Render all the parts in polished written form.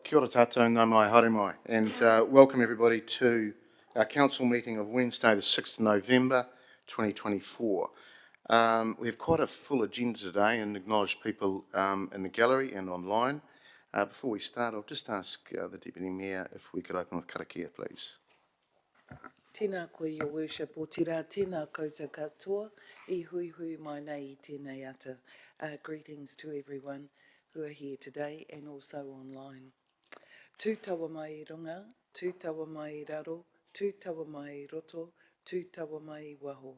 Kia ora tātou, ngā mai, haere mai, and welcome everybody to our council meeting of Wednesday the 6th of November 2024. We have quite a full agenda today and acknowledge people in the gallery and online. Before we start, I'll just ask the Deputy Mayor if we could open with karakia, please. Tēnā koe, your worship, o tira tēnā koutou katoa, I hui hui mai nei I tēnei ata. Greetings to everyone who are here today and also online. Tū tawa mai I runga, tū tawa mai I raro, tū tawa mai I roto, tū tawa mai I waho.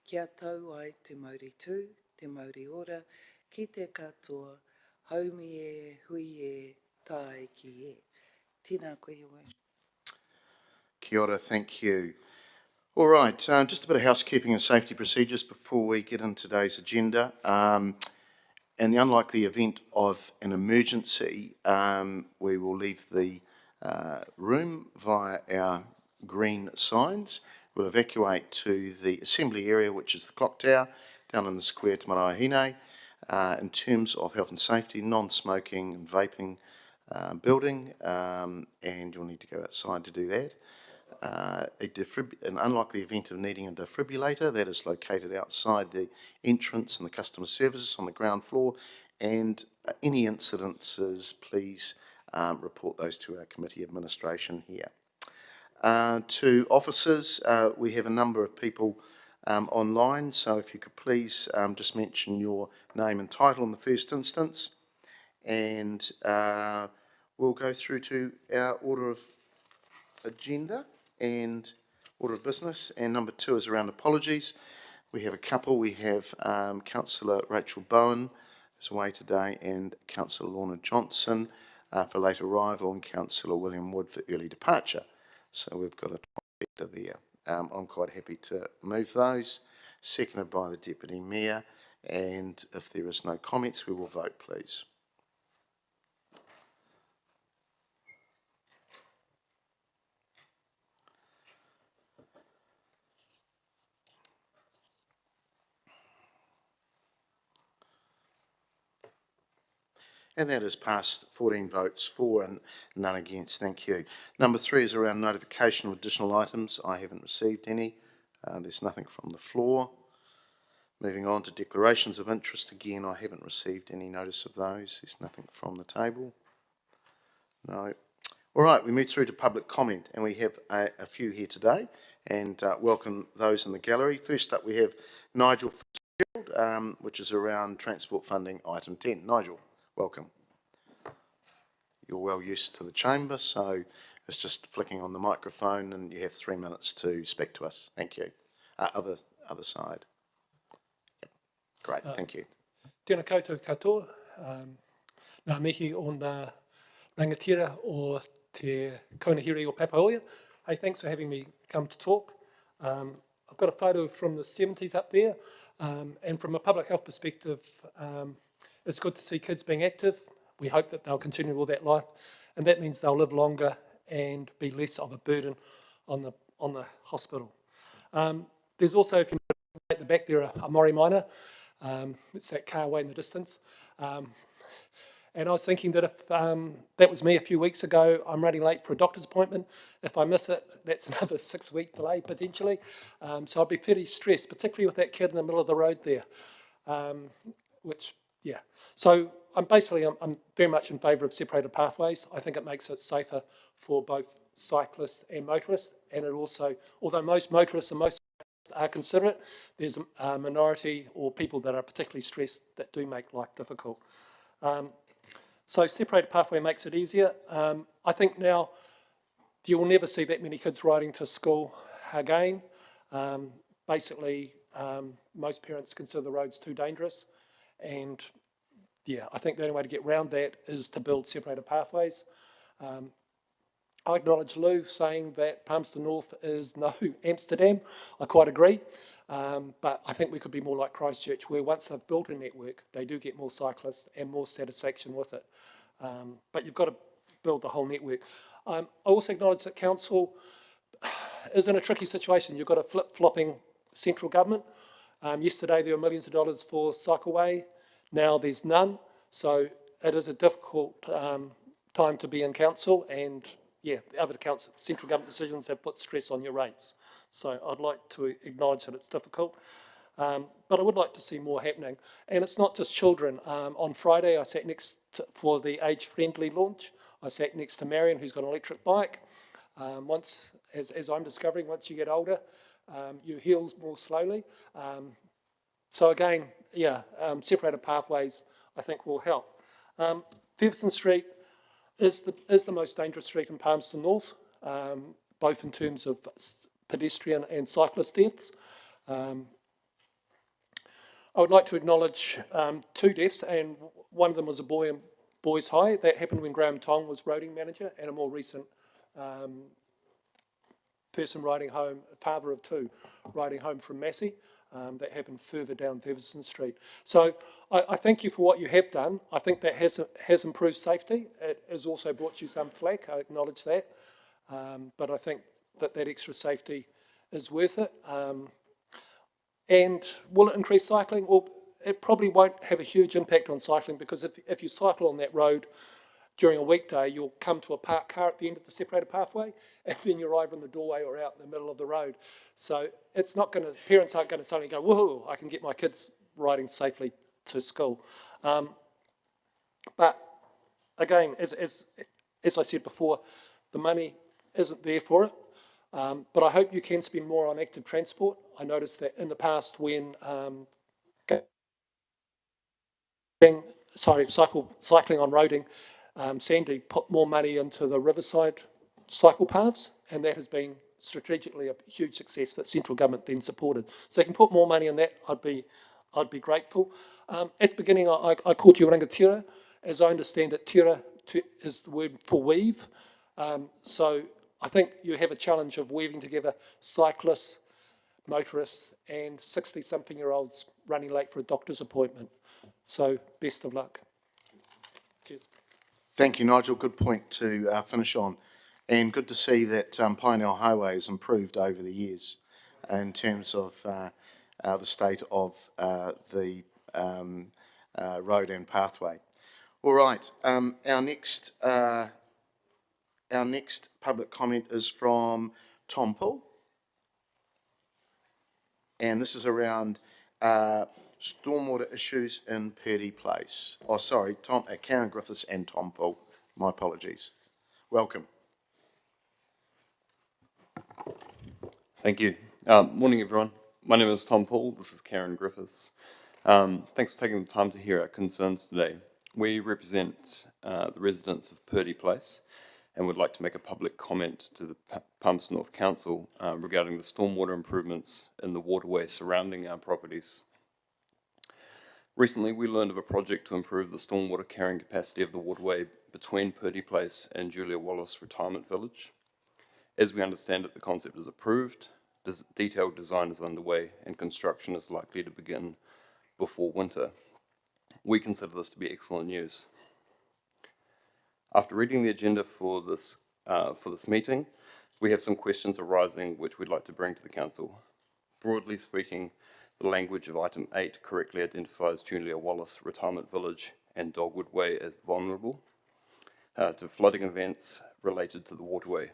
Kia tau ai te mauri tū, te mauri ora, ki te katoa, haumi e, hui e, tae ki e. Tēnā koe, your worship. Kia ora, thank you. All right, just a bit of housekeeping and safety procedures before we get into today's agenda. In the unlikely event of an emergency, we will leave the room via our green signs. We'll evacuate to the assembly area, which is the clock tower, down in the square to Maraehine. In terms of health and safety, non-smoking and vaping building, and you'll need to go outside to do that. An unlikely event of needing a defibrillator, that is located outside the entrance and the customer services on the ground floor, and any incidences, please report those to our committee administration here. To officers, we have a number of people online, so if you could please just mention your name and title in the first instance, and we'll go through to our order of agenda and order of business, and number 2 is around apologies. We have a couple. We have Councillor Rachel Bowen, who's away today, and Councillor Lorna Johnson for late arrival, and Councillor William Wood for early departure. So we've got a trifecta there. I'm quite happy to move those, seconded by the Deputy Mayor, and if there is no comments, we will vote, please. And that is passed, 14 votes for and none against. Thank you. Number 3 is around notification of additional items. I haven't received any. There's nothing from the floor. Moving on to declarations of interest. Again, I haven't received any notice of those. There's nothing from the table. No. All right, we move through to public comment, and we have a few here today, and welcome those in the gallery. First up, we have Nigel Fitzgerald, which is around transport funding item 10. Nigel. Welcome. You're well used to the chamber, so it's just flicking on the microphone and you have 3 minutes to speak to us. Thank you. Other side. Yep. Great, thank you. Tēnā koutou katoa. Ngā mihi o ngā rangatira o te Kaunahiri o Papaoia. Hey, thanks for having me come to talk. I've got a photo from the 70s up there, and from a public health perspective, it's good to see kids being active. We hope that they'll continue all that life, and that means they'll live longer and be less of a burden on the hospital. There's also, if you look at the back there, a Mori Miner. It's that car away in the distance. And I was thinking that if that was me a few weeks ago, I'm running late for a doctor's appointment. If I miss it, that's another 6-week delay potentially. So I'd be fairly stressed, particularly with that kid in the middle of the road there, yeah. So I'm very much in favour of separated pathways. I think it makes it safer for both cyclists and motorists, and it also, although most motorists and most are considerate, there's a minority or people that are particularly stressed that do make life difficult. So separated pathway makes it easier. I think now you will never see that many kids riding to school again. Basically, most parents consider the roads too dangerous. And yeah, I think the only way to get around that is to build separated pathways. I acknowledge Lou saying that Palmerston North is no Amsterdam. I quite agree. But I think we could be more like Christchurch, where once they've built a network, they do get more cyclists and more satisfaction with it. But you've got to build the whole network. I also acknowledge that council is in a tricky situation. You've got a flip-flopping central government. Yesterday there were millions of dollars for Cycleway. Now there's none. So it is a difficult time to be in council, and yeah, the other council, central government decisions have put stress on your rates. So I'd like to acknowledge that it's difficult, but I would like to see more happening. And it's not just children. On Friday, I sat for the age-friendly launch, I sat next to Marion, who's got an electric bike. As I'm discovering, once you get older, you heal more slowly. So again, yeah, separated pathways, I think, will help. Feverson Street is the most dangerous street in Palmerston North, both in terms of pedestrian and cyclist deaths. I would like to acknowledge 2 deaths, and one of them was a boy in Boys High. That happened when Graham Tong was roading manager, and a more recent person riding home, a father of 2, riding home from Massey. That happened further down Feverson Street. So I thank you for what you have done. I think that has improved safety. It has also brought you some flack, I acknowledge that. But I think that extra safety is worth it. And will it increase cycling? Well, it probably won't have a huge impact on cycling, because if you cycle on that road during a weekday, you'll come to a parked car at the end of the separated pathway, and then you're either in the doorway or out in the middle of the road. So it's not going to, parents aren't going to suddenly go, woohoo, I can get my kids riding safely to school. But again, as I said before, the money isn't there for it. But I hope you can spend more on active transport. I noticed that in the past when cycling on roading, Sandy put more money into the riverside cycle paths, and that has been strategically a huge success that central government then supported. So you can put more money in that, I'd be grateful. At the beginning, I called you rangatira. As I understand it, tira is the word for weave. So I think you have a challenge of weaving together cyclists, motorists, and 60-something-year-olds running late for a doctor's appointment. So best of luck. Cheers. Thank you, Nigel. Good point to finish on. And good to see that Pioneer Highway has improved over the years in terms of the state of the road and pathway. All right, our next public comment is from Tom Poole. And this is around stormwater issues in Purdy Place. Oh, sorry, Karen Griffiths and Tom Poole. My apologies. Welcome. Thank you. Morning, everyone. My name is Tom Poole. This is Karen Griffiths. Thanks for taking the time to hear our concerns today. We represent the residents of Purdy Place and would like to make a public comment to the Palmerston North Council regarding the stormwater improvements in the waterway surrounding our properties. Recently, we learned of a project to improve the stormwater carrying capacity of the waterway between Purdy Place and Julia Wallace Retirement Village. As we understand it, the concept is approved, detailed design is underway, and construction is likely to begin before winter. We consider this to be excellent news. After reading the agenda for this meeting, we have some questions arising which we'd like to bring to the Council. Broadly speaking, the language of item 8 correctly identifies Julia Wallace Retirement Village and Dogwood Way as vulnerable to flooding events related to the waterway.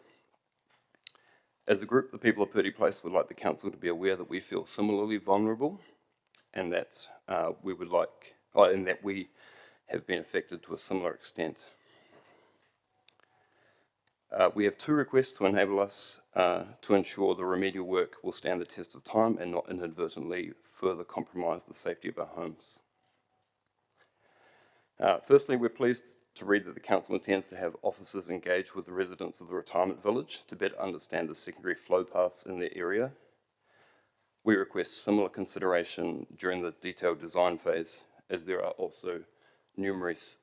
As a group, the people of Purdy Place would like the Council to be aware that we feel similarly vulnerable, and that we have been affected to a similar extent. We have 2 requests to enable us to ensure the remedial work will stand the test of time and not inadvertently further compromise the safety of our homes. Firstly, we're pleased to read that the Council intends to have officers engage with the residents of the retirement village to better understand the secondary flow paths in their area. We request similar consideration during the detailed design phase, as there are also numerous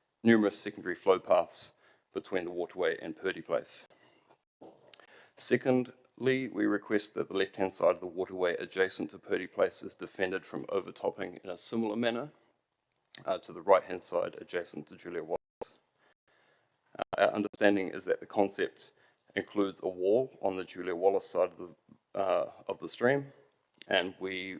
secondary flow paths between the waterway and Purdy Place. Secondly, we request that the left-hand side of the waterway adjacent to Purdy Place is defended from overtopping in a similar manner to the right-hand side adjacent to Julia Wallace. Our understanding is that the concept includes a wall on the Julia Wallace side of the stream, and we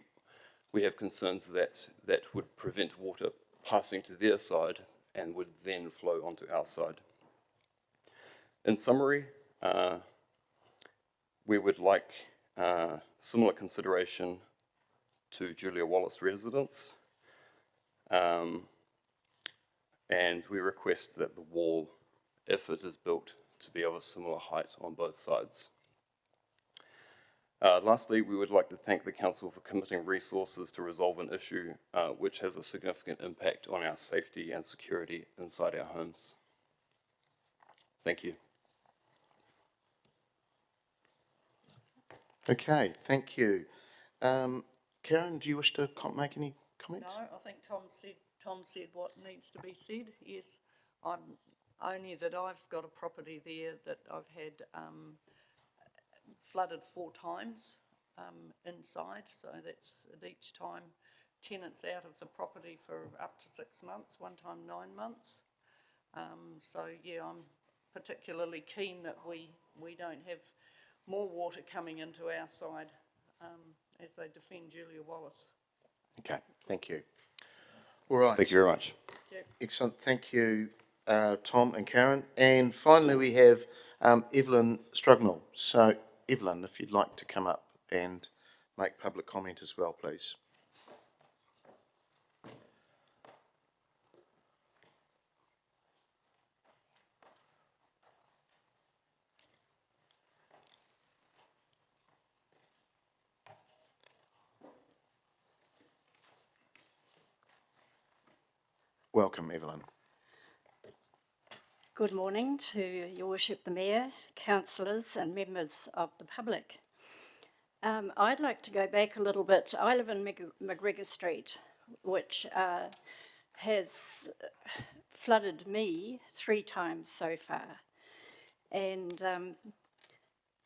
have concerns that would prevent water passing to their side and would then flow onto our side. In summary, we would like similar consideration to Julia Wallace residents, and we request that the wall, if it is built, to be of a similar height on both sides. Lastly, we would like to thank the council for committing resources to resolve an issue which has a significant impact on our safety and security inside our homes. Thank you. Okay, thank you. Karen, do you wish to make any comments? No, I think Tom said what needs to be said. Yes, I'm only that I've got a property there that I've had flooded 4 times inside, so that's at each time tenants out of the property for up to 6 months, one time 9 months. So yeah, I'm particularly keen that we don't have more water coming into our side as they defend Julia Wallace. Okay, thank you. All right. Thank you very much. Excellent. Thank you, Tom and Karen. And finally, we have Evelyn Strugnell. So, Evelyn, if you'd like to come up and make public comment as well, please. Welcome, Evelyn. Good morning to Your Worship the Mayor, councillors and members of the public. I'd like to go back a little bit. I live in McGregor Street, which has flooded me 3 times so far. And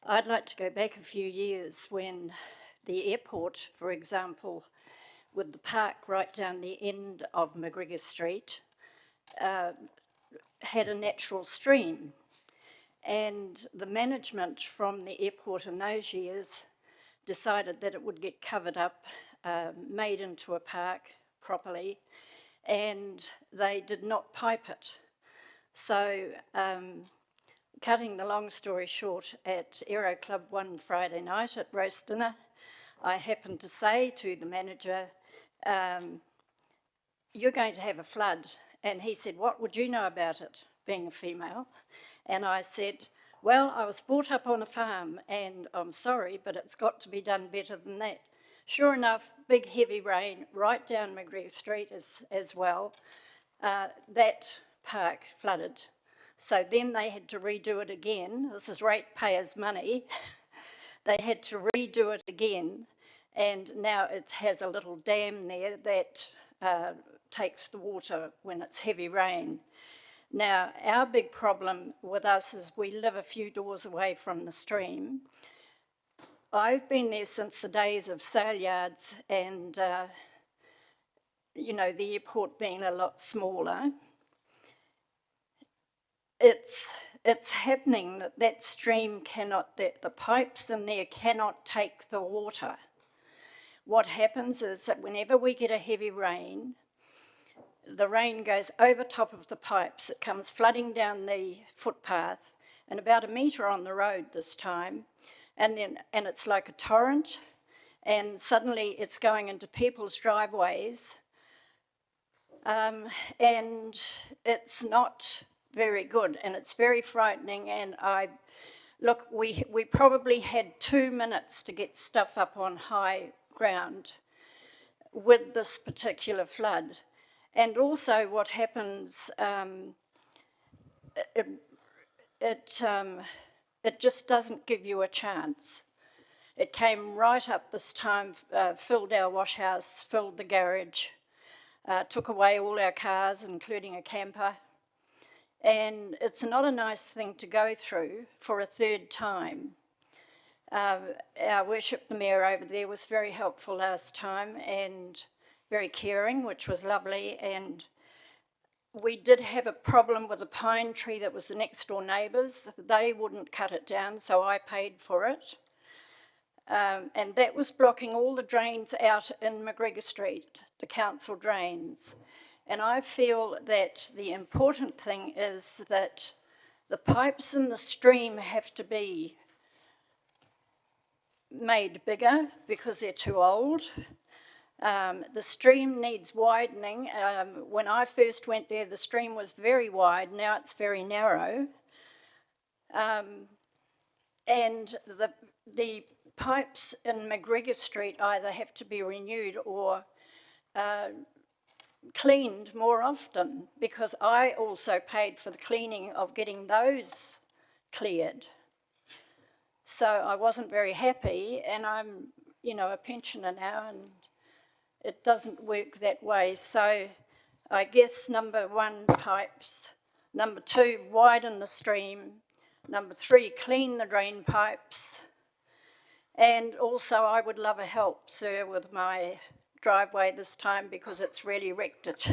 I'd like to go back a few years when the airport, for example, with the park right down the end of McGregor Street, had a natural stream, and the management from the airport in those years decided that it would get covered up, made into a park properly, and they did not pipe it. So cutting the long story short, at Aero Club one Friday night at roast dinner, I happened to say to the manager, you're going to have a flood. And he said, what would you know about it, being a female? And I said, well, I was brought up on a farm, and I'm sorry, but it's got to be done better than that. Sure enough, big heavy rain right down McGregor Street as well. That park flooded. So then they had to redo it again. This is ratepayers' money. They had to redo it again, and now it has a little dam there that takes the water when it's heavy rain. Now, our big problem with us is we live a few doors away from the stream. I've been there since the days of sale yards and, you know, the airport being a lot smaller. It's happening that stream cannot, that the pipes in there cannot take the water. What happens is that whenever we get a heavy rain, the rain goes over top of the pipes. It comes flooding down the footpath and about 1 metre on the road this time, and it's like a torrent, and suddenly it's going into people's driveways, and it's not very good, and it's very frightening. And look, we probably had 2 minutes to get stuff up on high ground with this particular flood. And also what happens, it just doesn't give you a chance. It came right up this time, filled our wash house, filled the garage, took away all our cars, including a camper. And it's not a nice thing to go through for a 3rd time. Our Worship the Mayor over there was very helpful last time and very caring, which was lovely. And we did have a problem with a pine tree that was the next door neighbours. They wouldn't cut it down, so I paid for it. And that was blocking all the drains out in McGregor Street, the council drains. And I feel that the important thing is that The pipes in the stream have to be made bigger because they're too old. The stream needs widening. When I first went there, the stream was very wide. Now it's very narrow. And the pipes in McGregor Street either have to be renewed or cleaned more often, because I also paid for the cleaning of getting those cleared. So I wasn't very happy, and I'm, a pensioner now, and it doesn't work that way. So I guess number 1, pipes. Number 2, widen the stream. Number 3, clean the drain pipes. And also I would love a help, sir, with my driveway this time, because it's really wrecked it.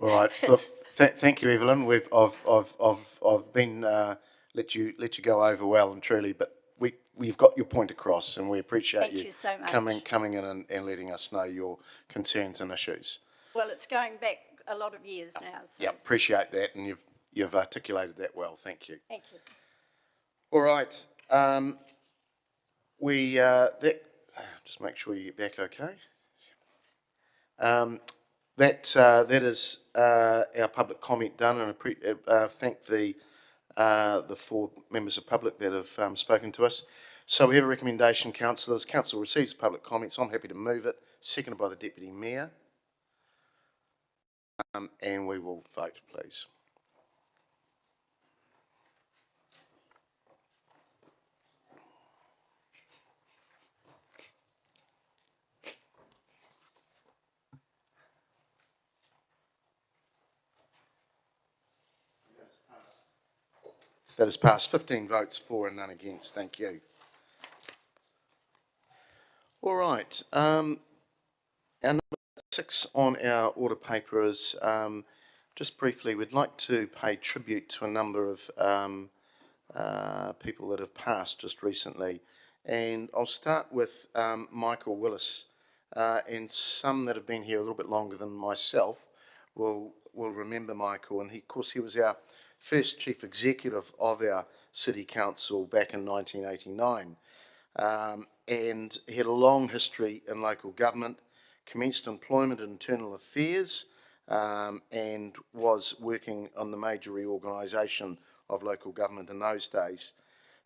All right. Look, thank you, Evelyn. I've been let you go over well and truly, but we've got your point across, and we appreciate Thank you so much. coming in and letting us know your concerns and issues. Well, it's going back a lot of years now. So Yeah, appreciate that, and you've articulated that well. Thank you. thank you. All right. Just make sure you get back okay. That is our public comment done, and thank the 4 members of public that have spoken to us. So we have a recommendation, councillors. Council receives public comments. I'm happy to move it. Seconded by the Deputy Mayor. And we will vote, please. That is passed. 15 votes for and none against. Thank you. All right. Our number 6 on our order paper is, just briefly, we'd like to pay tribute to a number of people that have passed just recently. And I'll start with Michael Willis. And some that have been here a little bit longer than myself will remember Michael. And of course, he was our first chief executive of our city council back in 1989. And he had a long history in local government, commenced employment in internal affairs, and was working on the major reorganisation of local government in those days.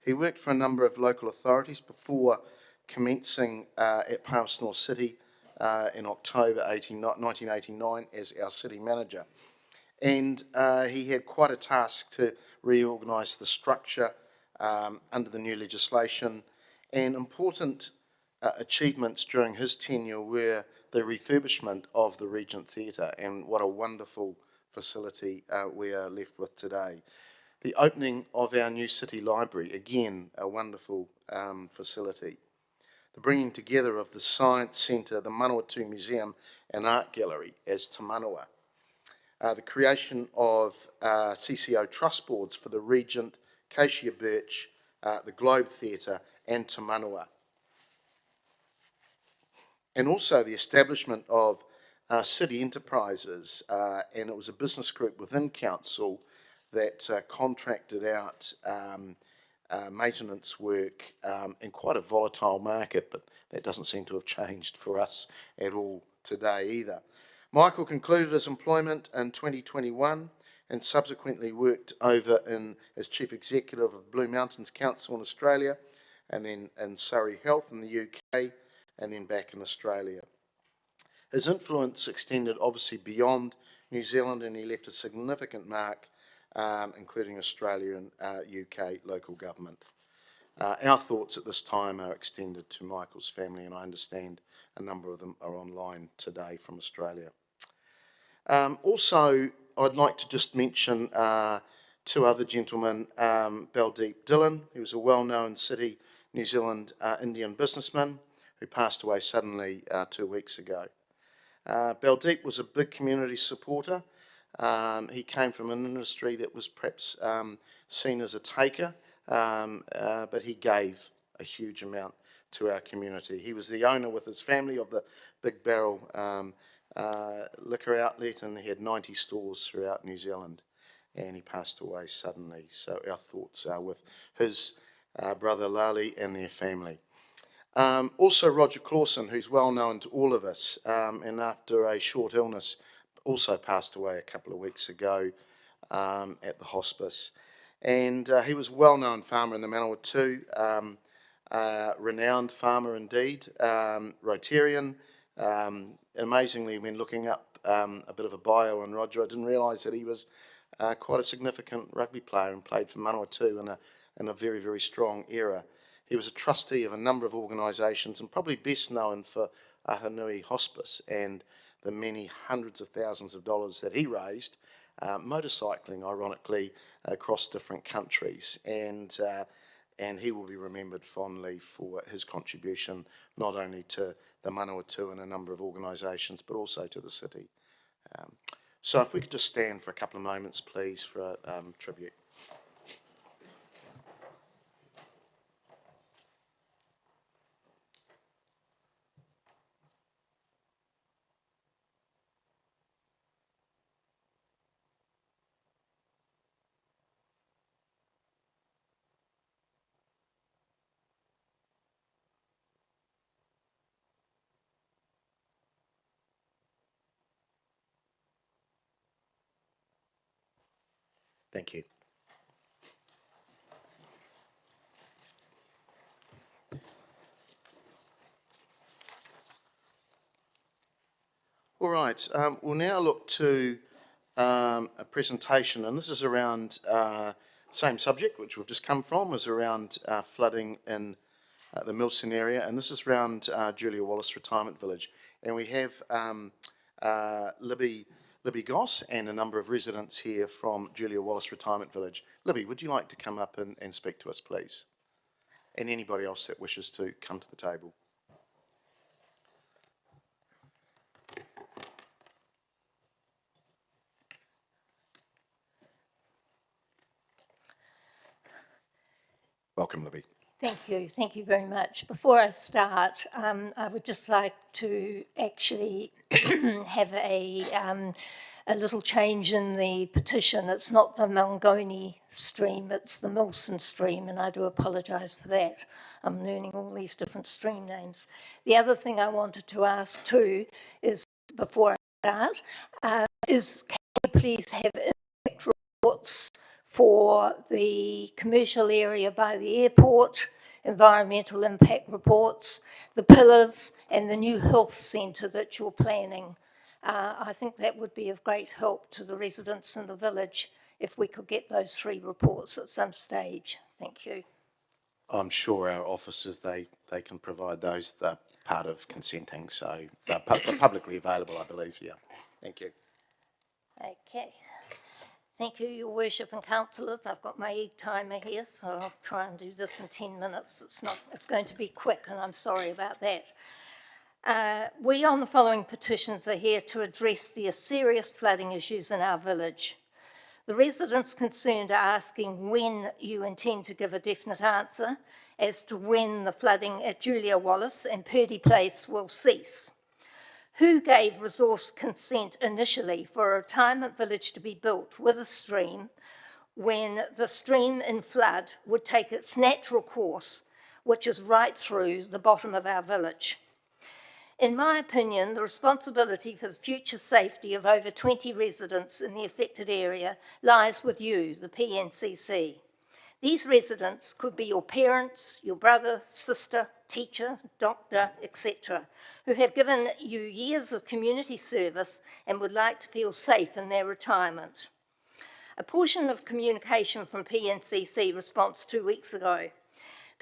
He worked for a number of local authorities before commencing at Paris North City in October 1989 as our city manager. And he had quite a task to reorganise the structure under the new legislation. And important achievements during his tenure were the refurbishment of the Regent Theatre, and what a wonderful facility we are left with today. The opening of our new city library, again, a wonderful facility. The bringing together of the Science Centre, the Manawatu Museum and Art Gallery as Te Manawa. The creation of CCO trust boards for the Regent, Acacia Birch, the Globe Theatre and Te Manawa. And also the establishment of city enterprises, and it was a business group within council that contracted out maintenance work in quite a volatile market, but that doesn't seem to have changed for us at all today either. Michael concluded his employment in 2021 and subsequently worked over as Chief Executive of Blue Mountains Council in Australia, and then in Surrey Health in the UK, and then back in Australia. His influence extended obviously beyond New Zealand, and he left a significant mark, including Australia and UK local government. Our thoughts at this time are extended to Michael's family, and I understand a number of them are online today from Australia. Also, I'd like to just mention 2 other gentlemen, Baldeep Dillon, who was a well-known City New Zealand Indian businessman who passed away suddenly 2 weeks ago. Baldeep was a big community supporter. He came from an industry that was perhaps seen as a taker, but he gave a huge amount to our community. He was the owner with his family of the Big Barrel liquor outlet, and he had 90 stores throughout New Zealand. and he passed away suddenly. So our thoughts are with his brother Lali and their family. Also Roger Clausen, who's well known to all of us, and after a short illness also passed away a couple of weeks ago at the hospice. And he was a well-known farmer in the Manawatu, renowned farmer indeed, Rotarian. Amazingly, when looking up a bit of a bio on Roger, I didn't realise that he was quite a significant rugby player and played for Manawatu in a very, very strong era. He was a trustee of a number of organisations and probably best known for Ahanui Hospice and the many hundreds of thousands of dollars that he raised, motorcycling, ironically, across different countries. And he will be remembered fondly for his contribution, not only to the Manawatu and a number of organisations, but also to the city. So if we could just stand for a couple of moments, please, for a tribute. Thank you. All right, we'll now look to a presentation, and this is around same subject, which we've just come from, is around flooding in the Milson area, and this is around Julia Wallace Retirement Village. And we have Libby Goss and a number of residents here from Julia Wallace Retirement Village. Libby, would you like to come up and speak to us, please? And anybody else that wishes to come to the table. Welcome, Libby. Thank you very much. Before I start, I would just like to actually have a little change in the petition. It's not the Mangoni stream, it's the Milson stream, and I do apologise for that. I'm learning all these different stream names. The other thing I wanted to ask too is, before I start, is can we please have impact reports for the commercial area by the airport, environmental impact reports, the pillars and the new health centre that you're planning. I think that would be of great help to the residents in the village if we could get those 3 reports at some stage. Thank you. I'm sure our officers, they can provide those. They're part of consenting, so they're publicly available, I believe, yeah. Thank you. Okay. Thank you, Your Worship and Councillors. I've got my egg timer here, so I'll try and do this in 10 minutes. It's going to be quick, and I'm sorry about that. We on the following petitions are here to address the serious flooding issues in our village. The residents concerned are asking when you intend to give a definite answer as to when the flooding at Julia Wallace and Purdy Place will cease. Who gave resource consent initially for a retirement village to be built with a stream when the stream in flood would take its natural course, which is right through the bottom of our village? In my opinion, the responsibility for the future safety of over 20 residents in the affected area lies with you, the PNCC. These residents could be your parents, your brother, sister, teacher, doctor, etc., who have given you years of community service and would like to feel safe in their retirement. A portion of communication from PNCC response 2 weeks ago.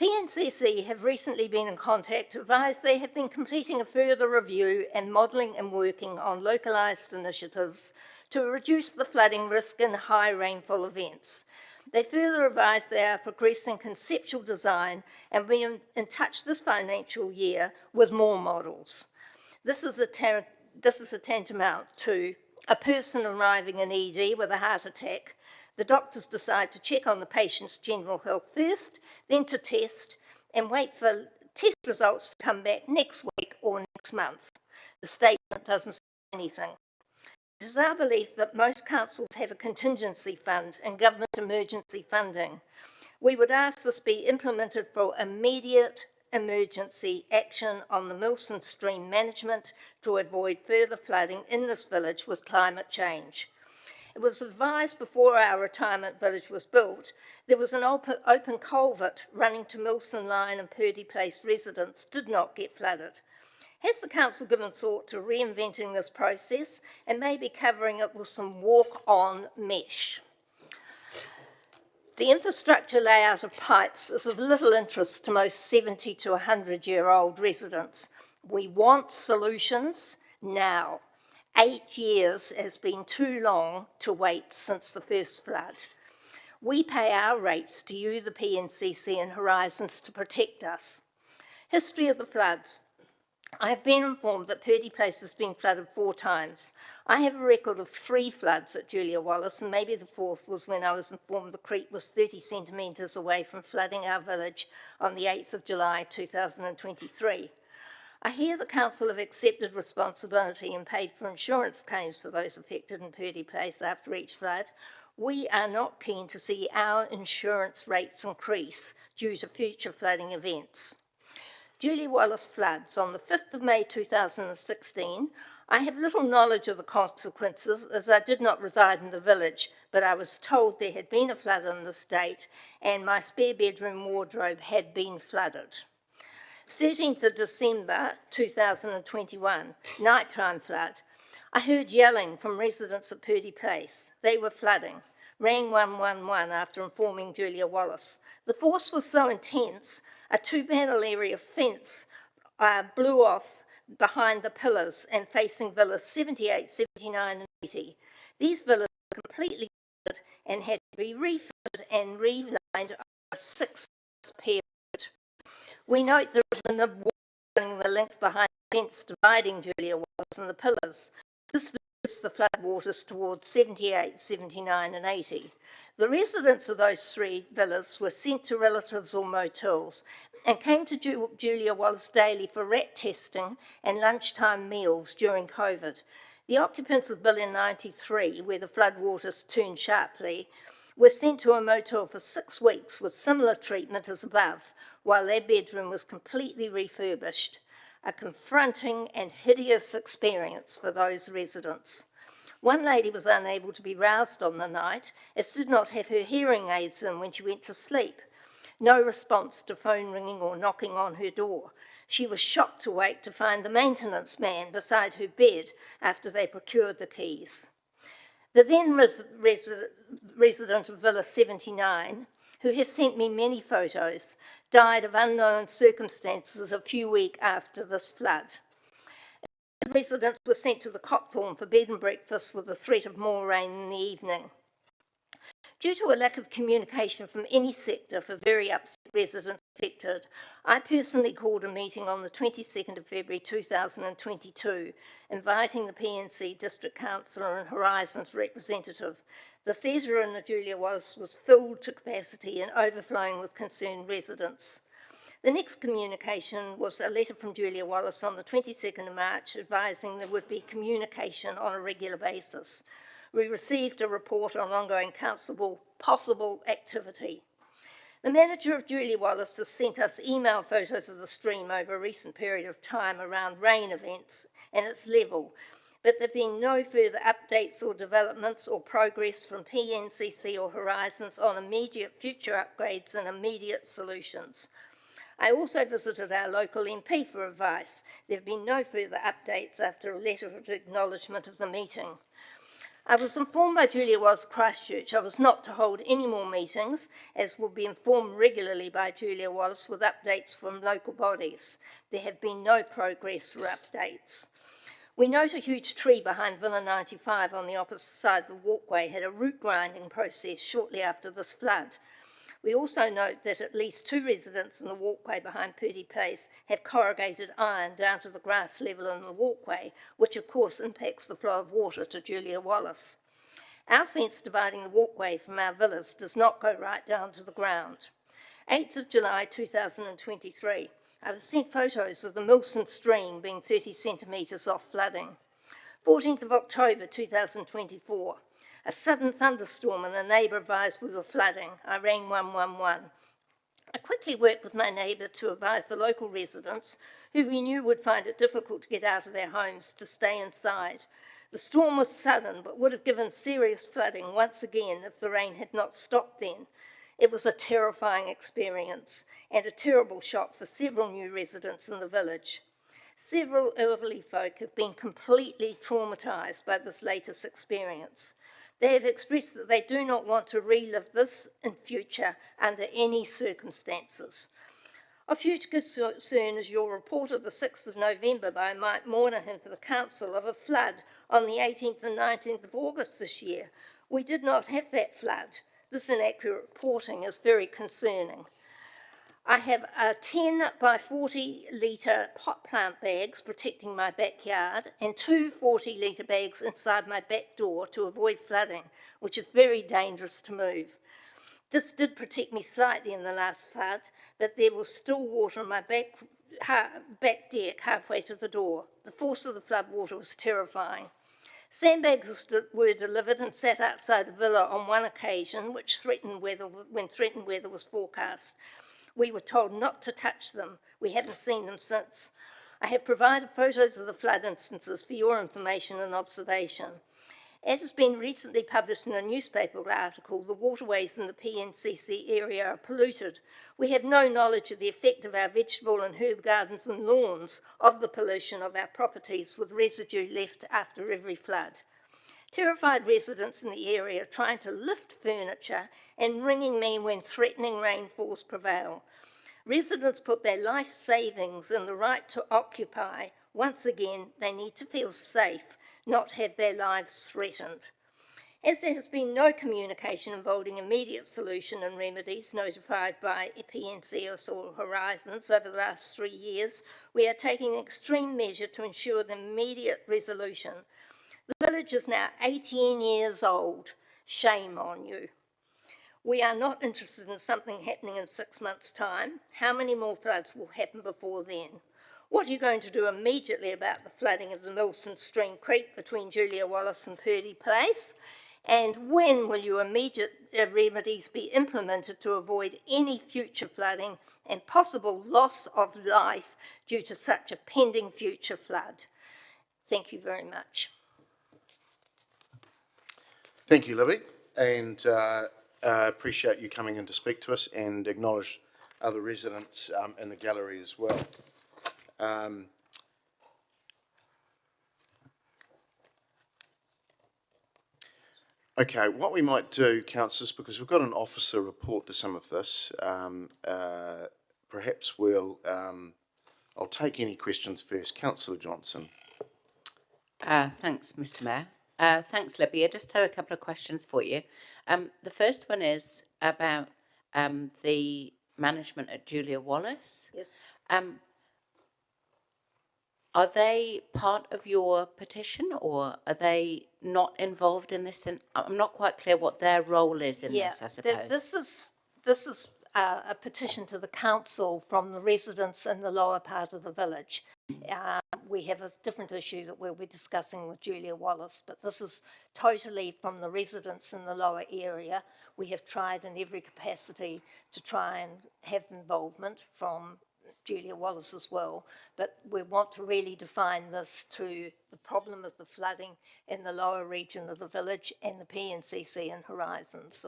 PNCC have recently been in contact to advise they have been completing a further review and modelling and working on localised initiatives to reduce the flooding risk in high rainfall events. They further advise they are progressing conceptual design and be in touch this financial year with more models. This is a tantamount to a person arriving in ED with a heart attack. The doctors decide to check on the patient's general health first, then to test, and wait for test results to come back next week or next month. The statement doesn't say anything. It is our belief that most councils have a contingency fund and government emergency funding. We would ask this be implemented for immediate emergency action on the Milson Stream management to avoid further flooding in this village with climate change. It was advised before our retirement village was built, there was an open culvert running to Milson Line and Purdy Place residents did not get flooded. Has the council given thought to reinventing this process and maybe covering it with some walk-on mesh? The infrastructure layout of pipes is of little interest to most 70 to 100-year-old residents. We want solutions now. 8 years has been too long to wait since the first flood. We pay our rates to you, the PNCC and Horizons, to protect us. History of the floods. I have been informed that Purdy Place has been flooded 4 times. I have a record of 3 floods at Julia Wallace, and maybe the 4th was when I was informed the creek was 30 centimetres away from flooding our village on the 8th of July 2023. I hear the council have accepted responsibility and paid for insurance claims for those affected in Purdy Place after each flood. We are not keen to see our insurance rates increase due to future flooding events. Julia Wallace floods on the 5th of May 2016. I have little knowledge of the consequences as I did not reside in the village, but I was told there had been a flood in the estate and my spare bedroom wardrobe had been flooded. 13th of December 2021, nighttime flood. I heard yelling from residents at Purdy Place. They were flooding. Rang 111 after informing Julia Wallace. The force was so intense, a 2-panel area fence blew off behind the pillars and facing villas 78, 79 and 80. These villas were completely flooded and had to be refitted and relined over a 6 period. We note there is a nib running the length behind the fence dividing Julia Wallace and the pillars. This diverts the flood waters towards 78, 79 and 80. The residents of those 3 villas were sent to relatives or motels and came to Julia Wallace daily for rat testing and lunchtime meals during COVID. The occupants of Villa 93, where the flood waters turned sharply, were sent to a motel for 6 weeks with similar treatment as above, while their bedroom was completely refurbished. A confronting and hideous experience for those residents. One lady was unable to be roused on the night, as did not have her hearing aids in when she went to sleep. No response to phone ringing or knocking on her door. She was shocked to wake to find the maintenance man beside her bed after they procured the keys. The then resident of Villa 79, who has sent me many photos, died of unknown circumstances a few weeks after this flood. Residents were sent to the Copthorne for bed and breakfast with the threat of more rain in the evening. Due to a lack of communication from any sector for very upset residents affected, I personally called a meeting on the 22nd of February 2022, inviting the PNC District Councillor and Horizons representative. The theatre in the Julia Wallace was filled to capacity and overflowing with concerned residents. The next communication was a letter from Julia Wallace on the 22nd of March advising there would be communication on a regular basis. We received a report on ongoing council possible activity. The manager of Julia Wallace has sent us email photos of the stream over a recent period of time around rain events and its level, but there have been no further updates or developments or progress from PNCC or Horizons on immediate future upgrades and immediate solutions. I also visited our local MP for advice. There have been no further updates after a letter of acknowledgement of the meeting. I was informed by Julia Wallace Christchurch I was not to hold any more meetings, as will be informed regularly by Julia Wallace with updates from local bodies. There have been no progress or updates. We note a huge tree behind Villa 95 on the opposite side of the walkway had a root grinding process shortly after this flood. We also note that at least 2 residents in the walkway behind Purdy Place have corrugated iron down to the grass level in the walkway, which of course impacts the flow of water to Julia Wallace. Our fence dividing the walkway from our villas does not go right down to the ground. 8th of July 2023, I was sent photos of the Milson Stream being 30 centimetres off flooding. 14th of October 2024. A sudden thunderstorm and a neighbour advised we were flooding. I rang 111. I quickly worked with my neighbour to advise the local residents, who we knew would find it difficult to get out of their homes, to stay inside. The storm was sudden, but would have given serious flooding once again if the rain had not stopped then. It was a terrifying experience and a terrible shock for several new residents in the village. Several elderly folk have been completely traumatised by this latest experience. They have expressed that they do not want to relive this in future under any circumstances. Of huge concern is your report of the 6th of November by Mike Moynihan for the Council of a flood on the 18th and 19th of August this year. We did not have that flood. This inaccurate reporting is very concerning. I have 10 by 40 litre pot plant bags protecting my backyard and 2 40-litre bags inside my back door to avoid flooding, which is very dangerous to move. This did protect me slightly in the last flood, but there was still water on my back deck halfway to the door. The force of the flood water was terrifying. Sandbags were delivered and sat outside the villa on one occasion, when threatened weather was forecast. We were told not to touch them. We haven't seen them since. I have provided photos of the flood instances for your information and observation. As has been recently published in a newspaper article, the waterways in the PNCC area are polluted. We have no knowledge of the effect of our vegetable and herb gardens and lawns of the pollution of our properties with residue left after every flood. Terrified residents in the area are trying to lift furniture and ringing me when threatening rainfalls prevail. Residents put their life savings in the right to occupy. Once again, they need to feel safe, not have their lives threatened. As there has been no communication involving immediate solution and remedies notified by PNC or Horizons over the last 3 years, we are taking an extreme measure to ensure the immediate resolution. The village is now 18 years old. Shame on you. We are not interested in something happening in 6 months' time. How many more floods will happen before then? What are you going to do immediately about the flooding of the Milson Stream Creek between Julia Wallace and Purdy Place? And when will your immediate remedies be implemented to avoid any future flooding and possible loss of life due to such a pending future flood? Thank you very much. Thank you, Libby, and appreciate you coming in to speak to us and acknowledge other residents in the gallery as well. Okay, what we might do, councillors, because we've got an officer report to some of this, perhaps I'll take any questions first. Councillor Johnson. Thanks, Mr. Mayor. Thanks, Libby. I just had a couple of questions for you. The first one is about the management at Julia Wallace. Yes. Are they part of your petition, or are they not involved in this? And I'm not quite clear what their role is in this, I suppose. This is a petition to the council from the residents in the lower part of the village. We have a different issue that we'll be discussing with Julia Wallace, but this is totally from the residents in the lower area. We have tried in every capacity to try and have involvement from Julia Wallace as well, but we want to really define this to the problem of the flooding in the lower region of the village and the PNCC and Horizons.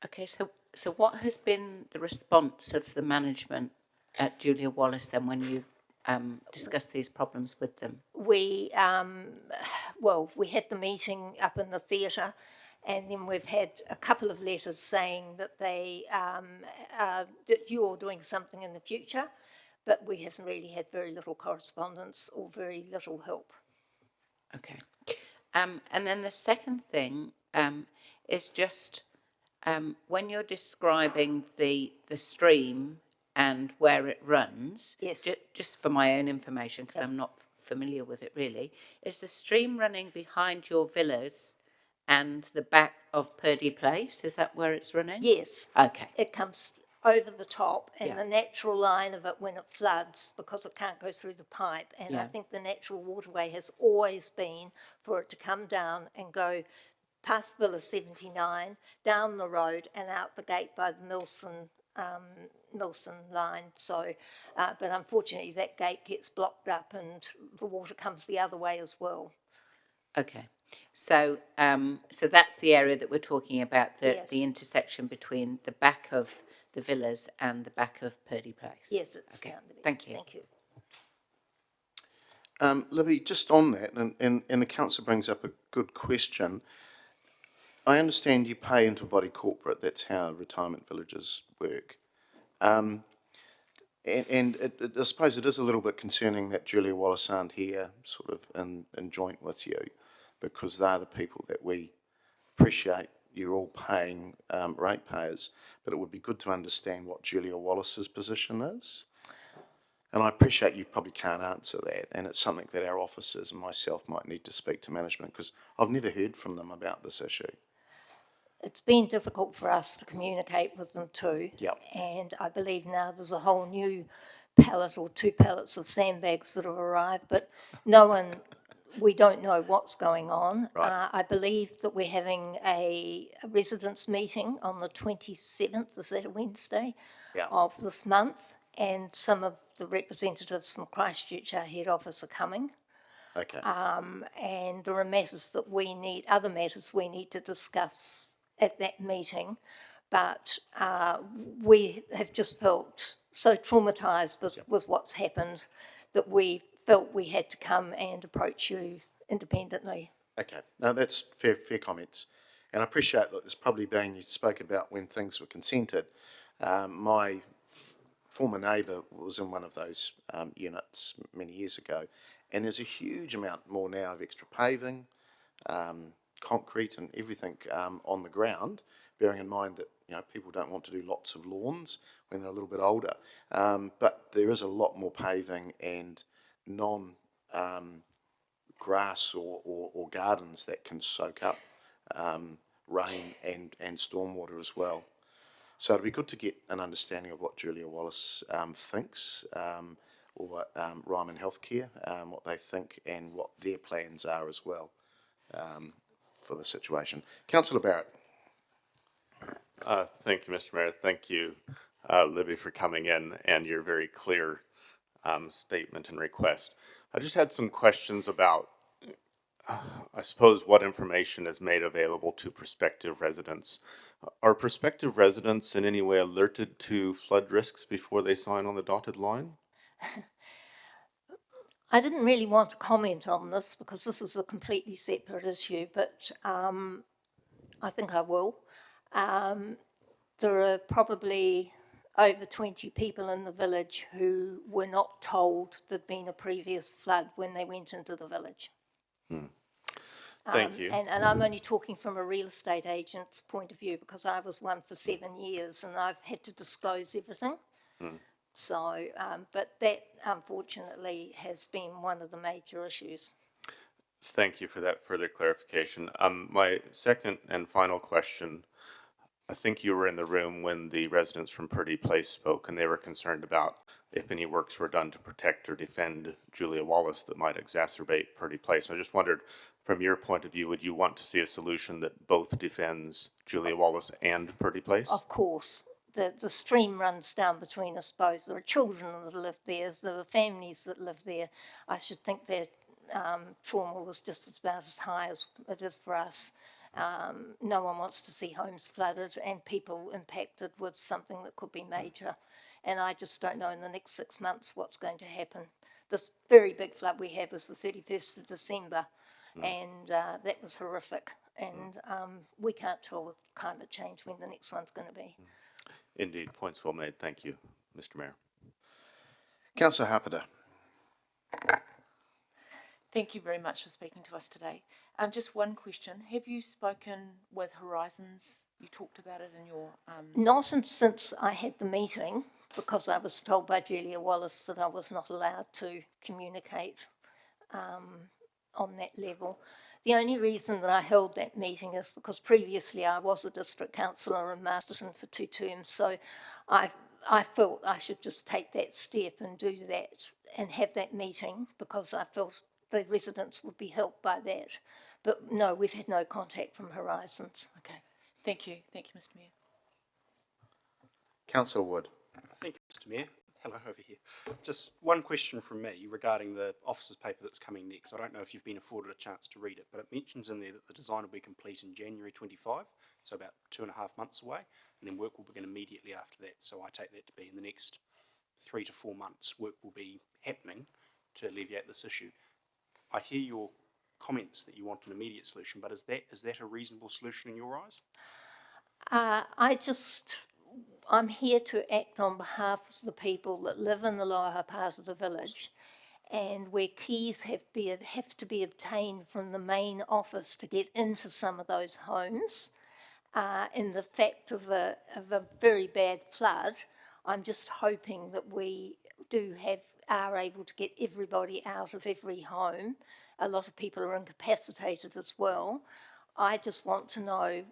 Okay, so what has been the response of the management at Julia Wallace then when you discussed these problems with them? We had the meeting up in the theatre, and then we've had a couple of letters saying that that you're doing something in the future, but we have really had very little correspondence or very little help. Okay. And then the second thing is just when you're describing the stream and where it runs, yes. Just for my own information, because I'm not familiar with it really, is the stream running behind your villas and the back of Purdy Place? Is that where it's running? Yes. Okay. It comes over the top, and Yeah. the natural line of it when it floods, because it can't go through the pipe. And I Yeah. think the natural waterway has always been for it to come down and go past Villa 79, down the road and out the gate by the Milson line. So, but unfortunately that gate gets blocked up and the water comes the other way as well. Okay. So, so that's the area that we're talking about, the Yes. intersection between the back of the villas and the back of Purdy Place. Yes, it's Okay. down to be. Thank you. Thank you. Libby, just on that, and the council brings up a good question. I understand you pay into a body corporate. That's how retirement villages work. And I suppose it is a little bit concerning that Julia Wallace aren't here, sort of in joint with you, because they're the people that we appreciate you're all paying ratepayers. But it would be good to understand what Julia Wallace's position is. And I appreciate you probably can't answer that, and it's something that our officers and myself might need to speak to management, because I've never heard from them about this issue. It's been difficult for us to communicate with them too. Yep. And I believe now there's a whole new pallet or 2 pallets of sandbags that have arrived, but we don't know what's going on. Right. I believe that we're having a residents' meeting on the 27th, is that a Wednesday? Yeah. Of this month, and some of the representatives from Christchurch, our head office, are coming. Okay. And there are matters that other matters we need to discuss at that meeting, but we have just felt so traumatised with what's happened that we felt we had to come and approach you independently. Okay. No, that's fair comments. And I appreciate that there's probably been, you spoke about when things were consented. My former neighbour was in one of those units many years ago, and there's a huge amount more now of extra paving, concrete and everything on the ground, bearing in mind that people don't want to do lots of lawns when they're a little bit older. But there is a lot more paving and grass or gardens that can soak up rain and stormwater as well. So it'd be good to get an understanding of what Julia Wallace thinks, or what Ryman Healthcare, what they think and what their plans are as well for the situation. Councillor Barrett. Thank you, Mr. Mayor. Thank you, Libby, for coming in and your very clear statement and request. I just had some questions about, I suppose, what information is made available to prospective residents. Are prospective residents in any way alerted to flood risks before they sign on the dotted line? I didn't really want to comment on this because this is a completely separate issue, but I think I will. There are probably over 20 people in the village who were not told there'd been a previous flood when they went into the village. Thank you. And I'm only talking from a real estate agent's point of view because I was one for 7 years and I've had to disclose everything. So, but that unfortunately has been one of the major issues. Thank you for that further clarification. My second and final question, I think you were in the room when the residents from Purdy Place spoke, and they were concerned about if any works were done to protect or defend Julia Wallace that might exacerbate Purdy Place. And I just wondered, from your point of view, would you want to see a solution that both defends Julia Wallace and Purdy Place? Of course. The stream runs down between us both. There are children that live there, there are families that live there. I should think their trauma was just about as high as it is for us. No one wants to see homes flooded and people impacted with something that could be major. And I just don't know in the next 6 months what's going to happen. This very big flood we had was the 31st of December, and that was horrific. And we can't tell with climate change when the next one's going to be. Indeed, points well made. Thank you, Mr. Mayor. Councillor Harpeder. Thank you very much for speaking to us today. Just one question. Have you spoken with Horizons? You talked about it in your... Not since I had the meeting, because I was told by Julia Wallace that I was not allowed to communicate on that level. The only reason that I held that meeting is because previously I was a district councillor in Masterton for 2 terms, so I felt I should just take that step and do that and have that meeting because I felt the residents would be helped by that. But no, we've had no contact from Horizons. Okay, thank you, Mr Mayor. Councillor Wood. Thank you, Mr Mayor. Hello, over here. Just one question from me regarding the officer's paper that's coming next. I don't know if you've been afforded a chance to read it, but it mentions in there that the design will be complete in January 25, so about 2.5 months away, and then work will begin immediately after that. So I take that to be in the next 3 to 4 months, work will be happening to alleviate this issue. I hear your comments that you want an immediate solution, but is that a reasonable solution in your eyes? I'm here to act on behalf of the people that live in the lower part of the village, and where keys have to be obtained from the main office to get into some of those homes. In the fact of a very bad flood, I'm just hoping that we are able to get everybody out of every home. A lot of people are incapacitated as well. I just want to know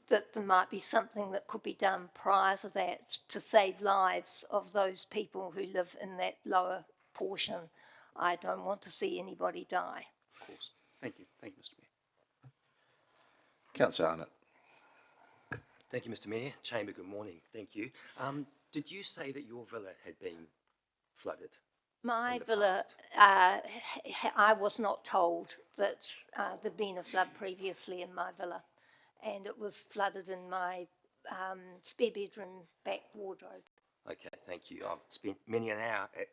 that there might be something that could be done prior to that to save lives of those people who live in that lower portion. I don't want to see anybody die. Of course. Thank you. Thank you, Mr Mayor. Councillor Arnott. Thank you, Mr Mayor. Chamber, good morning. Thank you. Did you say that your villa had been flooded? My villa, I was not told that there'd been a flood previously in my villa, and it was flooded in my spare bedroom back wardrobe. Okay, thank you. I've spent many an hour at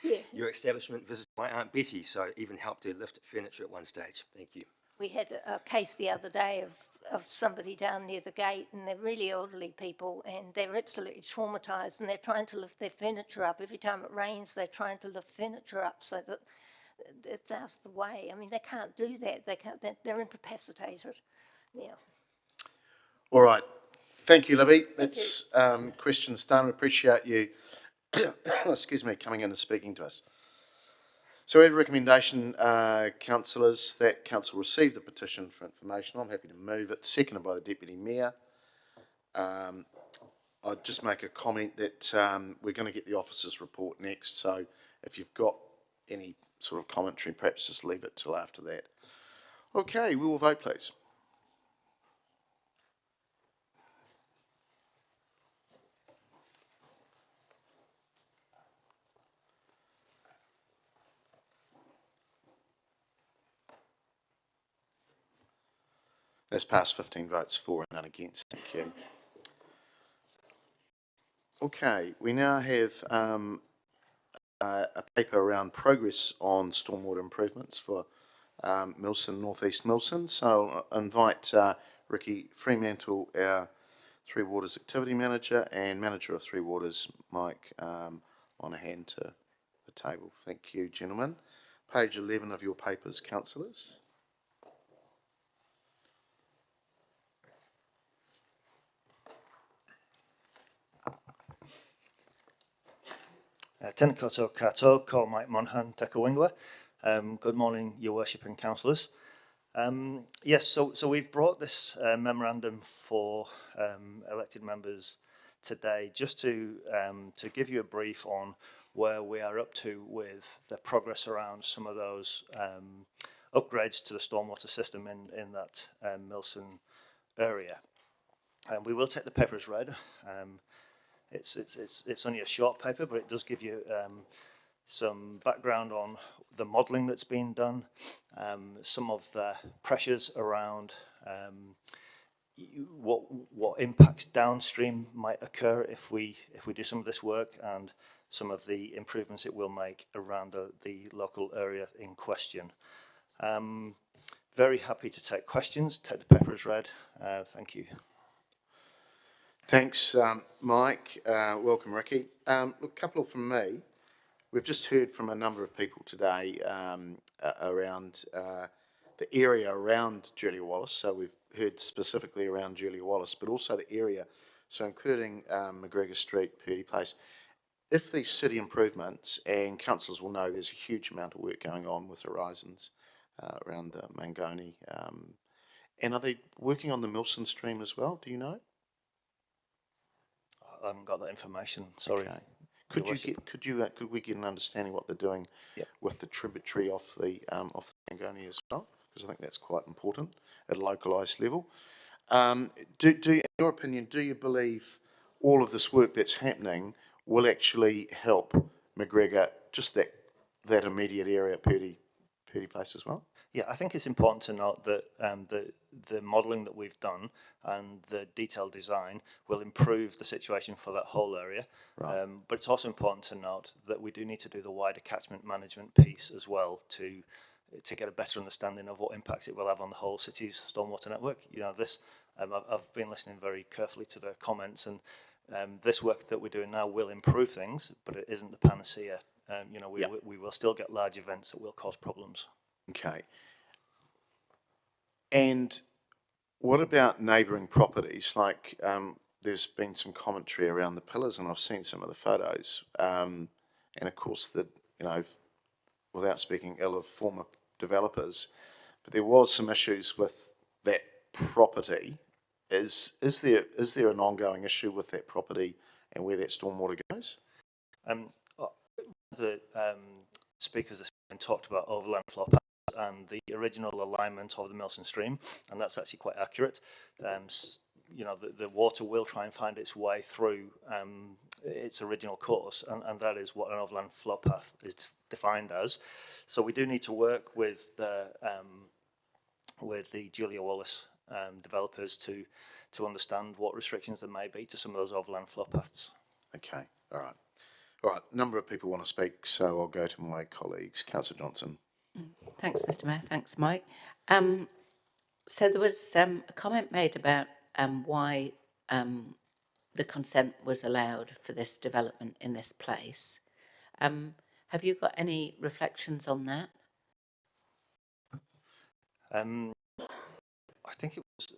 Yeah. your establishment visiting my Aunt Betty, so I even helped her lift furniture at one stage. Thank you. We had a case the other day of somebody down near the gate, and they're really elderly people, and they're absolutely traumatised, and they're trying to lift their furniture up. Every time it rains, they're trying to lift furniture up so that it's out of the way. I mean, they can't do that. They're incapacitated. Yeah. All right. Thank you, Libby. That's questions done. Appreciate you, excuse me, coming in and speaking to us. So we have a recommendation, councillors, that council receive the petition for information. I'm happy to move it, seconded by the Deputy Mayor. I'd just make a comment that we're going to get the officer's report next, so if you've got any sort of commentary, perhaps just leave it till after that. Okay, we will vote, please. That's passed 15 votes for and none against. Thank you. Okay, we now have a paper around progress on stormwater improvements for Milson, North East Milson. So I'll invite Ricky Fremantle, our Three Waters Activity Manager, and Manager of Three Waters, Mike Monahan, to the table. Thank you, gentlemen. Page 11 of your papers, councillors. Tēnā koutou katoa, ko Mike Monahan, te kawingwa. Good morning, Your Worship and councillors. Yes, so we've brought this memorandum for elected members today just to give you a brief on where we are up to with the progress around some of those upgrades to the stormwater system in that Milson area. We will take the paper as read. It's only a short paper, but it does give you some background on the modelling that's been done, some of the pressures around what impacts downstream might occur if we do some of this work, and some of the improvements it will make around the local area in question. Very happy to take questions. Take the paper as read. Thank you. Thanks, Mike. Welcome, Ricky. Look, a couple from me. We've just heard from a number of people today around the area around Julia Wallace. So we've heard specifically around Julia Wallace, but also the area, so including McGregor Street, Purdy Place. If these city improvements, and councillors will know there's a huge amount of work going on with Horizons around the Mangoni. And are they working on the Milson Stream as well? Do you know? I haven't got that information, sorry. Okay. Your Worship. Could we get an understanding what they're doing with the tributary off the Mangoni as well? Because I think that's quite important at a localised level. In your opinion, do you believe all of this work that's happening will actually help McGregor, just that immediate area, Purdy Place as well? Yeah, I think it's important to note that the modelling that we've done and the detailed design will improve the situation for that whole area. Right. But it's also important to note that we do need to do the wider catchment management piece as well to get a better understanding of what impacts it will have on the whole city's stormwater network. You know, this I've been listening very carefully to the comments, and this work that we're doing now will improve things, but it isn't the panacea. You know, we will still get large events that will cause problems. Okay. And what about neighbouring properties? Like, there's been some commentary around the pillars, and I've seen some of the photos. And of course, without speaking ill of former developers, but there was some issues with that property. Is there an ongoing issue with that property and where that stormwater goes? The speakers this morning talked about overland flow paths and the original alignment of the Milson Stream, and that's actually quite accurate. You know, the water will try and find its way through its original course, and that is what an overland flow path is defined as. So we do need to work with the Julia Wallace developers to understand what restrictions there may be to some of those overland flow paths. Okay, all right. All right, a number of people want to speak, so I'll go to my colleagues. Councillor Johnson. Thanks, Mr. Mayor. Thanks, Mike. So there was a comment made about why the consent was allowed for this development in this place. Have you got any reflections on that? I think it was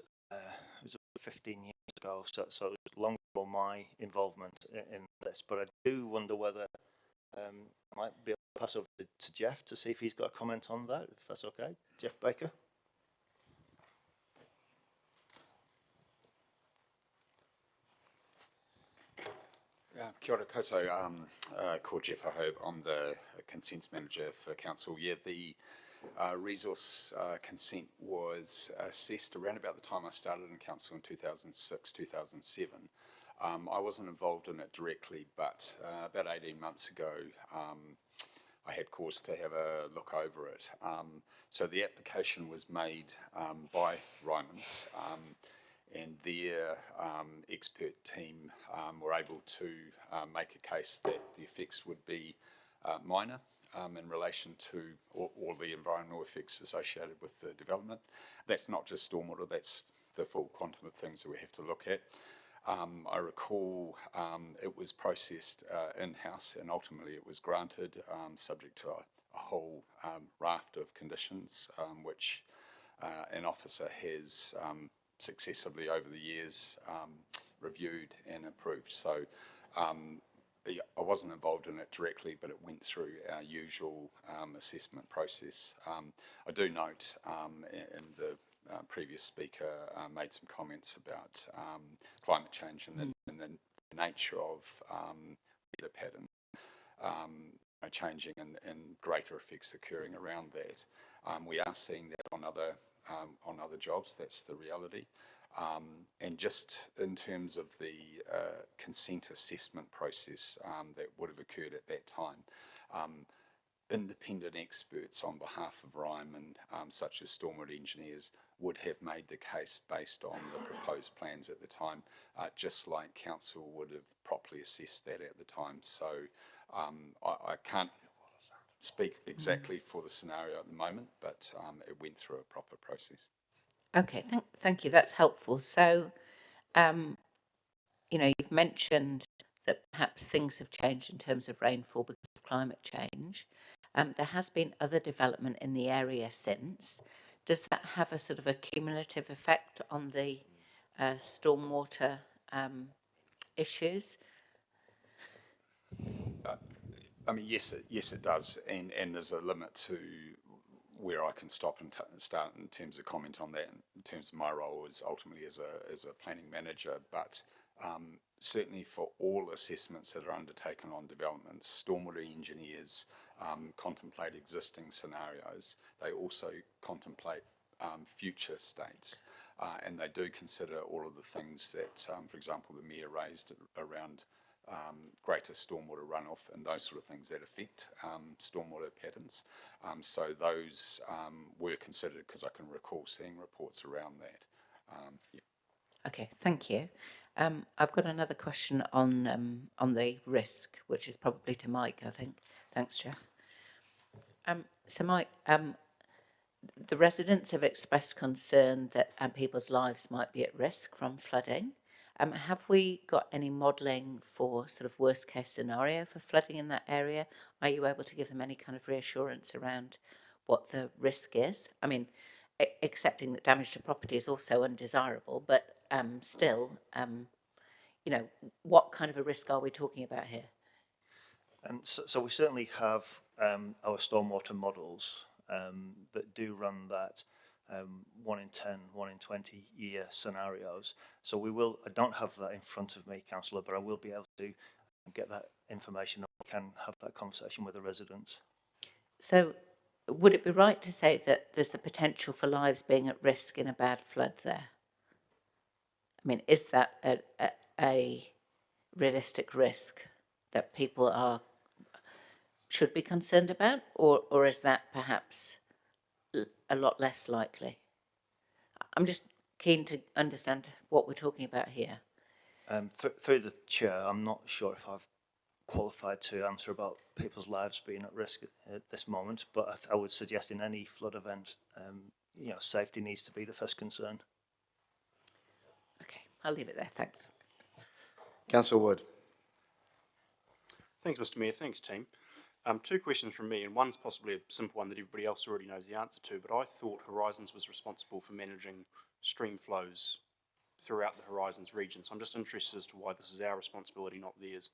15 years ago, so it was long before my involvement in this, but I do wonder whether I might be able to pass over to Jeff to see if he's got a comment on that, if that's okay. Jeff Baker. Kia ora koutou, ko Jeff Hohob. I'm the consents manager for council. Yeah, the resource consent was assessed around about the time I started in council in 2006, 2007. I wasn't involved in it directly, but about 18 months ago, I had cause to have a look over it. So the application was made by Ryman's, and their expert team were able to make a case that the effects would be minor in relation to all the environmental effects associated with the development. That's not just stormwater, that's the full quantum of things that we have to look at. I recall it was processed in-house, and ultimately it was granted subject to a whole raft of conditions which an officer has successively over the years reviewed and approved. So I wasn't involved in it directly, but it went through our usual assessment process. I do note in the previous speaker made some comments about climate change and the nature of weather pattern changing and greater effects occurring around that. We are seeing that on other jobs. That's the reality. And just in terms of the consent assessment process that would have occurred at that time, independent experts on behalf of Ryman, such as stormwater engineers, would have made the case based on the proposed plans at the time, just like council would have properly assessed that at the time. So I can't speak exactly for the scenario at the moment, but it went through a proper process. Okay, thank you. That's helpful. So, you know, you've mentioned that perhaps things have changed in terms of rainfall because of climate change. There has been other development in the area since. Does that have a sort of a cumulative effect on the stormwater issues? I mean, yes, it does, and there's a limit to where I can stop and start in terms of comment on that. In terms of my role is ultimately as a planning manager, but certainly for all assessments that are undertaken on developments, stormwater engineers contemplate existing scenarios. They also contemplate future states, and they do consider all of the things that, for example, the Mayor raised around greater stormwater runoff and those sort of things that affect stormwater patterns. So those were considered, because I can recall seeing reports around that. Yeah. Okay, thank you. I've got another question on the risk, which is probably to Mike, I think. Thanks, Jeff. So Mike, the residents have expressed concern that people's lives might be at risk from flooding. Have we got any modelling for sort of worst case scenario for flooding in that area? Are you able to give them any kind of reassurance around what the risk is? I mean, accepting that damage to property is also undesirable, but still, you know, what kind of a risk are we talking about here? So we certainly have our stormwater models that do run that 1 in 10, 1 in 20 year scenarios. So we will, I don't have that in front of me, Councillor, but I will be able to get that information and we can have that conversation with the residents. So would it be right to say that there's the potential for lives being at risk in a bad flood there? I mean, is that a realistic risk that people should be concerned about, or is that perhaps a lot less likely? I'm just keen to understand what we're talking about here. Through the chair, I'm not sure if I've qualified to answer about people's lives being at risk at this moment, but I would suggest in any flood event, you know, safety needs to be the first concern. Okay, I'll leave it there. Thanks. Councillor Wood. Thanks, Mr. Mayor. Thanks, team. Two questions from me, and one's possibly a simple one that everybody else already knows the answer to, but I thought Horizons was responsible for managing stream flows throughout the Horizons region. So I'm just interested as to why this is our responsibility, not theirs.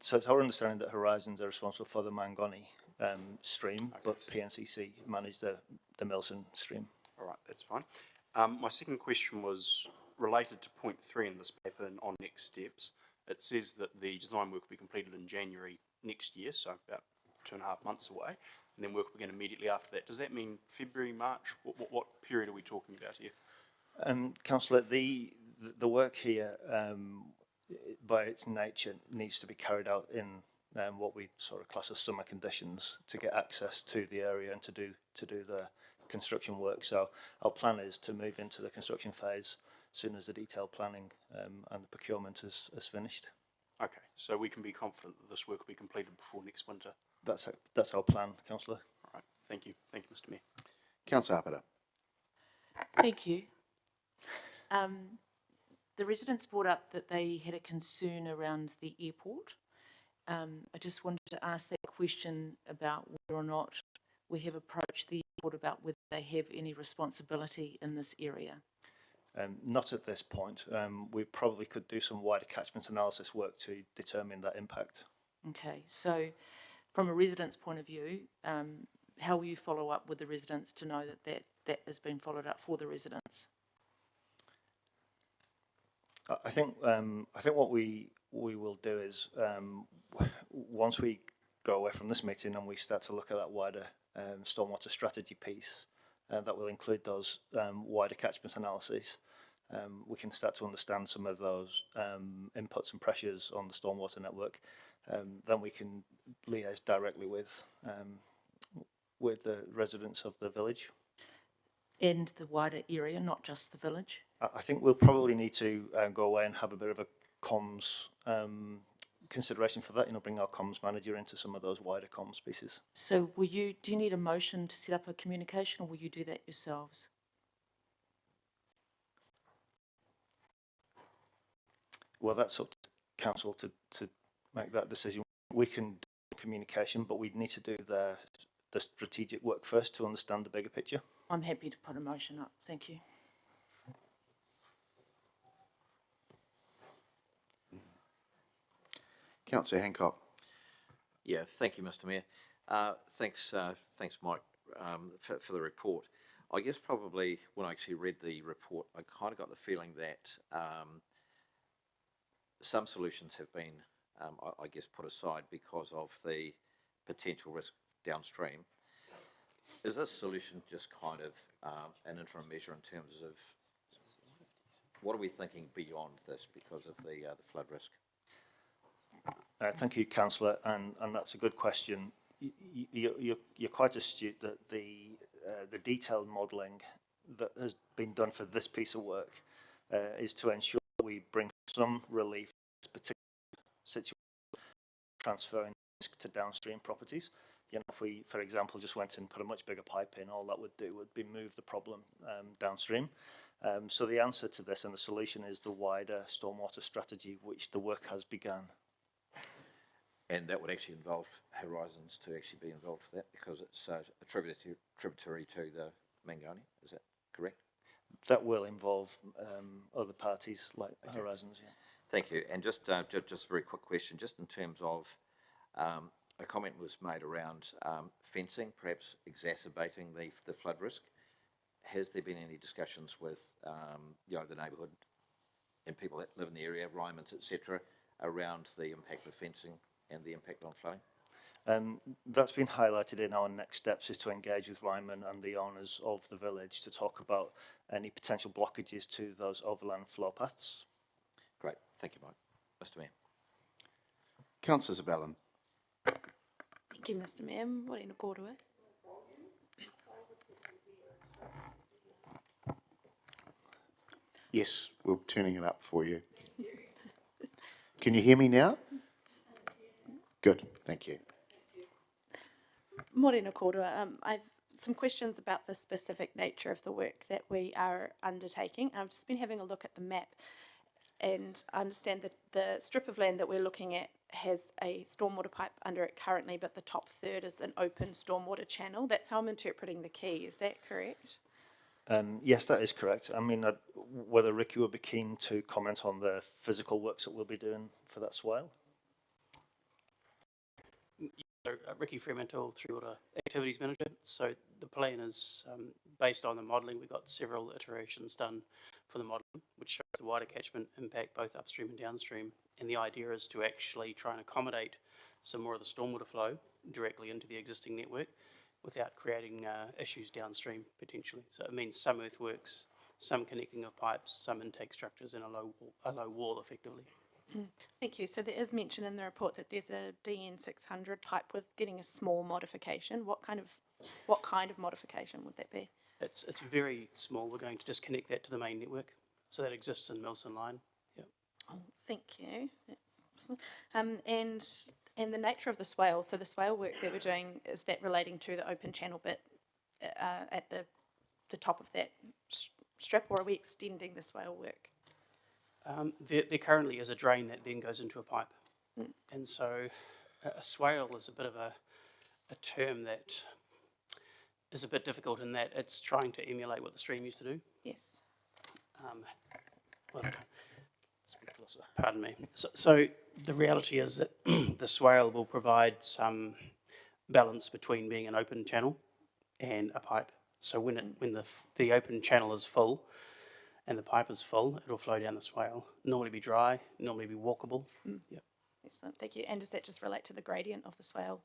So it's our understanding that Horizons are responsible for the Mangoni stream, okay, but PNCC manage the Milson stream. All right, that's fine. My second question was related to point 3 in this paper and on next steps. It says that the design work will be completed in January next year, so about 2.5 months away, and then work will begin immediately after that. Does that mean February, March? What period are we talking about here? Councillor, the work here, by its nature, needs to be carried out in what we sort of class as summer conditions to get access to the area and to do the construction work. So our plan is to move into the construction phase as soon as the detailed planning and the procurement is finished. Okay, so we can be confident that this work will be completed before next winter? That's our plan, Councillor. All right, thank you. Thank you, Mr. Mayor. Councillor Apata. Thank you. The residents brought up that they had a concern around the airport. I just wanted to ask that question about whether or not we have approached the airport about whether they have any responsibility in this area. Not at this point. We probably could do some wider catchment analysis work to determine that impact. Okay, so from a resident's point of view, how will you follow up with the residents to know that has been followed up for the residents? I think what we will do is once we go away from this meeting and we start to look at that wider stormwater strategy piece that will include those wider catchment analyses, we can start to understand some of those inputs and pressures on the stormwater network. Then we can liaise directly with the residents of the village. And the wider area, not just the village? I think we'll probably need to go away and have a bit of a comms consideration for that, you know, bring our comms manager into some of those wider comms pieces. So do you need a motion to set up a communication, or will you do that yourselves? Well, that's up to council to make that decision. We can do communication, but we need to do the strategic work first to understand the bigger picture. I'm happy to put a motion up. Thank you. Councillor Hancock. Yeah, thank you, Mr. Mayor. Thanks, Mike, for the report. I guess probably when I actually read the report, I kind of got the feeling that some solutions have been, I guess, put aside because of the potential risk downstream. Is this solution just kind of an interim measure in terms of what are we thinking beyond this because of the flood risk? Thank you, Councillor, and that's a good question. You're quite astute that the detailed modelling that has been done for this piece of work is to ensure we bring some relief to this particular situation, transferring risk to downstream properties. You know, if we, for example, just went and put a much bigger pipe in, all that would do would be move the problem downstream. So the answer to this and the solution is the wider stormwater strategy, which the work has begun. And that would actually involve Horizons to actually be involved with that because it's a tributary to the Mangoni. Is that correct? That will involve other parties like Horizons. Yeah. Thank you. And just a very quick question, just in terms of a comment was made around fencing, perhaps exacerbating the flood risk. Has there been any discussions with the neighbourhood and people that live in the area, Rymans, etc., around the impact of fencing and the impact on flooding? That's been highlighted in our next steps, is to engage with Ryman and the owners of the village to talk about any potential blockages to those overland flow paths. Great, thank you, Mike. Mr. Mayor. Councillor Zabellan. Thank you, Mr. Mayor. Morena Kōrua. Yes, we're turning it up for you. Can you hear me now? Good, thank you. Morena Kōrua. I've some questions about the specific nature of the work that we are undertaking. I've just been having a look at the map and I understand that the strip of land that we're looking at has a stormwater pipe under it currently, but the top third is an open stormwater channel. That's how I'm interpreting the key. Is that correct? Yes, that is correct. I mean, whether Ricky would be keen to comment on the physical works that we'll be doing for that swale? Ricky Fremantle, Three Water Activities Manager. So the plan is based on the modelling. We've got several iterations done for the modelling, which shows the wider catchment impact both upstream and downstream. And the idea is to actually try and accommodate some more of the stormwater flow directly into the existing network without creating issues downstream potentially. So it means some earthworks, some connecting of pipes, some intake structures, and a low wall effectively. Thank you. So there is mention in the report that there's a DN 600 pipe with getting a small modification. What kind of modification would that be? It's very small. We're going to just connect that to the main network. So that exists in Milson Line. Yeah. Oh, thank you. That's awesome. And the nature of the swale. So the swale work that we're doing, is that relating to the open channel bit at the top of that strip, or are we extending the swale work? There currently is a drain that then goes into a pipe. And so a swale is a bit of a term that is a bit difficult in that it's trying to emulate what the stream used to do. Yes. Pardon me. So the reality is that the swale will provide some balance between being an open channel and a pipe. So when the open channel is full and the pipe is full, it'll flow down the swale. Normally be dry, normally be walkable. Yep. Excellent, thank you. And does that just relate to the gradient of the swale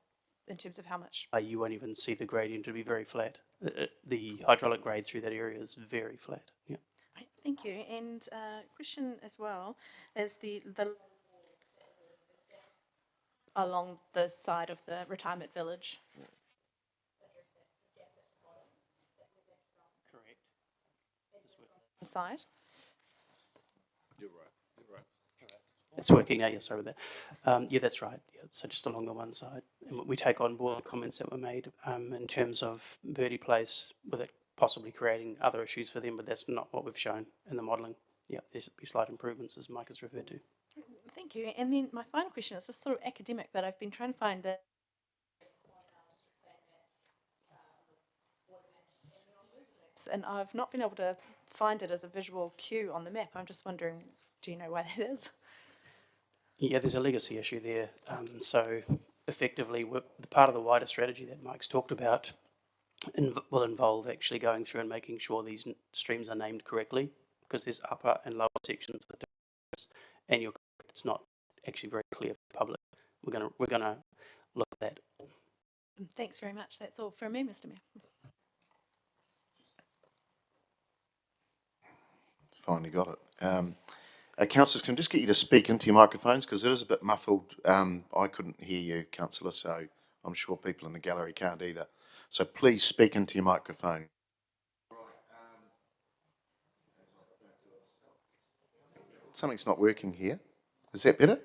in terms of how much? You won't even see the gradient, it'll be very flat. The hydraulic grade through that area is very flat. Yeah. Right, thank you. And question as well is the along the side of the retirement village. Correct. Side. You're right. It's working now, yes, sorry about that. Yeah, that's right. Yeah, so just along the one side. And we take on board the comments that were made in terms of Birdie Place, with it possibly creating other issues for them, but that's not what we've shown in the modelling. Yeah, there's be slight improvements, as Mike has referred to. Thank you. And then my final question is just sort of academic, but I've been trying to find the and I've not been able to find it as a visual cue on the map. I'm just wondering, do you know why that is? Yeah, there's a legacy issue there. So effectively, the part of the wider strategy that Mike's talked about will involve actually going through and making sure these streams are named correctly, because there's upper and lower sections with different, and you're correct, it's not actually very clear for the public. We're gonna look at that. Thanks very much. That's all from me, Mr. Mayor. Finally got it. Councillors, can I just get you to speak into your microphones, because it is a bit muffled. I couldn't hear you, Councillor, so I'm sure people in the gallery can't either. So please speak into your microphone. Something's not working here. Is that better?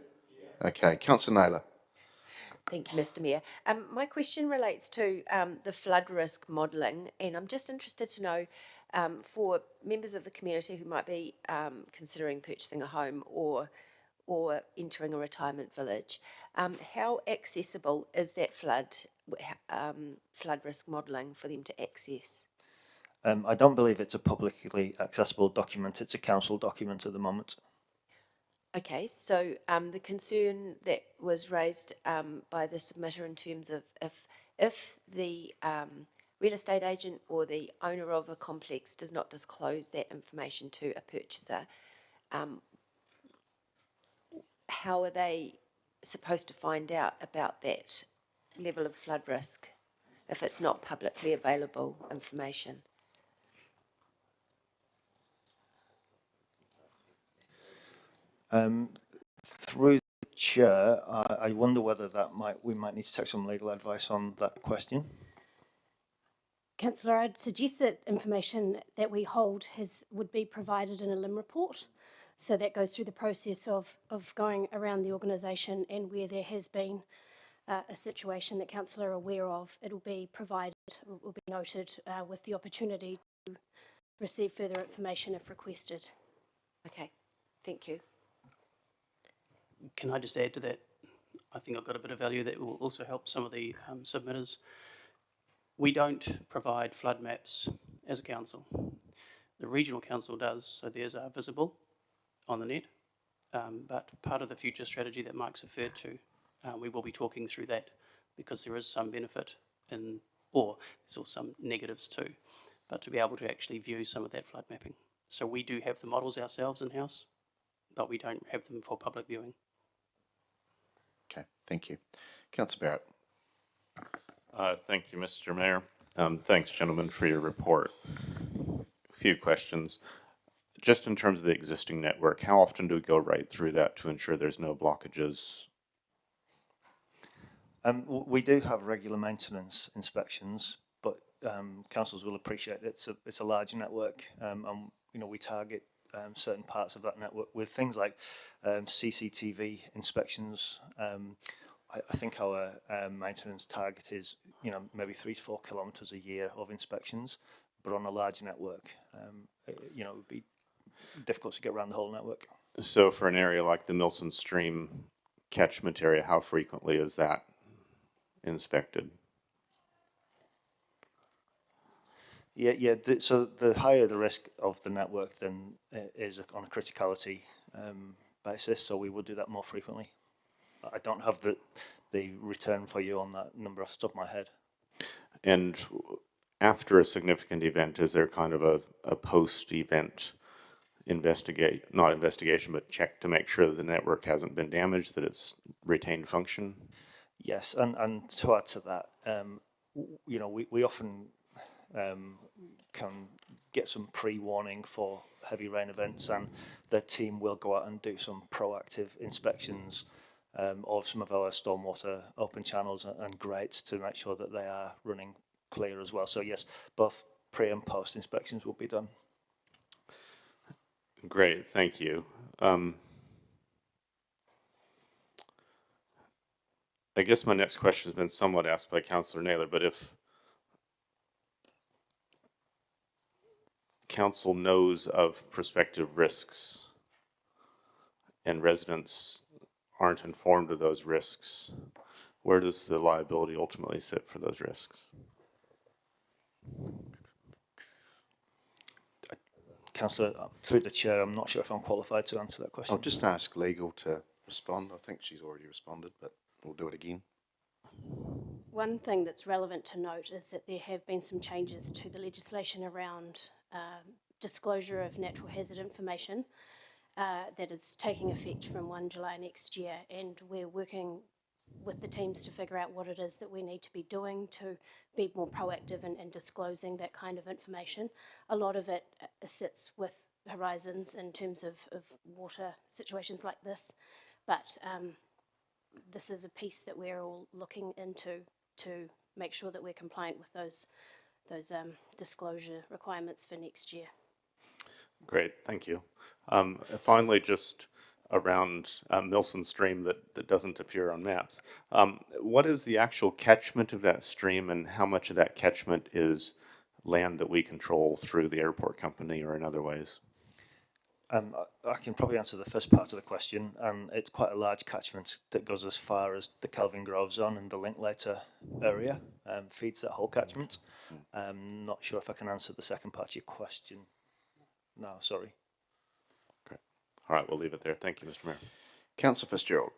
Okay, Councillor Naylor. Thank you, Mr. Mayor. My question relates to the flood risk modelling, and I'm just interested to know for members of the community who might be considering purchasing a home or entering a retirement village, how accessible is that flood risk modelling for them to access? I don't believe it's a publicly accessible document. It's a council document at the moment. Okay, so the concern that was raised by the submitter in terms of if the real estate agent or the owner of a complex does not disclose that information to a purchaser, how are they supposed to find out about that level of flood risk if it's not publicly available information? Through the chair, I wonder whether we might need to take some legal advice on that question. Councillor, I'd suggest that information that we hold would be provided in a LIM report. So that goes through the process of going around the organisation, and where there has been a situation that councillor are aware of, it will be provided, will be noted with the opportunity to receive further information if requested. Okay, thank you. Can I just add to that? I think I've got a bit of value that will also help some of the submitters. We don't provide flood maps as a council. The regional council does, so theirs are visible on the net. But part of the future strategy that Mike's referred to, we will be talking through that, because there is some benefit or there's also some negatives too, but to be able to actually view some of that flood mapping. So we do have the models ourselves in-house, but we don't have them for public viewing. Okay, thank you. Councillor Barrett. Thank you, Mr. Mayor. Thanks, gentlemen, for your report. A few questions. Just in terms of the existing network, how often do we go right through that to ensure there's no blockages? We do have regular maintenance inspections, but councils will appreciate it's a large network, and we target certain parts of that network with things like CCTV inspections. I think our maintenance target is maybe 3 to 4 kilometres a year of inspections, but on a large network, it would be difficult to get around the whole network. So for an area like the Milson Stream catchment area, how frequently is that inspected? Yeah. So the higher the risk of the network, then is on a criticality basis. So we would do that more frequently. I don't have the return for you on that number off the top of my head. And after a significant event, is there kind of a post-event not investigation, but check to make sure that the network hasn't been damaged, that it's retained function? Yes, and to add to that, we often can get some pre-warning for heavy rain events, and the team will go out and do some proactive inspections of some of our stormwater open channels and grates to make sure that they are running clear as well. So yes, both pre and post inspections will be done. Great, thank you. I guess my next question has been somewhat asked by Councillor Naylor, but if council knows of prospective risks and residents aren't informed of those risks, where does the liability ultimately sit for those risks? Councillor, through the chair, I'm not sure if I'm qualified to answer that question. I'll just ask legal to respond? I think she's already responded, but we'll do it again. One thing that's relevant to note is that there have been some changes to the legislation around disclosure of natural hazard information that is taking effect from 1 July next year, and we're working with the teams to figure out what it is that we need to be doing to be more proactive in disclosing that kind of information. A lot of it sits with Horizons in terms of water situations like this, but this is a piece that we're all looking into to make sure that we're compliant with those disclosure requirements for next year. Great, thank you. Finally, just around Milson Stream that doesn't appear on maps. What is the actual catchment of that stream, and how much of that catchment is land that we control through the airport company or in other ways? I can probably answer the first part of the question. It's quite a large catchment that goes as far as the Kelvin Grove zone and the Linklater area, feeds that whole catchment. Not sure if I can answer the second part of your question. No, sorry. Great. All right, we'll leave it there. Thank you, Mr. Mayor. Councillor Fitzgerald.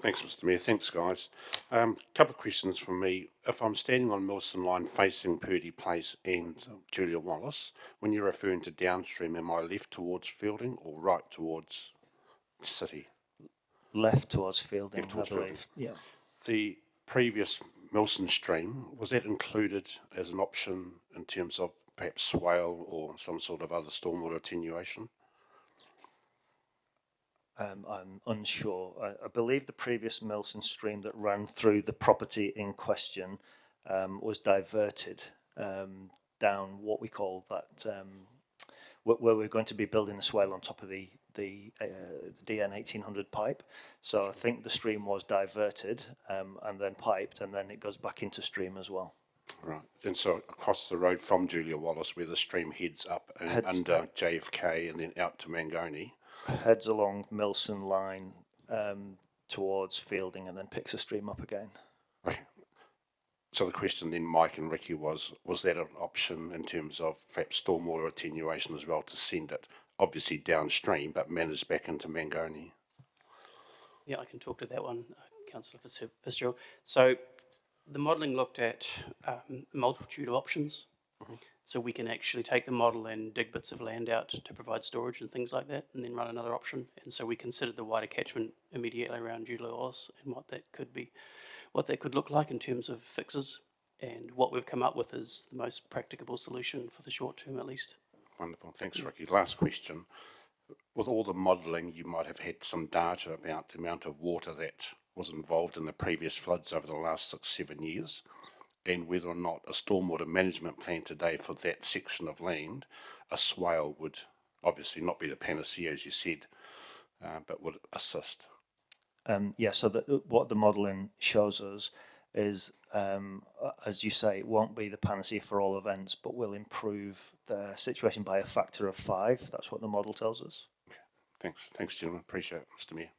Thanks, Mr. Mayor. Thanks, guys. Couple of questions from me. If I'm standing on Milson Line facing Purdy Place and Julia Wallace, when you're referring to downstream, am I left towards Fielding or right towards City? Left towards Fielding, Left towards I believe. Fielding. Yeah. The previous Milson Stream, was that included as an option in terms of perhaps swale or some sort of other stormwater attenuation? I'm unsure. I believe the previous Milson Stream that ran through the property in question was diverted down what we call that, where we're going to be building a swale on top of the DN 1800 pipe. So I think the stream was diverted and then piped, and then it goes back into stream as well. Right. And so across the road from Julia Wallace, where the stream heads up and under JFK and then out to Mangoni. Heads along Milson Line towards Fielding and then picks a stream up again. Okay. So the question then, Mike and Ricky, was that an option in terms of perhaps stormwater attenuation as well, to send it obviously downstream but managed back into Mangoni? Yeah, I can talk to that one, Councillor Fitzgerald. So the modelling looked at a multitude of options. So we can actually take the model and dig bits of land out to provide storage and things like that, and then run another option. And so we considered the wider catchment immediately around Julia Wallace and what that could be, what that could look like in terms of fixes. And what we've come up with is the most practicable solution for the short term, at least. Wonderful. Thanks, Ricky. Last question. With all the modelling, you might have had some data about the amount of water that was involved in the previous floods over the last 6-7 years, and whether or not a stormwater management plan today for that section of land, a swale would obviously not be the panacea, as you said, but would assist. Yeah, so what the modelling shows us is, as you say, it won't be the panacea for all events, but will improve the situation by a factor of 5. That's what the model tells us. Okay. Thanks. Thanks, gentlemen. Appreciate it, Mr. Mayor.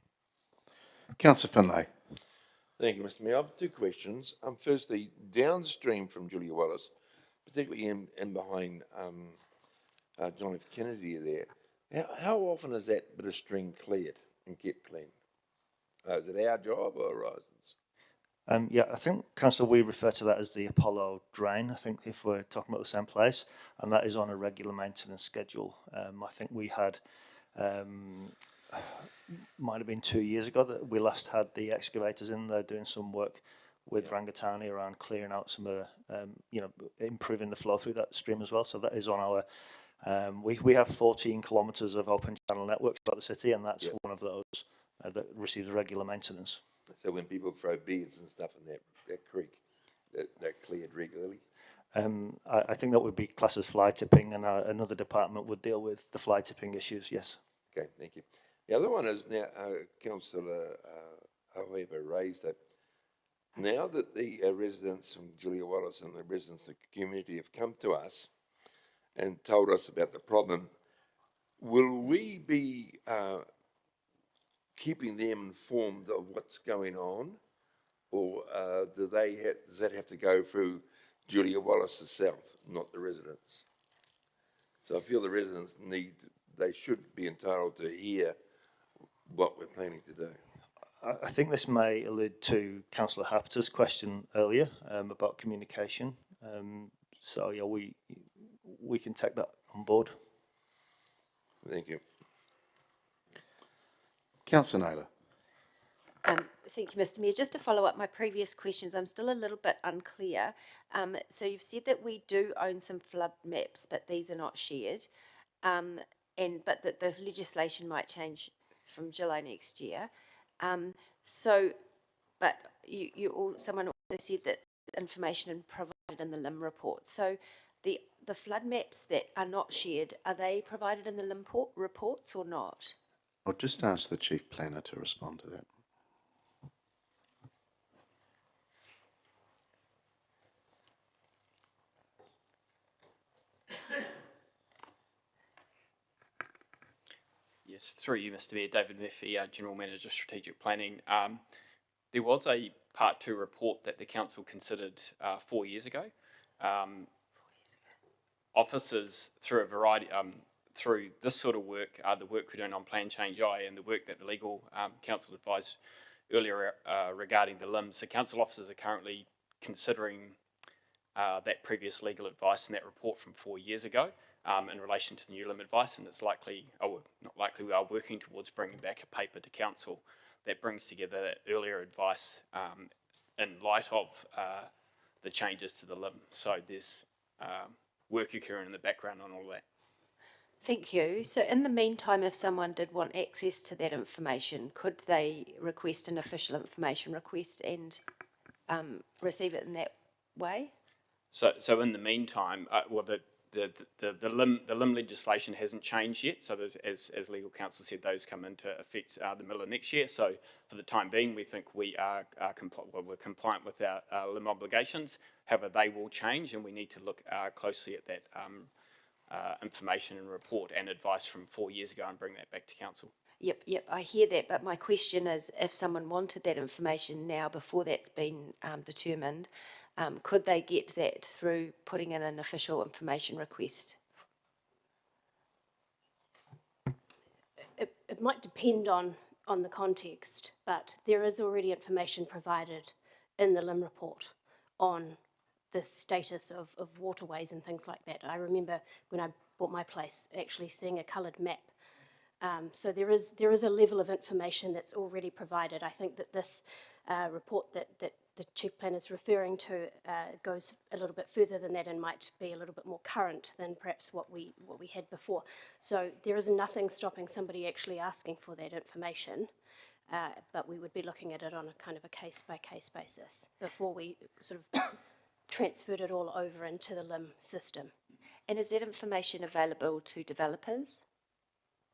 Councillor Finlay. Thank you, Mr. Mayor. I have 2 questions. Firstly, downstream from Julia Wallace, particularly in behind John F. Kennedy there, how often is that bit of stream cleared and kept clean? Is it our job or Horizons? Yeah, I think, Councillor, we refer to that as the Apollo drain, I think, if we're talking about the same place, and that is on a regular maintenance schedule. I think we had, might have been 2 years ago that we last had the excavators in there doing some work with Rangatani around clearing out some of the, improving the flow through that stream as well. So that is on our, we have 14 kilometres of open channel networks throughout the city, and that's one of those that receives regular maintenance. So when people throw beads and stuff in that creek, they're cleared regularly? I think that would be classed as fly tipping, and another department would deal with the fly tipping issues, yes. Okay, thank you. The other one is now, Councillor However raised it. Now that the residents from Julia Wallace and the residents of the community have come to us and told us about the problem, will we be keeping them informed of what's going on, or does that have to go through Julia Wallace herself, not the residents? So I feel the residents they should be entitled to hear what we're planning to do. I think this may allude to Councillor Harper's question earlier about communication. So yeah, we can take that on board. Thank you. Councillor Naylor. Thank you, Mr. Mayor. Just to follow up my previous questions, I'm still a little bit unclear. So you've said that we do own some flood maps, but these are not shared, but that the legislation might change from July next year. But someone also said that information provided in the LIM report. So the flood maps that are not shared, are they provided in the LIM reports or not? I'll just ask the Chief Planner to respond to that. Yes, through you, Mr. Mayor. David Murphy, General Manager, Strategic Planning. There was a Part 2 report that the Council considered 4 years ago. Officers, through a variety, through this sort of work, the work we're doing on Plan Change I and the work that the Legal Counsel advised earlier regarding the LIM. So council officers are currently considering that previous legal advice and that report from 4 years ago in relation to the new LIM advice, and it's likely, or not likely, we are working towards bringing back a paper to council that brings together that earlier advice in light of the changes to the LIM. So there's work occurring in the background on all that. Thank you. So in the meantime, if someone did want access to that information, could they request an official information request and receive it in that way? So in the meantime, well, the LIM legislation hasn't changed yet. So there's, as Legal Counsel said, those come into effect the middle of next year. So for the time being, we think we're compliant with our LIM obligations. However, they will change, and we need to look closely at that information and report and advice from 4 years ago and bring that back to council. Yep, I hear that, but my question is, if someone wanted that information now before that's been determined, could they get that through putting in an official information request? It might depend on the context, but there is already information provided in the LIM report on the status of waterways and things like that. I remember when I bought my place actually seeing a coloured map. So there is a level of information that's already provided. I think that this report that the Chief Planner is referring to goes a little bit further than that and might be a little bit more current than perhaps what we had before. So there is nothing stopping somebody actually asking for that information, but we would be looking at it on a kind of a case-by-case basis before we sort of transferred it all over into the LIM system. And is that information available to developers?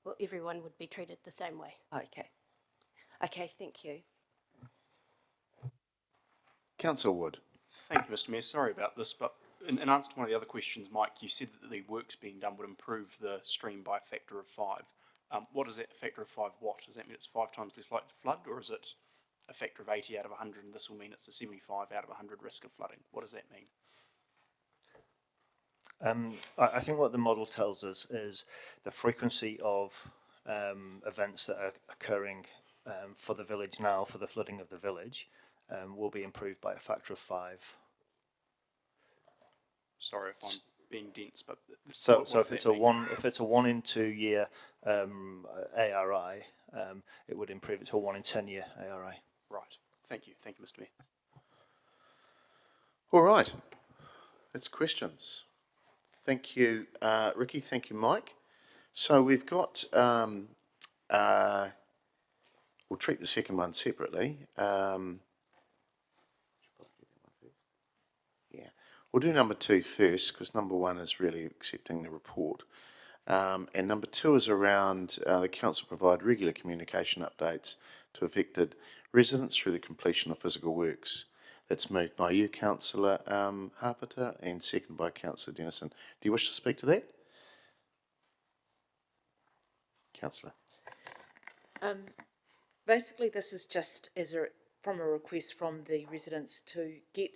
Well, everyone would be treated the same way. Okay, thank you. Councillor Wood. Thank you, Mr. Mayor. Sorry about this, but in answer to one of the other questions, Mike, you said that the works being done would improve the stream by a factor of 5. What is that factor of 5 what? Does that mean it's 5 times less likely to flood, or is it a factor of 80 out of 100 and this will mean it's a 75 out of 100 risk of flooding? What does that mean? I think what the model tells us is the frequency of events that are occurring for the village now, for the flooding of the village, will be improved by a factor of 5. Sorry if I'm being dense, but So if it's a 1 in 2 year ARI, it would improve it to a 1 in 10 year ARI. Right. Thank you, Mr. Mayor. All right. That's questions. Thank you, Ricky. Thank you, Mike. So we've got, we'll treat the second one separately. We'll do number 2 first, because number 1 is really accepting the report. And number 2 is around the council provide regular communication updates to affected residents through the completion of physical works. That's moved by you, Councillor Harper, and seconded by Councillor Dennison. Do you wish to speak to that? Councillor. Basically, this is just from a request from the residents to get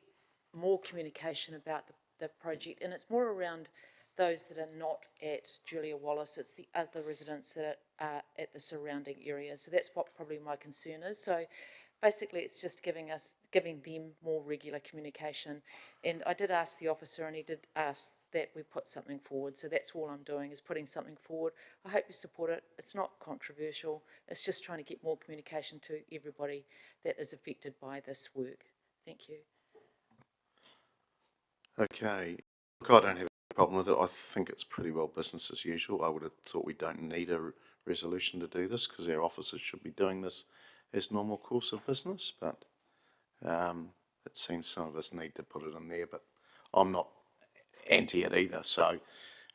more communication about the project, and it's more around those that are not at Julia Wallace, it's the other residents that are at the surrounding area. So that's what probably my concern is. So basically it's just giving them more regular communication. And I did ask the officer, and he did ask that we put something forward. So that's all I'm doing, is putting something forward. I hope you support it. It's not controversial. It's just trying to get more communication to everybody that is affected by this work. Thank you. Okay. Look, I don't have a problem with it. I think it's pretty well business as usual. I would have thought we don't need a resolution to do this, because our officers should be doing this as normal course of business, but it seems some of us need to put it in there, but I'm not anti it either, so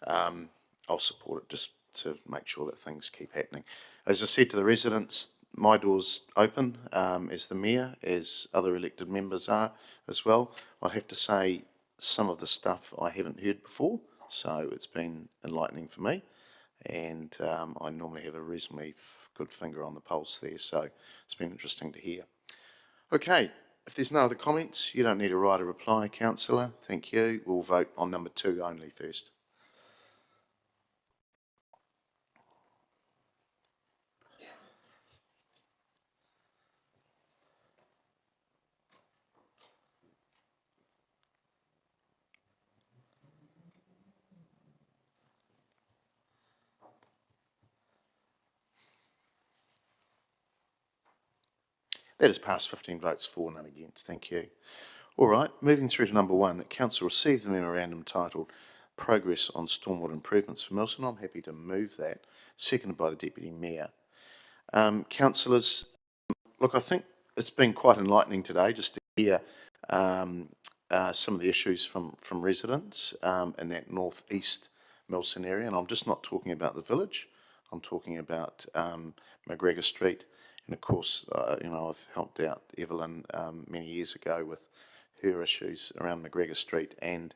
I'll support it just to make sure that things keep happening. As I said to the residents, my door's open as the Mayor, as other elected members are as well. I'd have to say some of the stuff I haven't heard before, so it's been enlightening for me, and I normally have a reasonably good finger on the pulse there, so it's been interesting to hear. Okay, if there's no other comments, you don't need to write a reply, Councillor. Thank you. We'll vote on number 2 only first. That has passed 15 votes for, none against. Thank you. All right, moving through to number 1, that Council received the memorandum titled Progress on Stormwater Improvements for Milson. I'm happy to move that, seconded by the Deputy Mayor. Councillors, look, I think it's been quite enlightening today just to hear some of the issues from residents in that northeast Milson area, and I'm just not talking about the village. I'm talking about McGregor Street. And of course, you know, I've helped out Evelyn many years ago with her issues around McGregor Street, and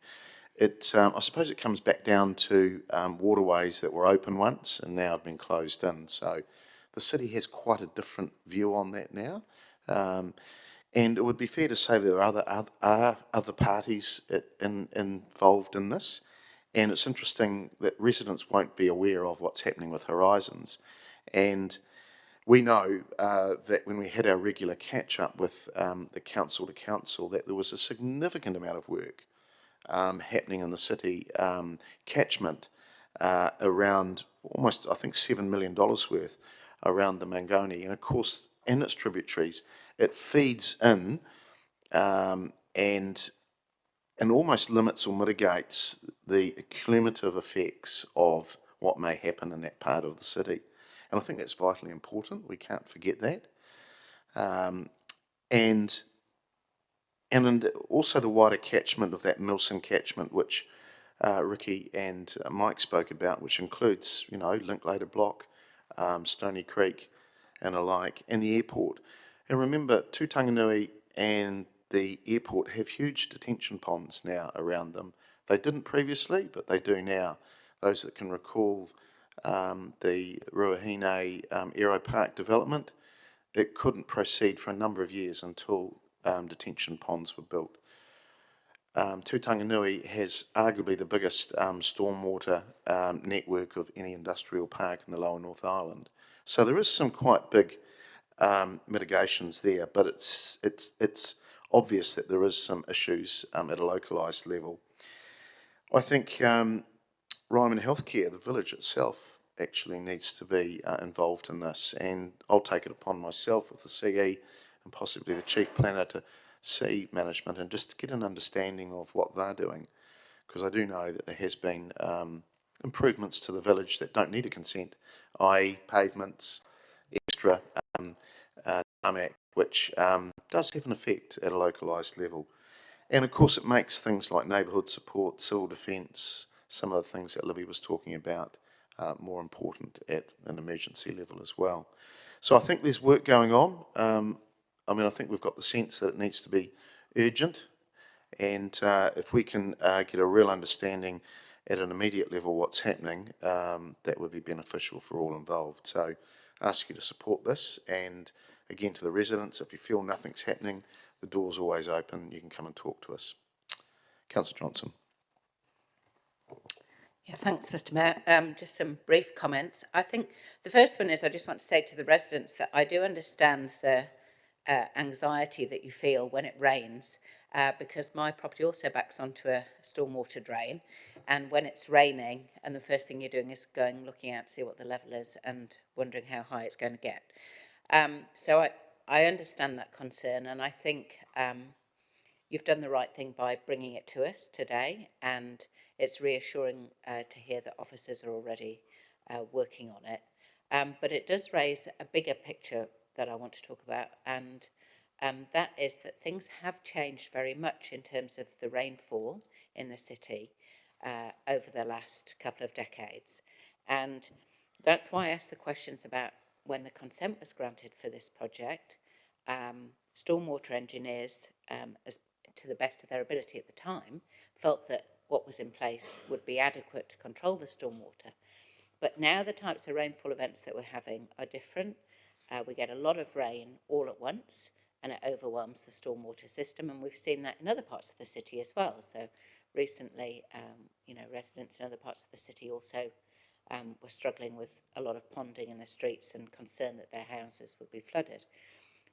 it, I suppose it comes back down to waterways that were open once and now have been closed in. So the city has quite a different view on that now, and it would be fair to say there are other parties involved in this, and it's interesting that residents won't be aware of what's happening with Horizons, and we know that when we had our regular catch-up with the council to council, that there was a significant amount of work happening in the city catchment around almost, I think, $7 million worth around the Mangoni. And of course, in its tributaries, it feeds in and almost limits or mitigates the cumulative effects of what may happen in that part of the city. And I think that's vitally important. We can't forget that. And also the wider catchment of that Milson catchment, which Ricky and Mike spoke about, which includes, you know, Linklater Block, Stony Creek and alike, and the airport. And remember, Tutanganui and the airport have huge detention ponds now around them. They didn't previously, but they do now. Those that can recall the Ruahine Aero Park development, it couldn't proceed for a number of years until detention ponds were built. Tutanganui has arguably the biggest stormwater network of any industrial park in the lower North Island. So there is some quite big mitigations there, but it's obvious that there is some issues at a localised level. I think Ryman Healthcare, the village itself, actually needs to be involved in this, and I'll take it upon myself with the CE and possibly the Chief Planner to see management and just get an understanding of what they're doing, because I do know that there has been improvements to the village that don't need a consent, i.e. pavements, extra tarmac, which does have an effect at a localised level. And of course it makes things like neighbourhood support, civil defence, some of the things that Libby was talking about, more important at an emergency level as well. So I think there's work going on. I mean, I think we've got the sense that it needs to be urgent, and if we can get a real understanding at an immediate level what's happening, that would be beneficial for all involved. So I ask you to support this, and again to the residents, if you feel nothing's happening, the door's always open, you can come and talk to us. Councillor Johnson. Yeah, thanks, Mr. Mayor. Just some brief comments. I think the first one is I just want to say to the residents that I do understand the anxiety that you feel when it rains, because my property also backs onto a stormwater drain, and when it's raining and the first thing you're doing is going looking out to see what the level is and wondering how high it's going to get. So I understand that concern, and I think you've done the right thing by bringing it to us today, and it's reassuring to hear that officers are already working on it. But it does raise a bigger picture that I want to talk about, and that is that things have changed very much in terms of the rainfall in the city over the last couple of decades. And that's why I asked the questions about when the consent was granted for this project. Stormwater engineers, as to the best of their ability at the time, felt that what was in place would be adequate to control the stormwater. But now the types of rainfall events that we're having are different. We get a lot of rain all at once, and it overwhelms the stormwater system, and we've seen that in other parts of the city as well. So recently, residents in other parts of the city also were struggling with a lot of ponding in the streets and concerned that their houses would be flooded.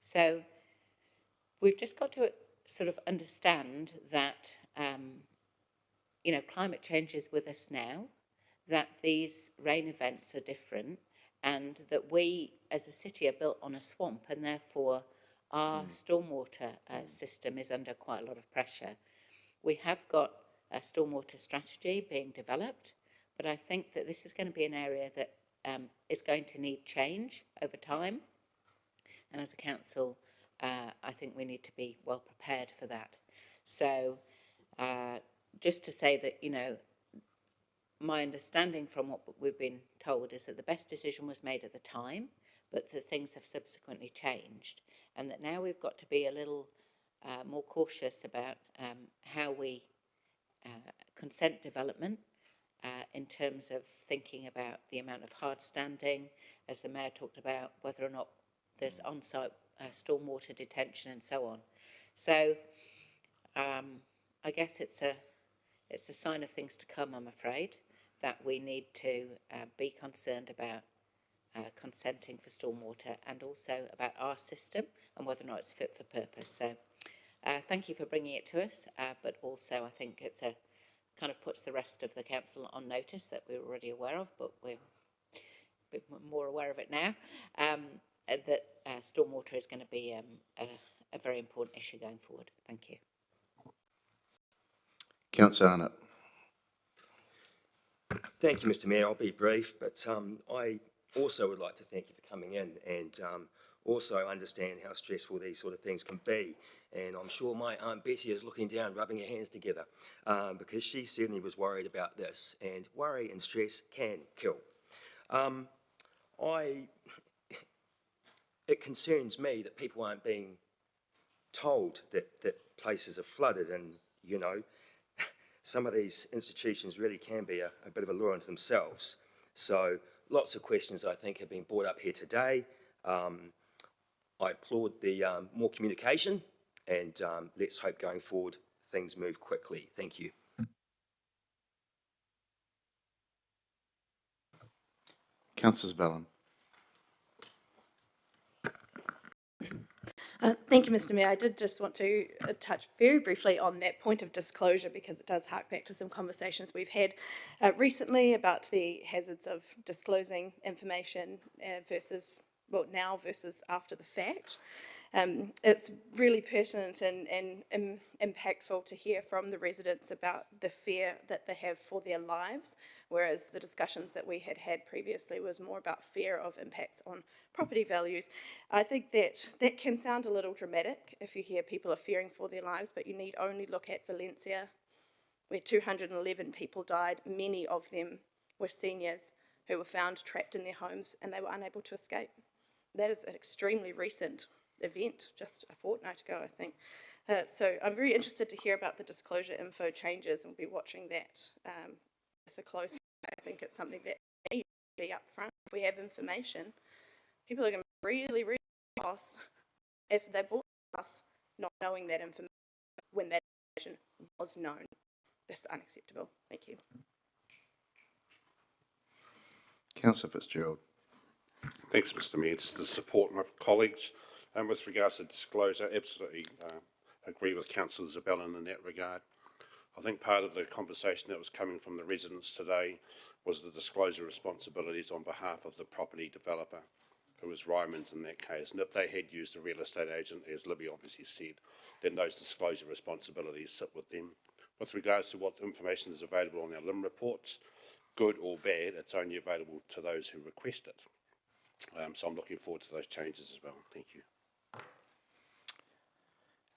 So we've just got to sort of understand that climate change is with us now, that these rain events are different, and that we as a city are built on a swamp, and therefore our stormwater system is under quite a lot of pressure. We have got a stormwater strategy being developed, but I think that this is going to be an area that is going to need change over time, and as a council I think we need to be well prepared for that. So just to say that, my understanding from what we've been told is that the best decision was made at the time, but that things have subsequently changed, and that now we've got to be a little more cautious about how we consent development in terms of thinking about the amount of hard standing, as the Mayor talked about, whether or not there's on-site stormwater detention and so on. So I guess it's a sign of things to come, I'm afraid, that we need to be concerned about consenting for stormwater, and also about our system and whether or not it's fit for purpose. So thank you for bringing it to us, but also I think it's kind of puts the rest of the council on notice that we're already aware of, but we're a bit more aware of it now, that stormwater is going to be a very important issue going forward. Thank you. Councillor Arnott. Thank you, Mr. Mayor. I'll be brief, but I also would like to thank you for coming in, and also understand how stressful these sort of things can be. And I'm sure my Aunt Betty is looking down, rubbing her hands together, because she certainly was worried about this, and worry and stress can kill. It concerns me that people aren't being told that places are flooded, and some of these institutions really can be a bit of a lure unto themselves. So lots of questions I think have been brought up here today. I applaud the more communication, and let's hope going forward things move quickly. Thank you. Councillor Ballin. Thank you, Mr. Mayor. I did just want to touch very briefly on that point of disclosure, because it does hark back to some conversations we've had recently about the hazards of disclosing information now versus after the fact. It's really pertinent and impactful to hear from the residents about the fear that they have for their lives, whereas the discussions that we had previously was more about fear of impacts on property values. I think that can sound a little dramatic if you hear people are fearing for their lives, but you need only look at Valencia, where 211 people died. Many of them were seniors who were found trapped in their homes and they were unable to escape. That is an extremely recent event, just a fortnight ago, I think. So I'm very interested to hear about the disclosure info changes, and we'll be watching that with a close eye. I think it's something that needs to be up front. If we have information, people are going to be really, really lost if they bought us not knowing that information when that information was known. That's unacceptable. Thank you. Councillor Fitzgerald. Thanks, Mr Mayor. Just to support my colleagues with regards to disclosure, absolutely agree with Councillor Zabellin in that regard. I think part of the conversation that was coming from the residents today was the disclosure responsibilities on behalf of the property developer, who was Ryman's in that case. And if they had used a real estate agent, as Libby obviously said, then those disclosure responsibilities sit with them. With regards to what information is available on our LIM reports, good or bad, it's only available to those who request it. So I'm looking forward to those changes as well. Thank you.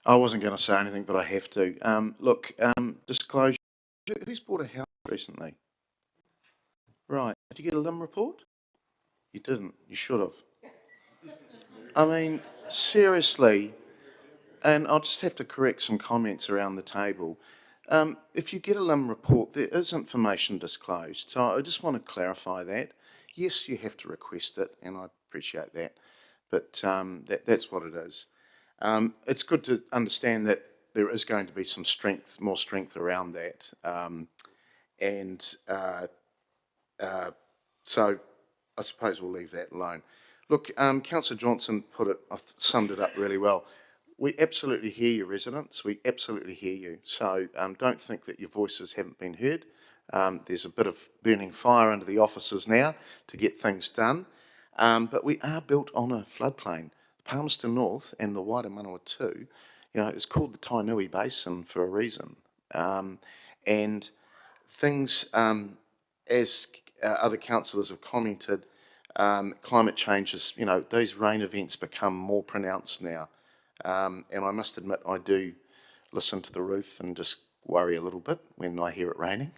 I wasn't going to say anything, but I have to. Look, disclosure. Who's bought a house recently? Right. Did you get a LIM report? You didn't. You should have. I mean, seriously, and I'll just have to correct some comments around the table. If you get a LIM report, there is information disclosed. So I just want to clarify that. Yes, you have to request it, and I appreciate that, but that's what it is. It's good to understand that there is going to be some strength, more strength around that. So I suppose we'll leave that alone. Look, Councillor Johnson summed it up really well. We absolutely hear you, residents. We absolutely hear you. So don't think that your voices haven't been heard. There's a bit of burning fire under the offices now to get things done. But we are built on a floodplain. Palmerston North and the wider Manawatu, it's called the Tainui Basin for a reason. And things, as other councillors have commented, climate change is, those rain events become more pronounced now. And I must admit, I do listen to the roof and just worry a little bit when I hear it raining,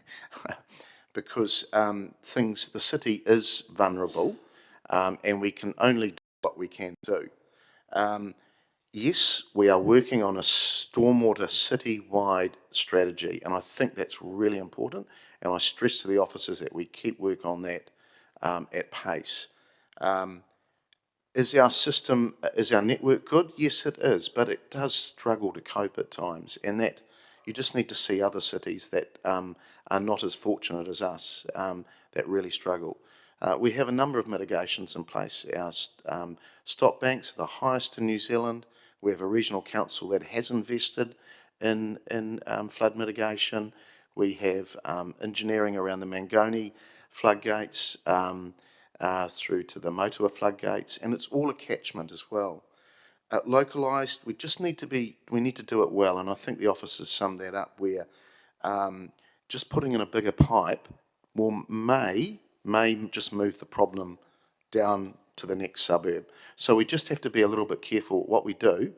because the city is vulnerable, and we can only do what we can do. Yes, we are working on a stormwater city-wide strategy, and I think that's really important, and I stress to the officers that we keep work on that at pace. Is our network good? Yes, it is, but it does struggle to cope at times, and that you just need to see other cities that are not as fortunate as us that really struggle. We have a number of mitigations in place. Our stop banks are the highest in New Zealand. We have a regional council that has invested in flood mitigation. We have engineering around the Mangoni floodgates through to the Motua floodgates, and it's all a catchment as well. Localised, we need to do it well, and I think the officers summed that up, where just putting in a bigger pipe may just move the problem down to the next suburb. So we just have to be a little bit careful. What we do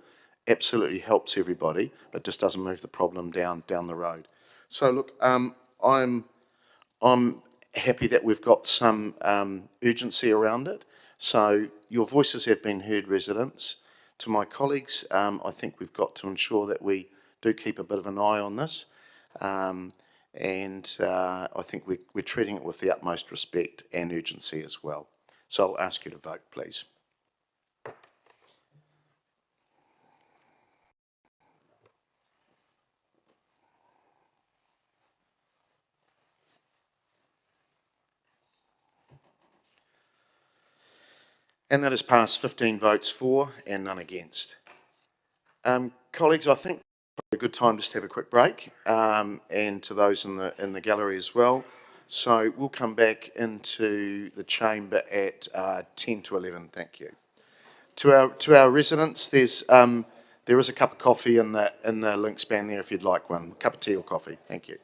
absolutely helps everybody, but just doesn't move the problem down the road. So look, I'm happy that we've got some urgency around it. So your voices have been heard, residents. To my colleagues, I think we've got to ensure that we do keep a bit of an eye on this. And I think we're treating it with the utmost respect and urgency as well. So I'll ask you to vote, please. And that has passed 15 votes for and none against. Colleagues, I think a good time just to have a quick break, and to those in the gallery as well. So we'll come back into the chamber at 10 to 11. Thank you. To our residents, there is a cup of coffee in the link span there if you'd like one. A cup of tea or coffee. Thank you.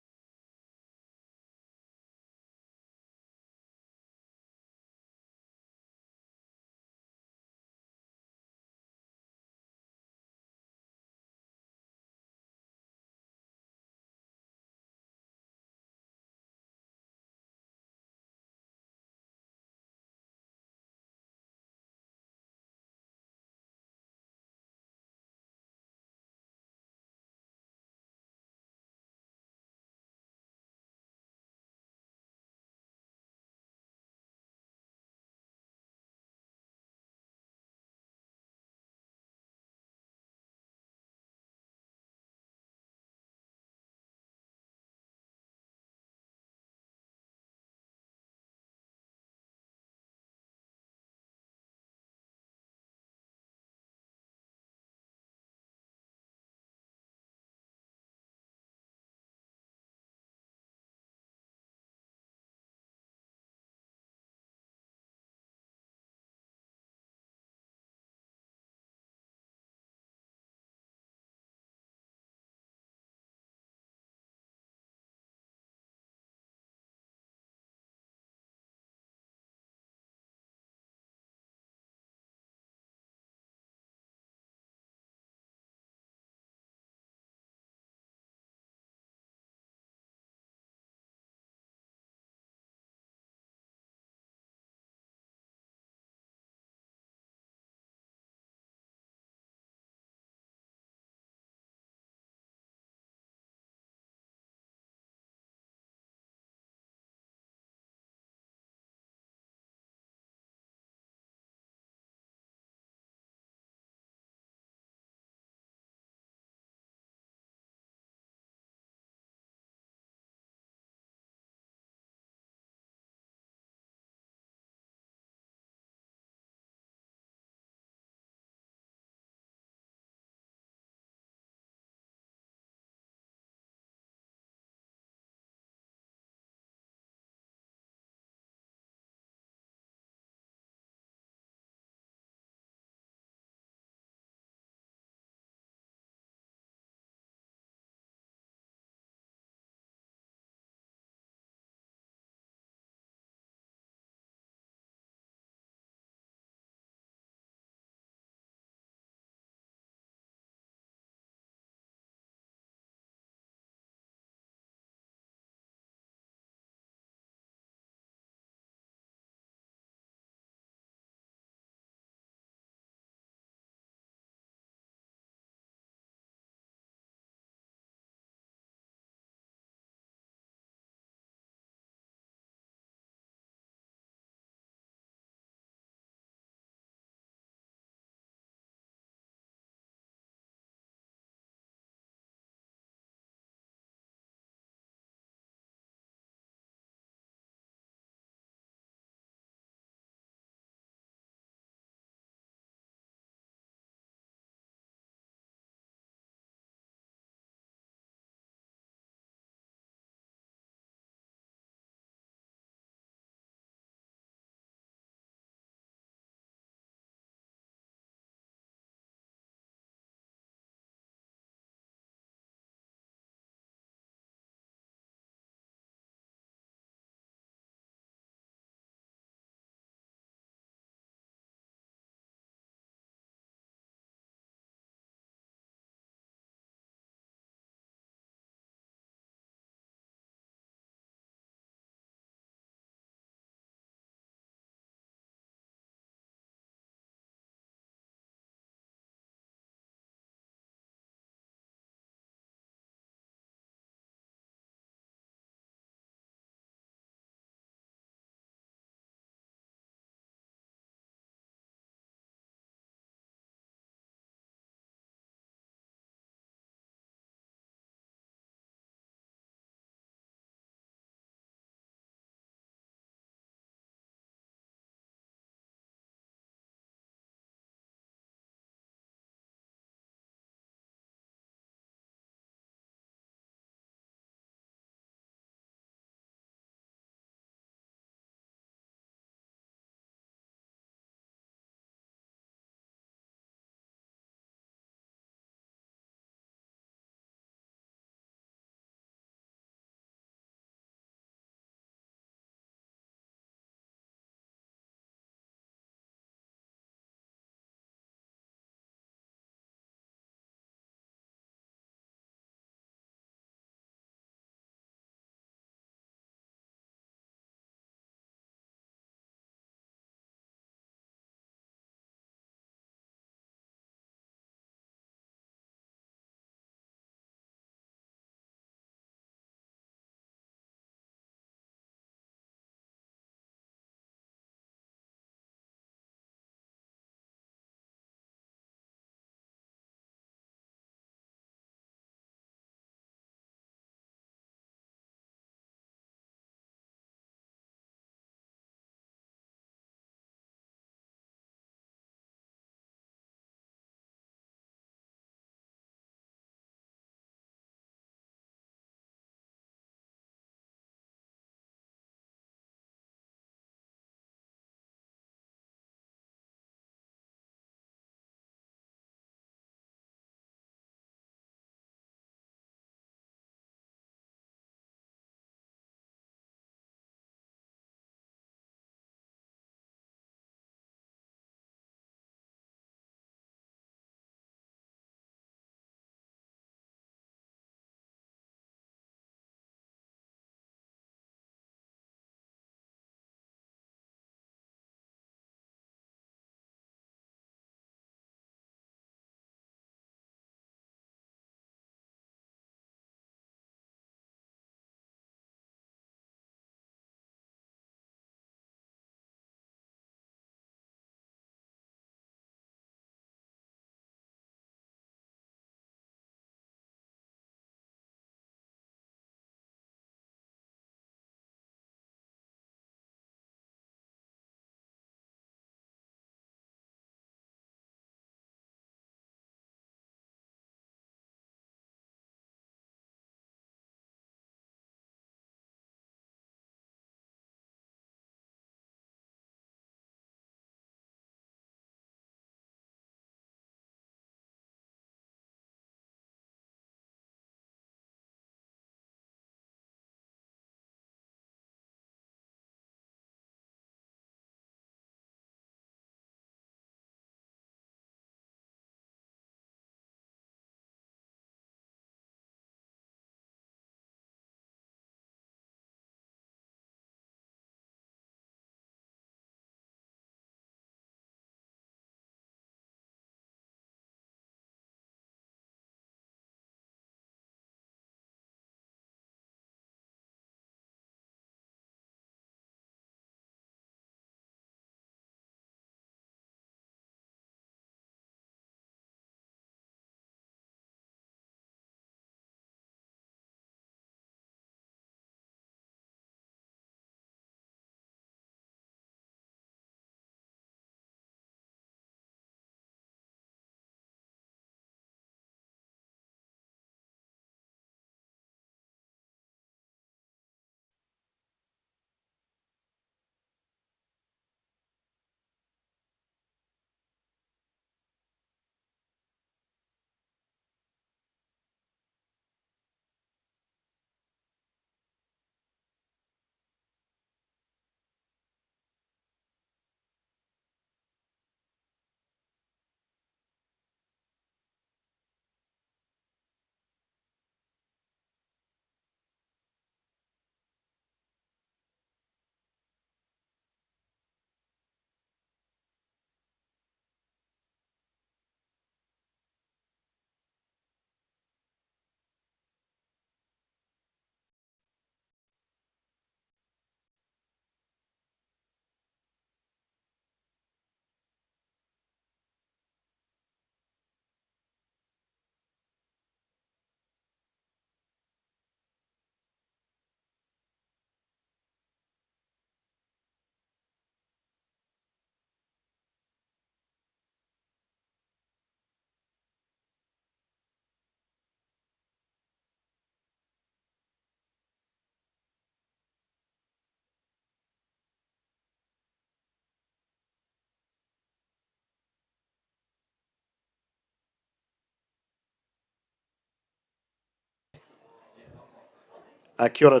Kia ora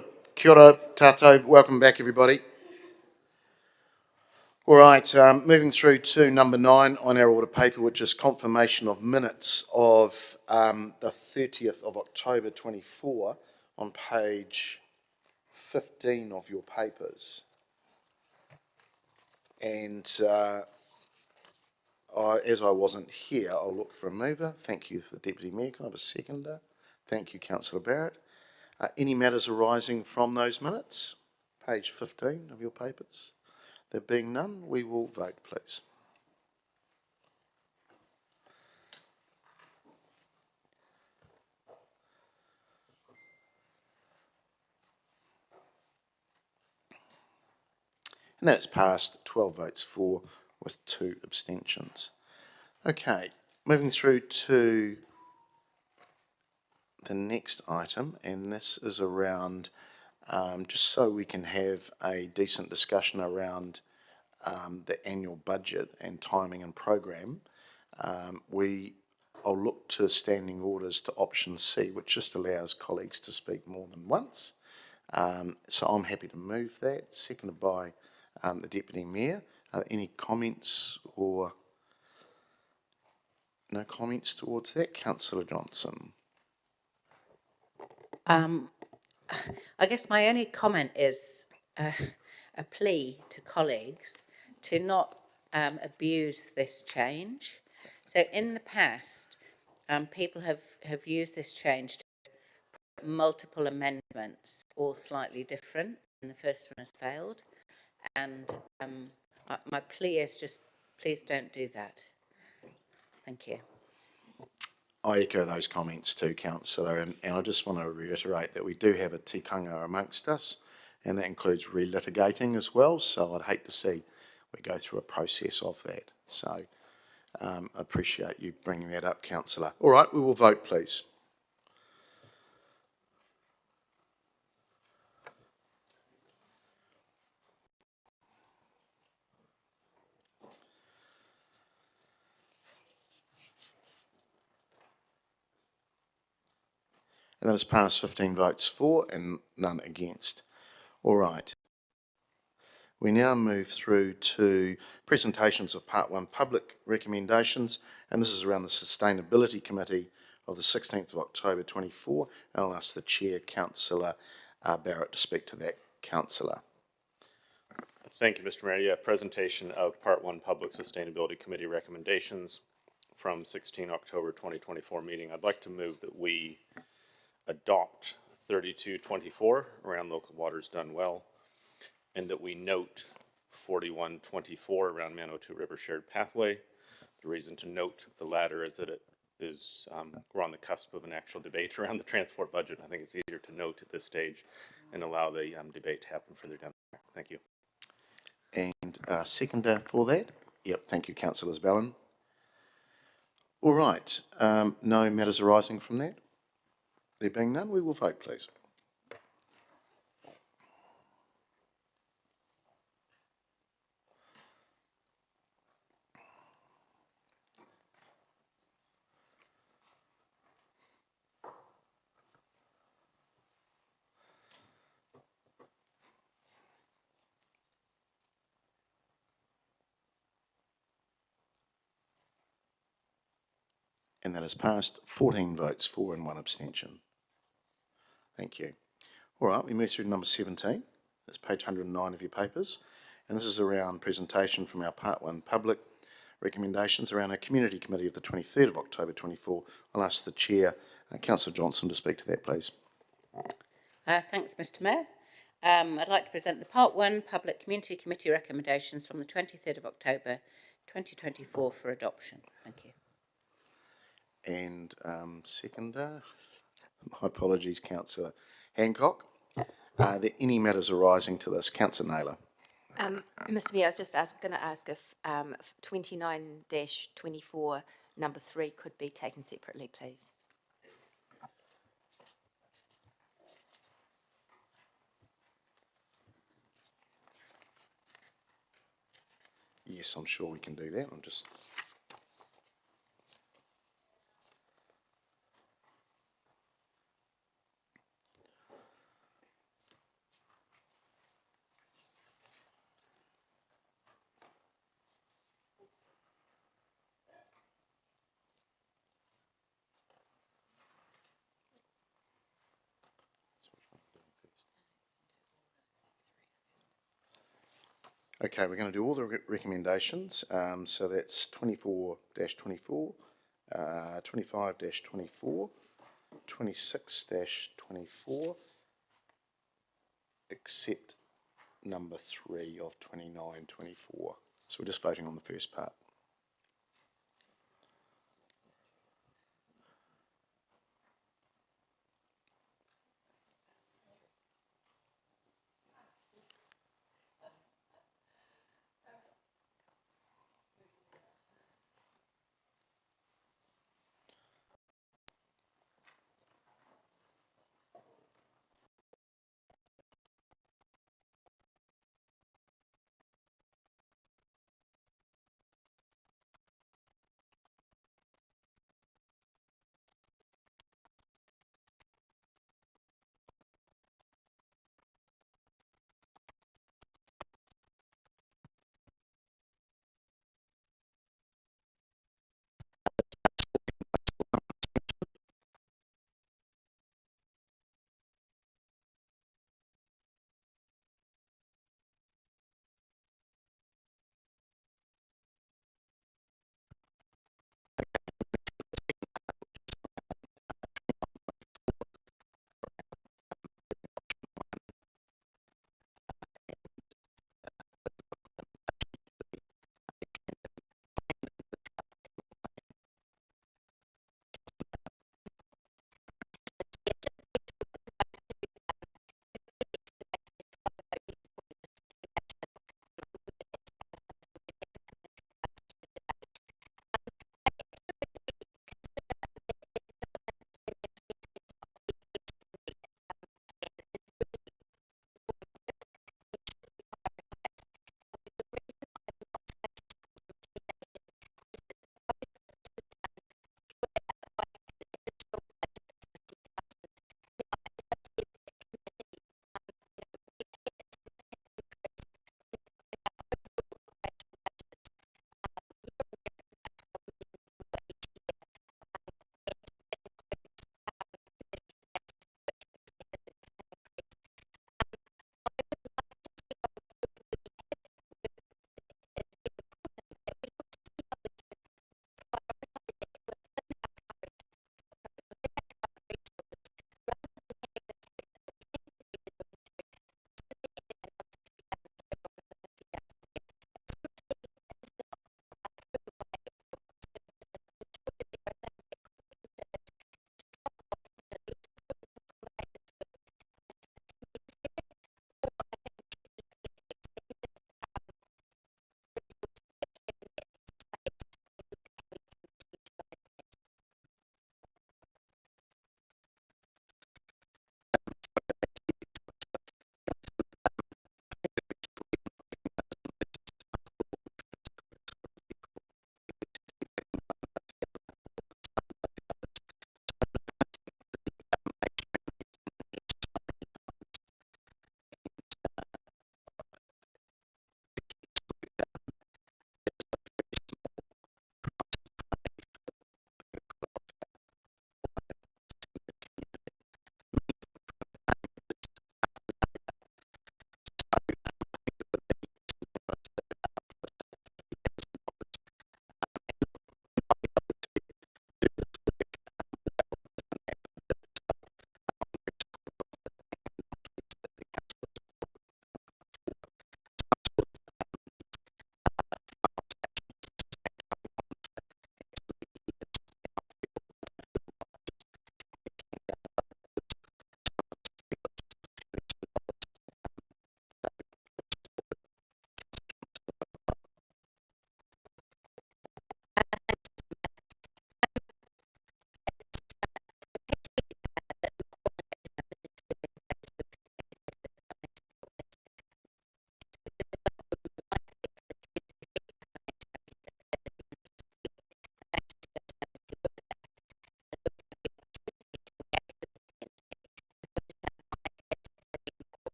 tātou, welcome back everybody. All right, moving through to number 9 on our order paper, which is confirmation of minutes of the 30th of October 24 on page 15 of your papers. And as I wasn't here, I'll look for a mover. Thank you for the Deputy Mayor. Can I have a seconder? Thank you, Councillor Barrett. Any matters arising from those minutes? Page 15 of your papers. There being none, we will vote, please. And that's passed 12 votes for with 2 abstentions. Okay, moving through to the next item, and this is around just so we can have a decent discussion around the annual budget and timing and program. I'll look to standing orders to option C, which just allows colleagues to speak more than once. So I'm happy to move that, seconded by the Deputy Mayor. Are there any comments or no comments towards that? Councillor Johnson. I guess my only comment is a plea to colleagues to not abuse this change. So in the past, people have used this change to put multiple amendments, all slightly different, and the first one has failed. And my plea is just, please don't do that. Thank you. I echo those comments too, Councillor, and I just want to reiterate that we do have a tikanga amongst us, and that includes relitigating as well, so I'd hate to see we go through a process of that. So I appreciate you bringing that up, Councillor. All right, we will vote, please. And that has passed 15 votes for and none against. All right. We now move through to presentations of Part 1 public recommendations, and this is around the Sustainability Committee of the 16th of October 24, and I'll ask the Chair, Councillor Barrett, to speak to that. Councillor. Thank you, Mr. Mayor. Yeah, presentation of Part 1 Public Sustainability Committee recommendations from 16 October 2024 meeting. I'd like to move that we adopt 3224 around local waters done well, and that we note 4124 around Manawatu River Shared Pathway. The reason to note the latter is that it is we're on the cusp of an actual debate around the transport budget. I think it's easier to note at this stage and allow the debate to happen further down the track. Thank you. And seconder for that? Yep, thank you, Councillors Ballin. All right, no matters arising from that? There being none, we will vote, please. And that has passed 14 votes for and 1 abstention. Thank you. All right, we move through to number 17. That's page 109 of your papers. And this is around presentation from our Part 1 public recommendations around our Community Committee of the 23rd of October 24. I'll ask the Chair, Councillor Johnson, to speak to that, please. Thanks, Mr. Mayor. I'd like to present the Part 1 Public Community Committee recommendations from the 23rd of October 2024 for adoption. Thank you. And seconder, my apologies, Councillor Hancock. Are there any matters arising to this? Councillor Naylor. Mr. Mayor, I was just going to ask if 29-24 number 3 could be taken separately, please. Yes, I'm sure we can do that. I'm just... Okay, we're going to do all the recommendations. So that's 24-24, 25-24, 26-24, except number 3 of 29-24. So we're just voting on the first part.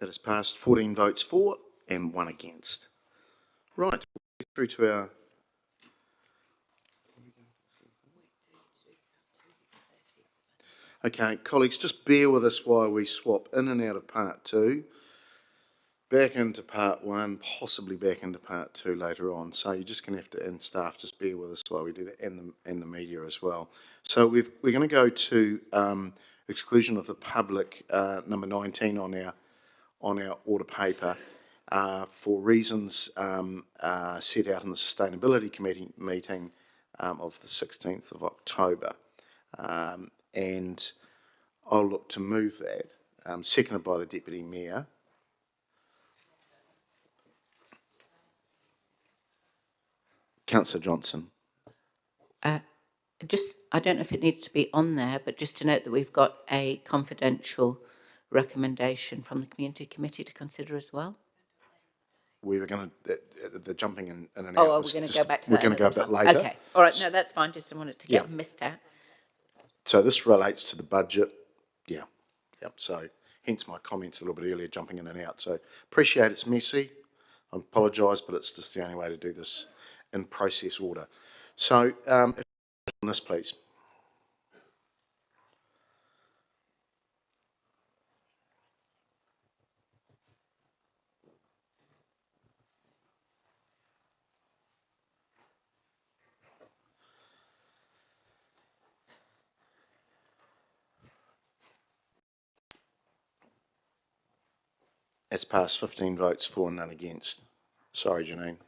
That is passed. 14 votes for and 1 against. Right, through to our... Okay, colleagues, just bear with us while we swap in and out of part 2, back into part 1, possibly back into part 2 later on. So you're just going to have to, and staff, just bear with us while we do that, and the media as well. So we're going to go to exclusion of the public, number 19 on our order paper, for reasons set out in the Sustainability Committee meeting of the 16th of October. And I'll look to move that, seconded by the Deputy Mayor. Councillor Johnson. I don't know if it needs to be on there, but just to note that we've got a confidential recommendation from the Community Committee to consider as well. We were going to, the jumping in and out. Oh, we're going to go back to that. We're going to go a bit later. Okay, all right, no, that's fine, just wanted to get missed out. So this relates to the budget. Yeah. Yep. So hence my comments a little bit earlier, jumping in and out. So appreciate it's messy. I apologise, but it's just the only way to do this in process order. So on this, please. It's passed 15 votes for and none against. Sorry, Janine.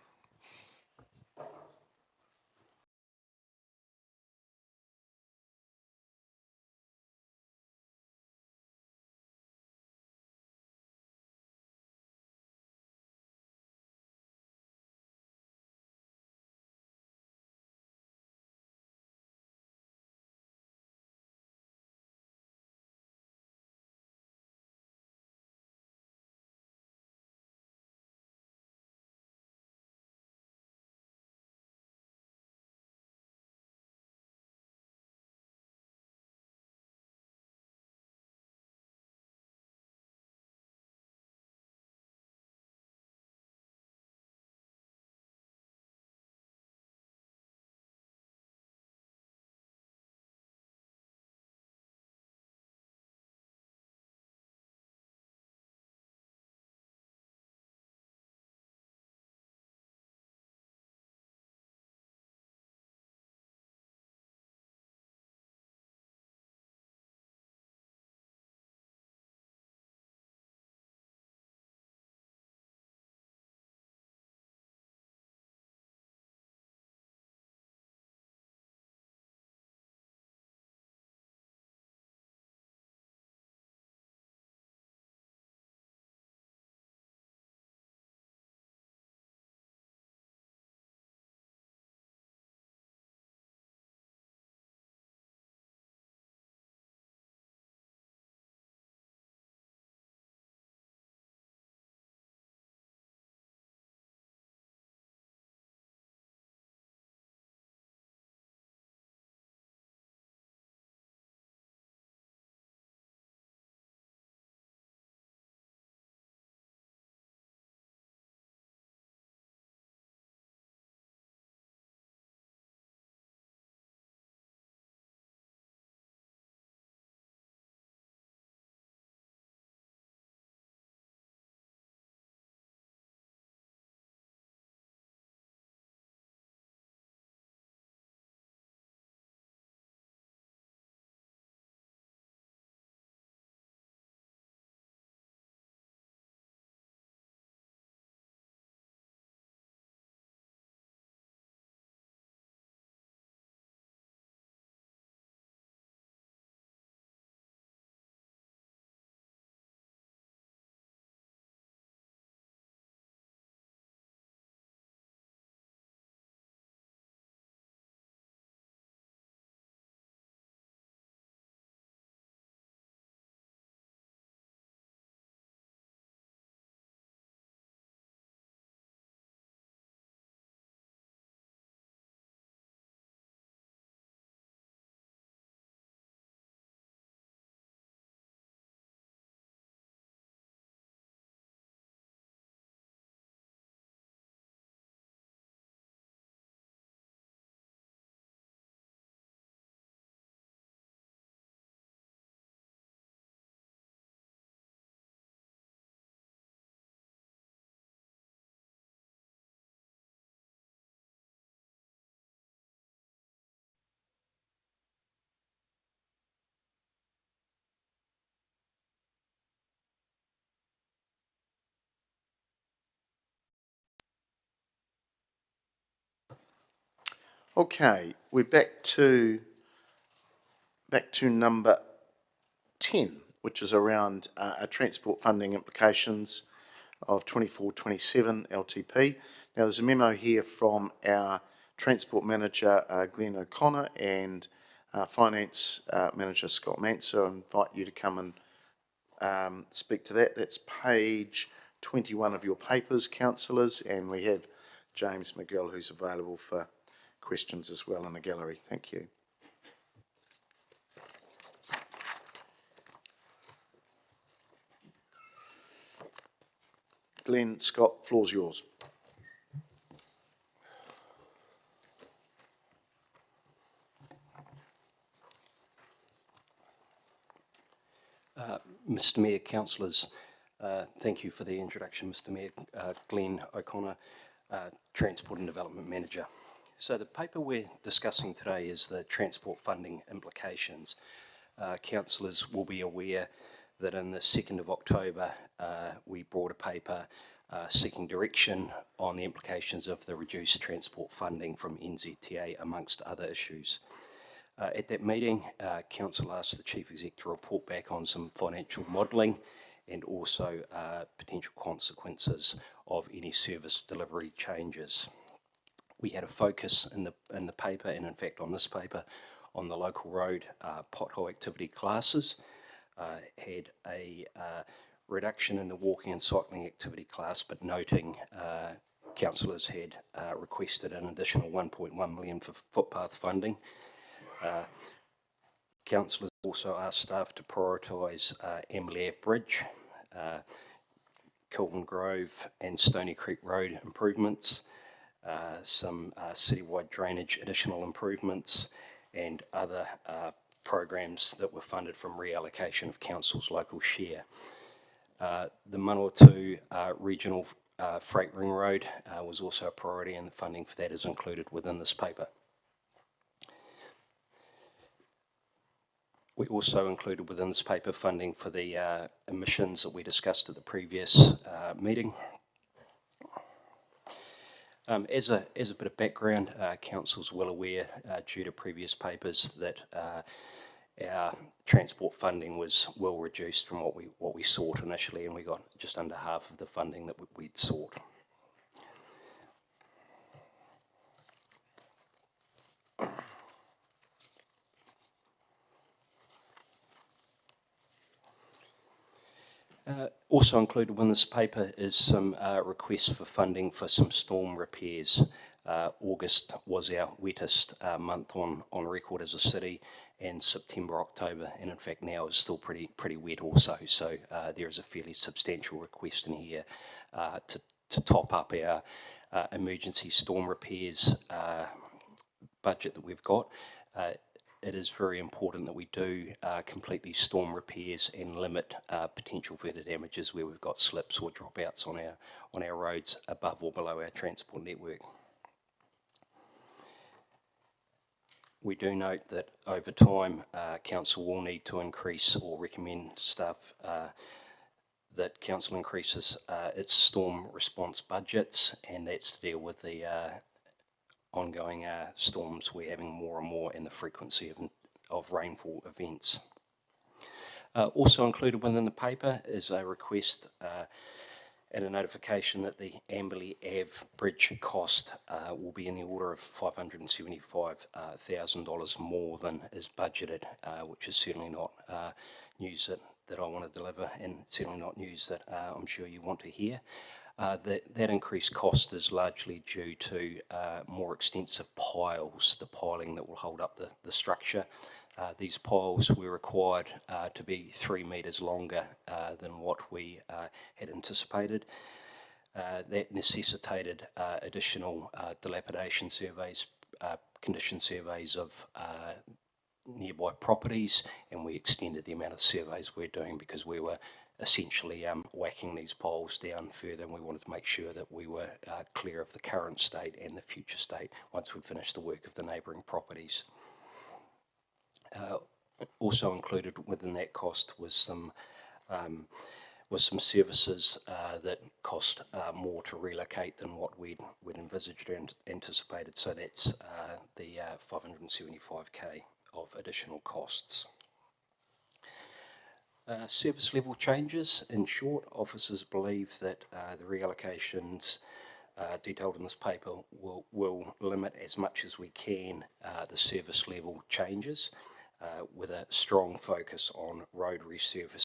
Okay, we're back to number 10, which is around transport funding implications of 24-27 LTP. Now, there's a memo here from our Transport Manager, Glenn O'Connor, and Finance Manager, Scott Manser. I invite you to come and speak to that. That's page 21 of your papers, councillors, and we have James McGill, who's available for questions as well in the gallery. Thank you. Glenn, Scott, floor's yours. Mr Mayor, councillors, thank you for the introduction, Mr Mayor. Glenn O'Connor, Transport and Development Manager. So the paper we're discussing today is the transport funding implications. Councillors will be aware that on the 2nd of October we brought a paper seeking direction on the implications of the reduced transport funding from NZTA amongst other issues. At that meeting, Council asked the Chief Exec to report back on some financial modelling and also potential consequences of any service delivery changes. We had a focus in the paper, and in fact on this paper, on the local road pothole activity classes. Had a reduction in the walking and cycling activity class, but noting councillors had requested an additional 1.1 million for footpath funding. Councillors also asked staff to prioritise Amberley Bridge, Kilburn Grove and Stony Creek Road improvements, some citywide drainage additional improvements, and other programs that were funded from reallocation of council's local share. The Manawatu Regional Freight Ring Road was also a priority, and the funding for that is included within this paper. We also included within this paper funding for the emissions that we discussed at the previous meeting. As a bit of background, council's well aware due to previous papers that our transport funding was well reduced from what we sought initially, and we got just under half of the funding that we'd sought. Also included within this paper is some requests for funding for some storm repairs. August was our wettest month on record as a city, and September, October, and in fact now is still pretty wet also. So there is a fairly substantial request in here to top up our emergency storm repairs budget that we've got. It is very important that we do complete these storm repairs and limit potential further damages where we've got slips or dropouts on our roads above or below our transport network. We do note that over time, council will need to increase or recommend staff that council increases its storm response budgets, and that's to deal with the ongoing storms we're having more and more, and the frequency of rainfall events. Also included within the paper is a request and a notification that the Amberley Ave Bridge cost will be in the order of $575,000 more than is budgeted, which is certainly not news that I want to deliver, and certainly not news that I'm sure you want to hear. That increased cost is largely due to more extensive piles, the piling that will hold up the structure. These piles were required to be 3 metres longer than what we had anticipated. That necessitated additional dilapidation surveys, condition surveys of nearby properties, and we extended the amount of surveys we're doing because we were essentially whacking these poles down further, and we wanted to make sure that we were clear of the current state and the future state once we finished the work of the neighbouring properties. Also included within that cost was some some services that cost more to relocate than what we'd envisaged and anticipated. So that's the 575k of additional costs. Service level changes. In short, officers believe that the reallocations detailed in this paper will limit as much as we can the service level changes with a strong focus on road resurfacing,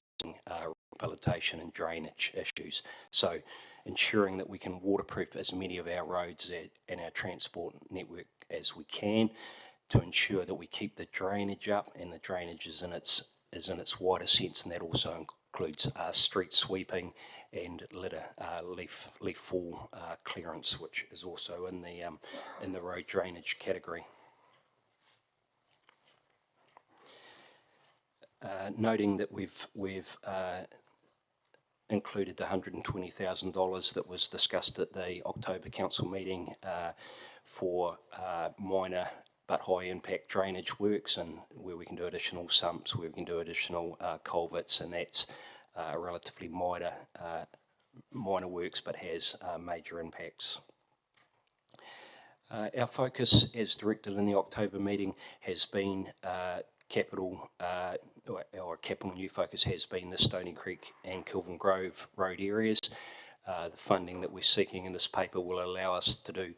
rehabilitation and drainage issues. So ensuring that we can waterproof as many of our roads and our transport network as we can, to ensure that we keep the drainage up, and the drainage is in its wider sense, and that also includes street sweeping and litter, leaf fall clearance, which is also in the road drainage category. Noting that we've included the $120,000 that was discussed at the October council meeting for minor but high impact drainage works, and where we can do additional sumps, where we can do additional culverts, and that's relatively minor works but has major impacts. Our focus, as directed in the October meeting, has been capital new focus has been the Stony Creek and Kilvin Grove road areas. The funding that we're seeking in this paper will allow us to do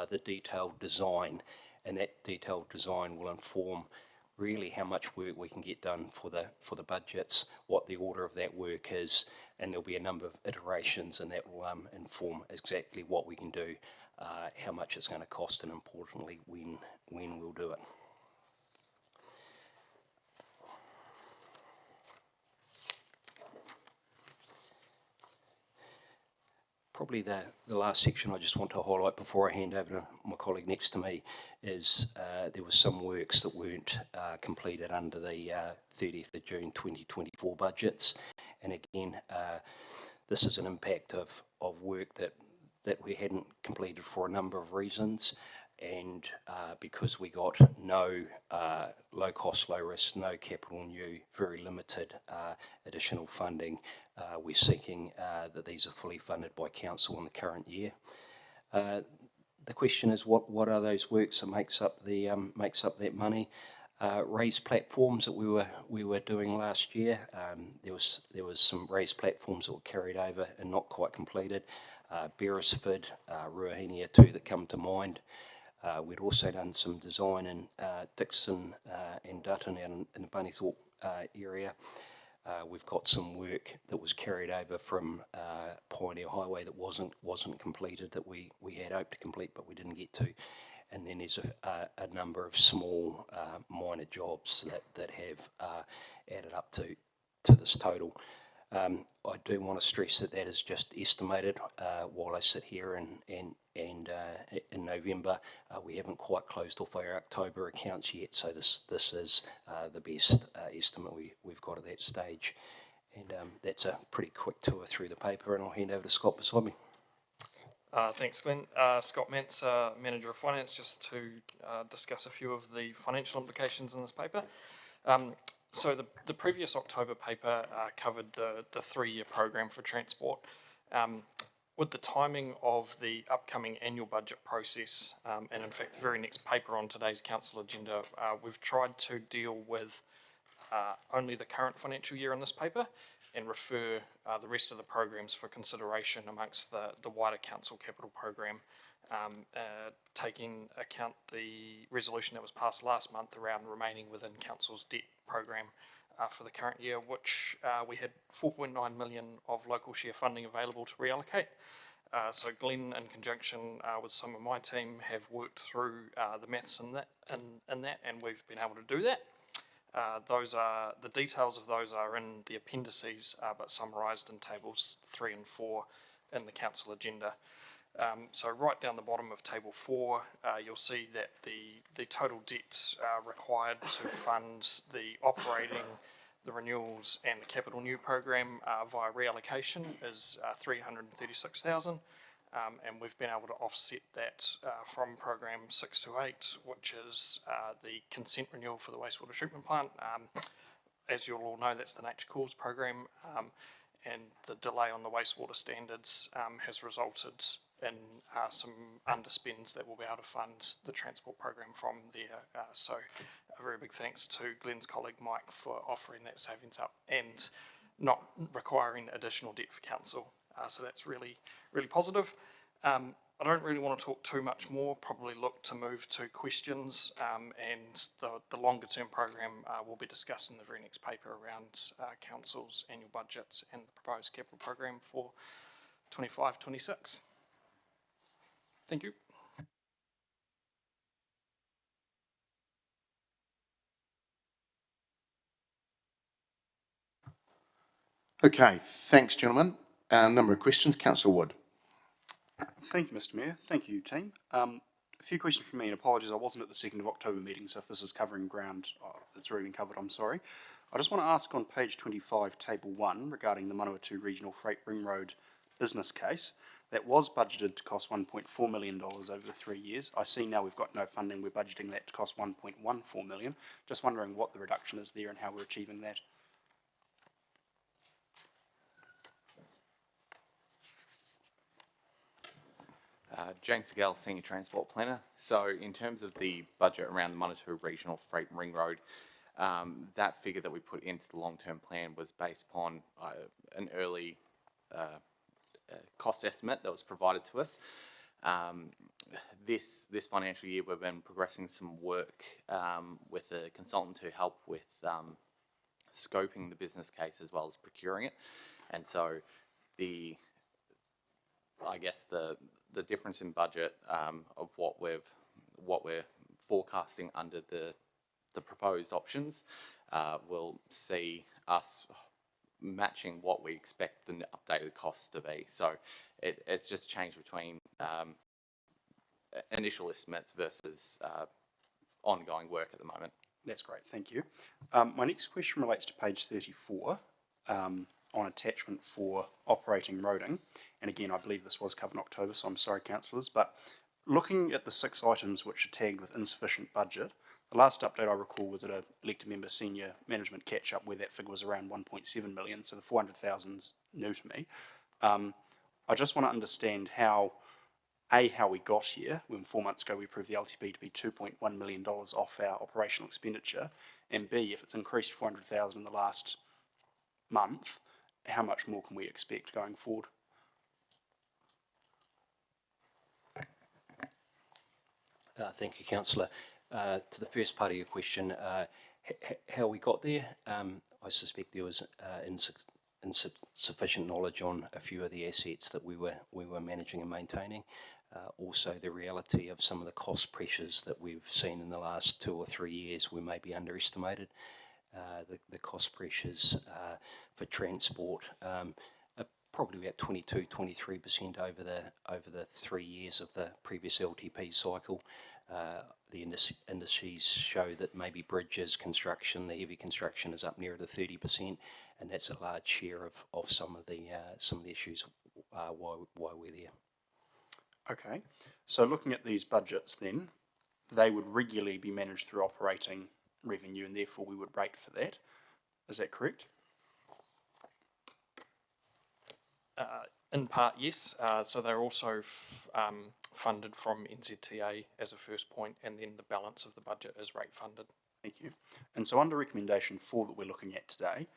the detailed design, and that detailed design will inform really how much work we can get done for the budgets, what the order of that work is, and there'll be a number of iterations, and that will inform exactly what we can do, how much it's going to cost, and importantly when we'll do it. Probably the last section I just want to highlight before I hand over to my colleague next to me is there were some works that weren't completed under the 30th of June 2024 budgets, and again this is an impact of work that we hadn't completed for a number of reasons, and because we got no low cost, low risk, no capital new, very limited additional funding, we're seeking that these are fully funded by council in the current year. The question is, what are those works that makes up that money? Raised platforms that we were doing last year. There was some raised platforms that were carried over and not quite completed. Beresford, Ruahine, two that come to mind. We'd also done some design in Dixon and Dutton out in the Bunnythorpe area. We've got some work that was carried over from Pioneer Highway that wasn't completed, that we had hoped to complete but we didn't get to. And then there's a number of small minor jobs that have added up to this total. I do want to stress that is just estimated while I sit here, and in November we haven't quite closed off our October accounts yet, so this is the best estimate we've got at that stage. And that's a pretty quick tour through the paper, and I'll hand over to Scott beside me. Thanks, Glenn. Scott Mentz, Manager of Finance, just to discuss a few of the financial implications in this paper. So the previous October paper covered the 3-year program for transport. With the timing of the upcoming annual budget process, and in fact the very next paper on today's council agenda, we've tried to deal with only the current financial year in this paper and refer the rest of the programs for consideration amongst the wider council capital program, taking account the resolution that was passed last month around remaining within council's debt program for the current year, which we had 4.9 million of local share funding available to reallocate. So Glenn, in conjunction with some of my team, have worked through the maths in that, and we've been able to do that. The details of those are in the appendices, but summarised in tables 3 and 4 in the council agenda. So right down the bottom of table 4, you'll see that the total debt required to fund the operating, the renewals and the capital new program via reallocation is 336,000, and we've been able to offset that from program 6 to 8, which is the consent renewal for the wastewater treatment plant. As you'll all know, that's the Nature Calls program, and the delay on the wastewater standards has resulted in some underspends that we'll be able to fund the transport program from there. So a very big thanks to Glenn's colleague Mike for offering that savings up and not requiring additional debt for council. So that's really, really positive. I don't really want to talk too much more, probably look to move to questions, and the longer term program will be discussed in the very next paper around council's annual budgets and the proposed capital program for 25-26. Thank you. Okay, thanks, gentlemen. A number of questions. Councillor Wood. Thank you, Mr. Mayor. Thank you, team. A few questions from me, and apologies, I wasn't at the 2nd of October meeting, so if this is covering ground that's already been covered, I'm sorry. I just want to ask on page 25, table 1, regarding the Manawatu Regional Freight Ring Road business case, that was budgeted to cost $1.4 million over the 3 years. I see now we've got no funding, we're budgeting that to cost $1.14 million. Just wondering what the reduction is there and how we're achieving that. James Segal, Senior Transport Planner. So in terms of the budget around the Manawatu Regional Freight Ring Road, that figure that we put into the long-term plan was based upon an early cost estimate that was provided to us. This financial year we've been progressing some work with a consultant to help with scoping the business case as well as procuring it. And so I guess the difference in budget of what we're forecasting under the proposed options will see us matching what we expect the updated costs to be. So it's just changed between initial estimates versus ongoing work at the moment. That's great, thank you. My next question relates to page 34 on attachment for operating roading. And again, I believe this was covered in October, so I'm sorry, councillors, but looking at the 6 items which are tagged with insufficient budget, the last update I recall was at a elected member senior management catch-up where that figure was around 1.7 million, so the 400,000's new to me. I just want to understand how we got here, when 4 months ago we approved the LTP to be $2.1 million off our operational expenditure, and B, if it's increased 400,000 in the last month, how much more can we expect going forward? Thank you, Councillor. To the first part of your question, how we got there, I suspect there was insufficient knowledge on a few of the assets that we were managing and maintaining. Also, the reality of some of the cost pressures that we've seen in the last 2 or 3 years were maybe underestimated. The cost pressures for transport are probably about 22-23% over the 3 years of the previous LTP cycle. The indices show that maybe bridges construction, the heavy construction, is up near to 30%, and that's a large share of some of the issues why we're there. Okay, so looking at these budgets then, they would regularly be managed through operating revenue, and therefore we would rate for that. Is that correct? In part, yes. So they're also funded from NZTA as a first point, and then the balance of the budget is rate funded. Thank you. And so under recommendation 4 that we're looking at today,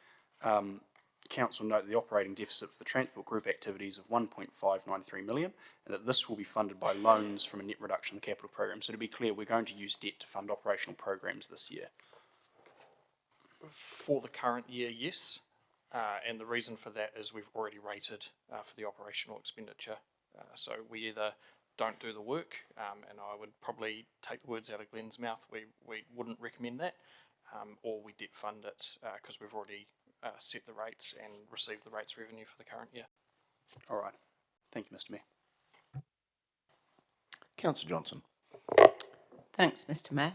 Council note the operating deficit for the Transport Group activities of 1.593 million, and that this will be funded by loans from a net reduction in the capital program. So to be clear, we're going to use debt to fund operational programs this year. For the current year, yes. And the reason for that is we've already rated for the operational expenditure. So we either don't do the work, and I would probably take the words out of Glenn's mouth, we wouldn't recommend that, or we debt fund it because we've already set the rates and received the rates revenue for the current year. All right. Thank you, Mr. Mayor. Councillor Johnson. Thanks, Mr. Mayor.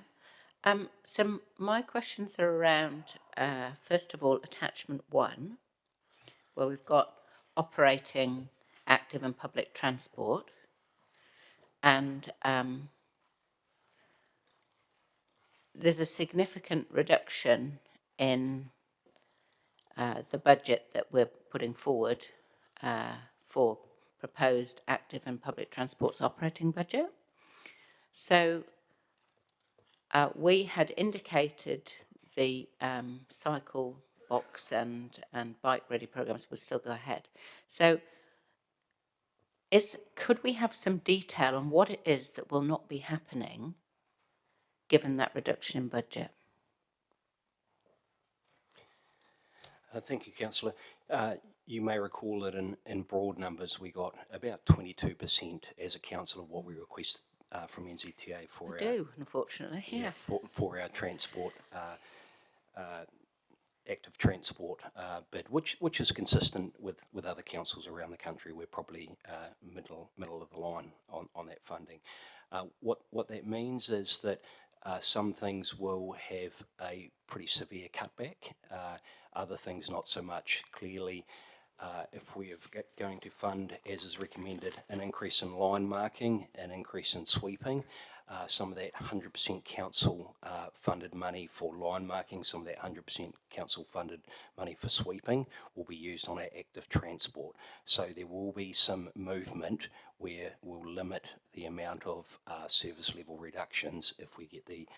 So my questions are around, first of all, attachment 1, where we've got operating active and public transport, and there's a significant reduction in the budget that we're putting forward for proposed active and public transport's operating budget. So we had indicated the cycle box and bike ready programs would still go ahead. So could we have some detail on what it is that will not be happening given that reduction in budget? Thank you, Councillor. You may recall that in broad numbers we got about 22% as a council of what we requested from NZTA for unfortunately, yes. For our transport, active transport bid, which is consistent with other councils around the country. We're probably middle of the line on that funding. What that means is that some things will have a pretty severe cutback, other things not so much. Clearly, if we are going to fund, as is recommended, an increase in line marking, an increase in sweeping, some of that 100% council funded money for line marking, some of that 100% council funded money for sweeping will be used on our active transport. So there will be some movement where we'll limit the amount of service level reductions if we get the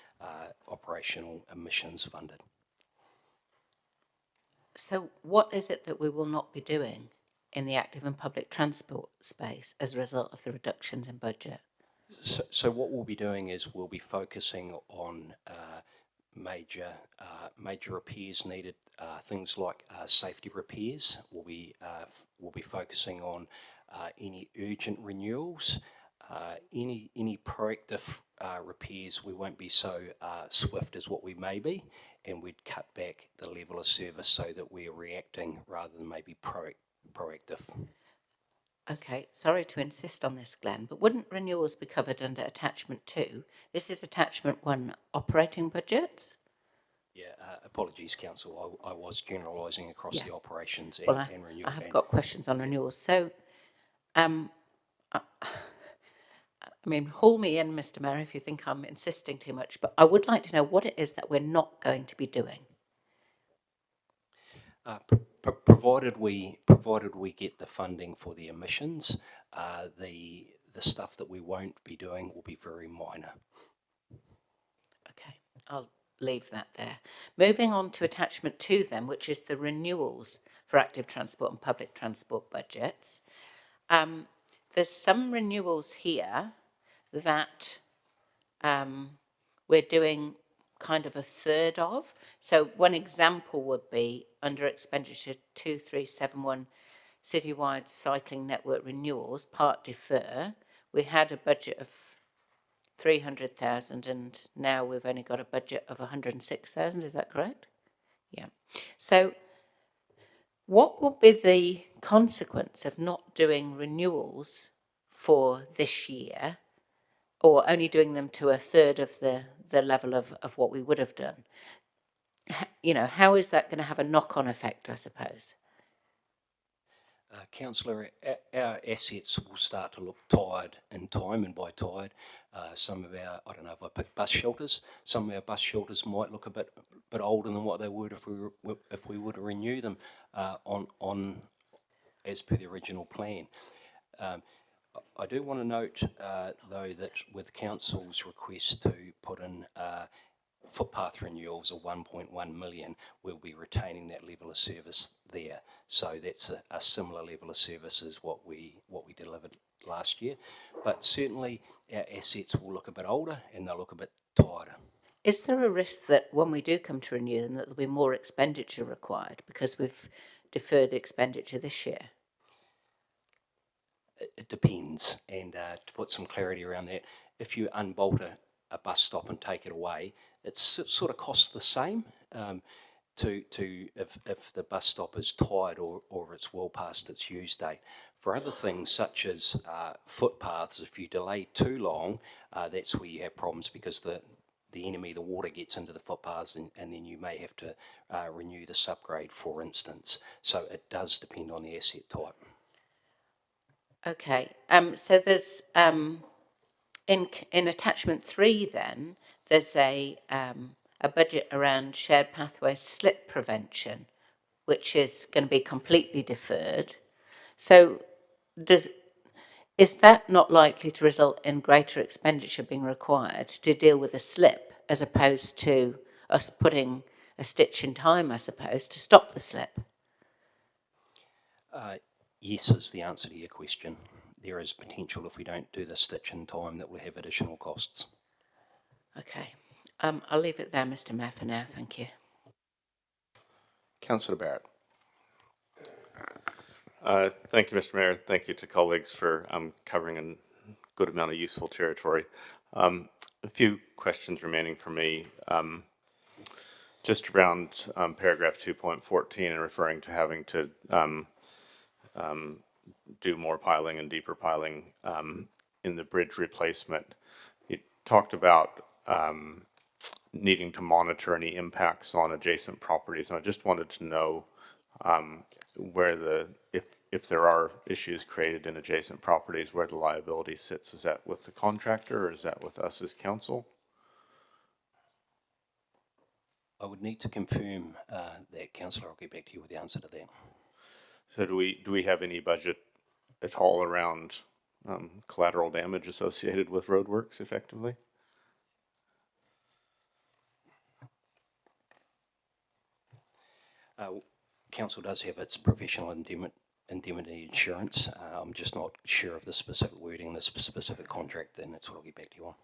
operational emissions funded. So what is it that we will not be doing in the active and public transport space as a result of the reductions in budget? So what we'll be doing is we'll be focusing on major repairs needed, things like safety repairs. We'll be focusing on any urgent renewals, any proactive repairs. We won't be so swift as what we may be, and we'd cut back the level of service so that we're reacting rather than maybe proactive. Okay, sorry to insist on this, Glenn, but wouldn't renewals be covered under attachment 2? This is attachment 1, operating budgets. Yeah, apologies, Council. I was generalising across the operations and renewals. I have got questions on renewals. So, I mean, haul me in, Mr. Mayor, if you think I'm insisting too much, but I would like to know what it is that we're not going to be doing. Provided we get the funding for the emissions, the stuff that we won't be doing will be very minor. Okay, I'll leave that there. Moving on to attachment 2 then, which is the renewals for active transport and public transport budgets. There's some renewals here that we're doing kind of a third of. So one example would be under expenditure 2371 citywide cycling network renewals, part defer. We had a budget of 300,000 and now we've only got a budget of 106,000, is that correct? Yeah. So what will be the consequence of not doing renewals for this year, or only doing them to a third of the level of what we would have done? You know, how is that going to have a knock-on effect, I suppose? Councillor, our assets will start to look tired in time, and by tired, some of our, I don't know if I pick bus shelters, some of our bus shelters might look a bit older than what they would if we were to renew them on as per the original plan. I do want to note, though, that with Council's request to put in footpath renewals of 1.1 million, we'll be retaining that level of service there. So that's a similar level of service as what we delivered last year. But certainly our assets will look a bit older and they'll look a bit tighter. Is there a risk that when we do come to renew them that there'll be more expenditure required because we've deferred the expenditure this year? It depends, and to put some clarity around that, if you unbolt a bus stop and take it away, it sort of costs the same if the bus stop is tired or it's well past its use date. For other things such as footpaths, if you delay too long, that's where you have problems because the water gets into the footpaths and then you may have to renew the subgrade, for instance. So it does depend on the asset type. Okay, so there's in attachment 3 then there's a budget around shared pathway slip prevention, which is going to be completely deferred. So is that not likely to result in greater expenditure being required to deal with a slip, as opposed to us putting a stitch in time, I suppose, to stop the slip? Yes is the answer to your question. There is potential if we don't do the stitch in time that we'll have additional costs. Okay. I'll leave it there, Mr. Mayor, for now. Thank you. Councillor Barrett. Thank you, Mr. Mayor. Thank you to colleagues for covering a good amount of useful territory. A few questions remaining for me. Just around paragraph 2.14 and referring to having to do more piling and deeper piling in the bridge replacement. It talked about needing to monitor any impacts on adjacent properties, and I just wanted to know where if there are issues created in adjacent properties, where the liability sits. Is that with the contractor, or is that with us as council? I would need to confirm that, Councillor. I'll get back to you with the answer to that. So do we have any budget at all around collateral damage associated with roadworks, effectively? Council does have its professional indemnity insurance. I'm just not sure of the specific wording, the specific contract, and that's what I'll get back to you on.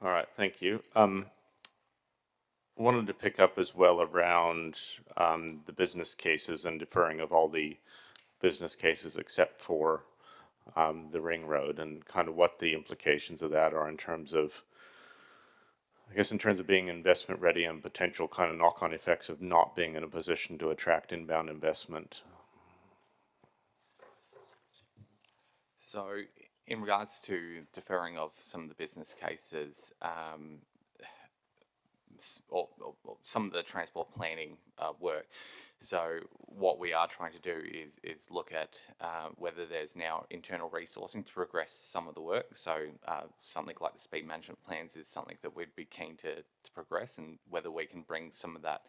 All right, thank you. Wanted to pick up as well around the business cases and deferring of all the business cases except for the ring road, and kind of what the implications of that are in terms of, I guess, in terms of being investment ready and potential kind of knock-on effects of not being in a position to attract inbound investment. So in regards to deferring of some of the business cases, or some of the transport planning work. So what we are trying to do is look at whether there's now internal resourcing to progress some of the work. So something like the speed management plans is something that we'd be keen to progress, and whether we can bring some of that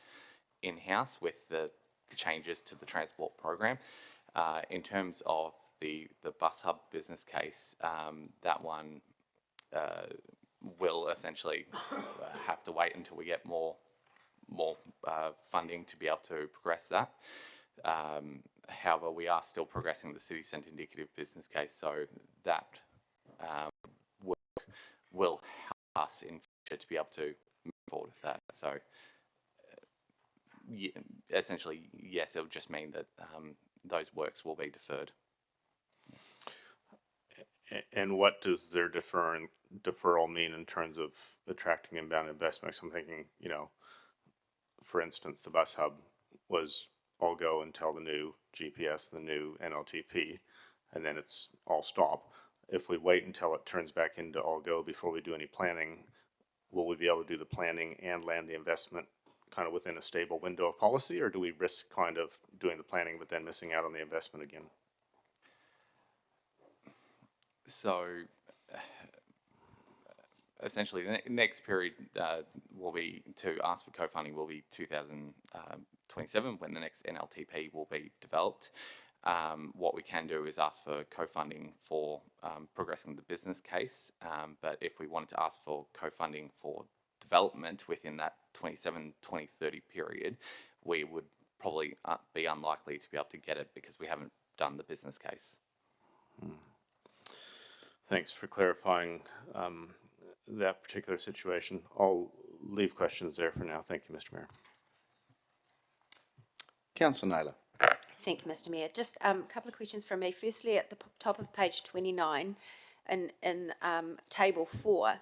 in-house with the changes to the transport program. In terms of the bus hub business case, that one will essentially have to wait until we get more funding to be able to progress that. However, we are still progressing the city centre indicative business case, so that work will help us in future to be able to move forward with that. So essentially, yes, it will just mean that those works will be deferred. And what does their deferral mean in terms of attracting inbound investments? I'm thinking, you know, for instance, the bus hub was all go until the new GPS, the new NLTP, and then it's all stop. If we wait until it turns back into all go before we do any planning, will we be able to do the planning and land the investment kind of within a stable window of policy, or do we risk kind of doing the planning but then missing out on the investment again? So essentially, the next period will be to ask for co-funding will be 2027, when the next NLTP will be developed. What we can do is ask for co-funding for progressing the business case, but if we wanted to ask for co-funding for development within that 27-2030 period, we would probably be unlikely to be able to get it because we haven't done the business case. Thanks for clarifying that particular situation. I'll leave questions there for now. Thank you, Mr. Mayor. Councillor Naylor. Thank you, Mr. Mayor. Just a couple of questions from me. Firstly, at the top of page 29 in table 4,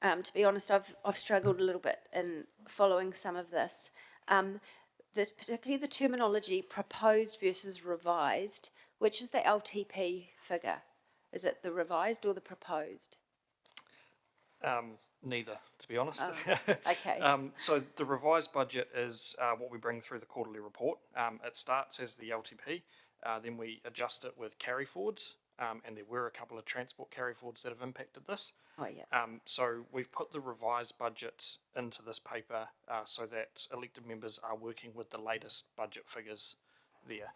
to be honest, I've struggled a little bit in following some of this. Particularly the terminology proposed versus revised. Which is the LTP figure? Is it the revised or the proposed? Neither, to be honest. Okay. So the revised budget is what we bring through the quarterly report. It starts as the LTP, then we adjust it with carry forwards, and there were a couple of transport carry forwards that have impacted this. Oh, yeah. So we've put the revised budget into this paper so that elected members are working with the latest budget figures there.